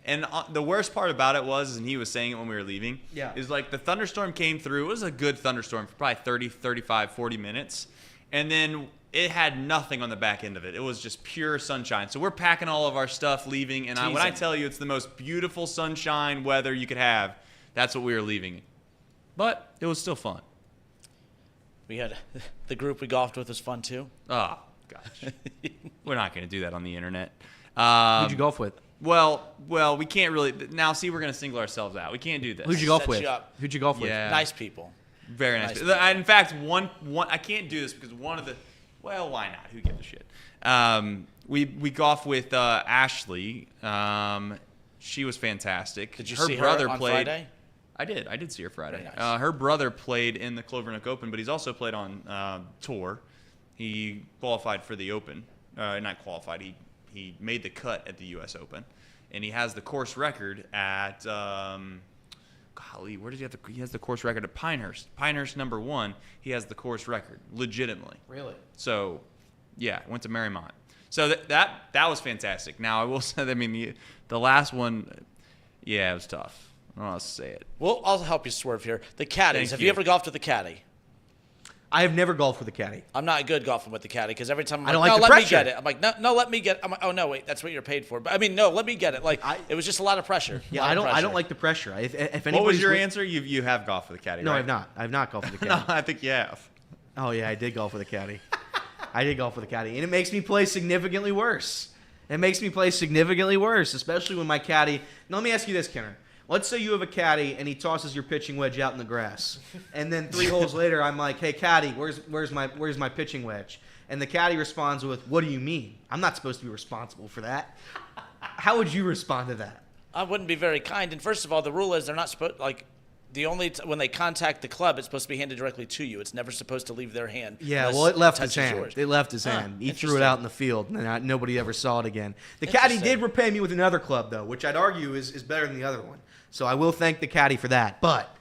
C: And the worst part about it was, and he was saying it when we were leaving, is like the thunderstorm came through. It was a good thunderstorm for probably 30, 35, 40 minutes. And then it had nothing on the back end of it. It was just pure sunshine. So we're packing all of our stuff, leaving. And when I tell you it's the most beautiful sunshine weather you could have, that's what we were leaving. But it was still fun.
G: We had the group we golfed with was fun too.
C: Oh, gosh. We're not going to do that on the internet.
E: Who'd you golf with?
C: Well, we can't really. Now, see, we're going to single ourselves out. We can't do this.
E: Who'd you golf
G: Set
E: with?
G: you up.
E: Who'd you golf with?
C: Yeah.
G: Nice people.
C: Very nice.
G: Nice
C: people. In fact, one I can't do this because one of the. Well, why not? Who gives a shit? We golfed with Ashley. She was fantastic.
G: Did you
C: her
G: see
C: brother
G: her on
C: played.
G: Friday?
C: I did see her Friday.
G: Very nice.
C: Her brother played in the Clovernook Open, but he's also played on tour. He qualified for the Open. Not qualified. He made the cut at the U.S. Open, and he has the course record at. Golly, where does he have he has the course record at Pinehurst. Pinehurst #1. He has the course record, legitimately.
E: Really?
C: So, yeah, went to Marymount. So that was fantastic. Now I will say, I mean, the last one, yeah, it was tough. I'll say it.
G: Well, I'll help you swerve here. The caddies.
C: Thank
G: Have
C: you.
G: you ever golfed with a caddy?
E: I have never golfed with a caddy.
G: I'm not good golfing with the caddy because every time I'm
E: I don't
G: like,
E: like
G: no,
E: the
G: let me
E: pressure.
G: get it. I'm like, no, let me get it. I'm like, oh, no, wait, that's what you're paid for. But I mean, no, let me get it. Like, it was just a lot of pressure.
E: Yeah,
G: A lot of
E: I
G: pressure.
E: don't like the pressure. If
C: What was
E: anybody's
C: your
E: with-
C: answer? You have golfed with a caddy,
E: No,
C: right?
E: I've not. I've not golfed with a
C: No,
E: caddy.
C: I think you have.
E: Oh yeah, I did golf with a caddy. I did golf with a caddy, and it makes me play significantly worse. It makes me play significantly worse, especially when my caddy. Now let me ask you this, Kenner. Let's say you have a caddy and he tosses your pitching wedge out in the grass, and then 3 holes later, I'm like, "Hey, caddy, where's my pitching wedge?" And the caddy responds with, "What do you mean? I'm not supposed to be responsible for that." How would you respond to that?
G: I wouldn't be very kind. And first of all, the rule is they're not supposed when they contact the club, it's supposed to be handed directly to you. It's never supposed to leave their hand.
E: Yeah,
G: unless
E: well, it left his
G: touches
E: hand.
G: yours.
E: It left his
G: Huh,
E: hand. He threw it
G: interesting.
E: out in the field, and nobody ever saw it again. The caddy
G: Interesting.
E: did repay me with another club, though, which I'd argue is better than the other one. So I will thank the caddy for that. But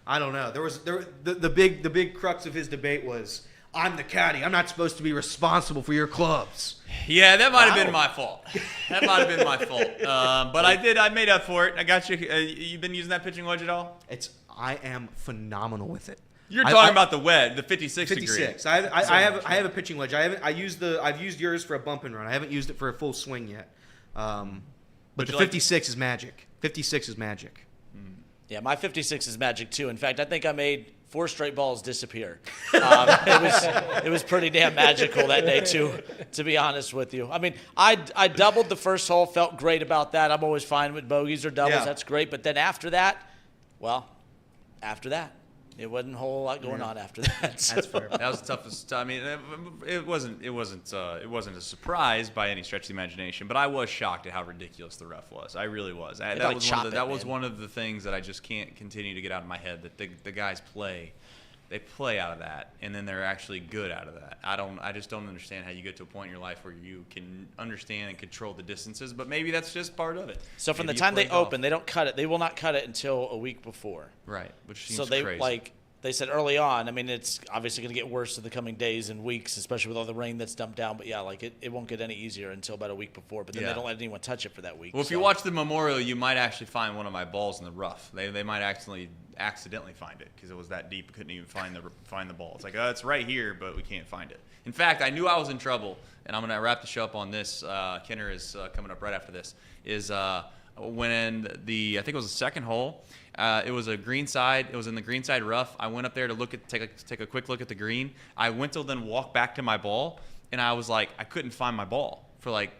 E: I don't know. The big crux of his debate was, "I'm the caddy. I'm not supposed to be responsible for your clubs."
C: Yeah, that might have been my fault. That might have been my fault. But I made up for it. I got you. You've been using that pitching wedge at all?
E: I am phenomenal with it.
C: You're talking about the wedge, the 56 degree.
E: 56. I have a pitching wedge. I've used yours for a bump and run. I haven't used it for a full swing yet. But the
C: you like-
E: 56 is magic. 56 is magic.
G: Yeah, my 56 is magic too. In fact, I think I made 4 straight balls disappear. It was pretty damn magical that day too, to be honest with you. I mean, I doubled the first hole, felt great about that. I'm always fine with bogeys or doubles.
E: Yeah.
G: That's great. But then after that, it wasn't a whole lot going on after that. So.
E: That's fair.
C: That was the toughest. I mean, it wasn't a surprise by any stretch of the imagination, but I was shocked at how ridiculous the rough was. I really was. That
G: like
C: was
G: chop it,
C: that was
G: man.
C: one of the things that I just can't continue to get out of my head. That the guys play. They play out of that, and then they're actually good out of that. I just don't understand how you get to a point in your life where you can understand and control the distances, but maybe that's just part of it.
G: So from
C: Maybe
G: the
C: you
G: time
C: play
G: they
C: golf.
G: open, they don't cut it. They will not cut it until a week before.
C: Right, which seems
G: So they
C: crazy.
G: they said early on. I mean, it's obviously going to get worse in the coming days and weeks, especially with all the rain that's dumped down. But yeah, it won't get any easier until about a week before. But then
C: Yeah.
G: they don't let anyone touch it for that week.
C: Well, if you
G: so.
C: watch the memorial, you might actually find one of my balls in the rough. They might accidentally find it because it was that deep. We couldn't even find the ball. It's like, oh, it's right here, but we can't find it. In fact, I knew I was in trouble, and I'm gonna wrap the show up on this. Kenner is coming up right after this. Is a when I think it was the second hole. It was a green side. It was in the green side rough. I went up there to take a quick look at the green. I went to then walk back to my ball, and I was like, I couldn't find my ball for like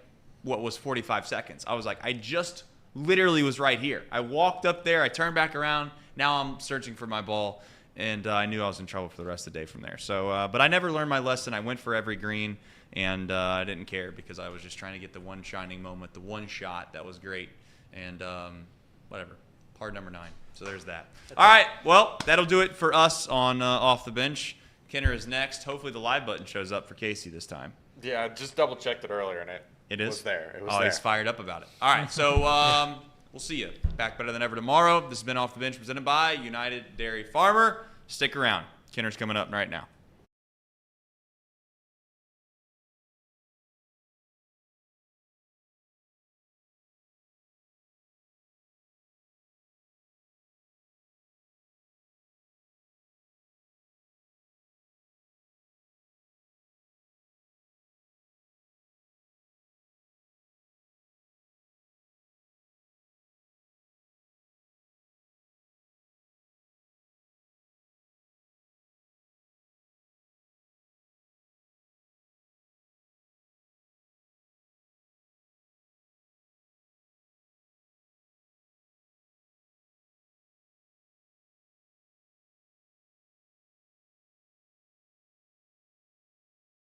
C: what was 45 seconds. I was like, I just literally was right here. I walked up there. I turned back around. Now I'm searching for my ball, and I knew I was in trouble for the rest of the day from there. So, but I never learned my lesson. I went for every green, and I didn't care because I was just trying to get the one shining moment, the one shot that was great, and whatever. Par number 9. So there's that. All right. Well, that'll do it for us on Off the Bench. Kenner is next. Hopefully the live button shows up for Casey this time.
B: Yeah, I just double checked it earlier, and
C: it is?
B: was there. It was
C: there. He's fired up about it. All right. So we'll see you back better than ever tomorrow. This has been Off the Bench presented by United Dairy Farmer. Stick around. Kenner's coming up right now.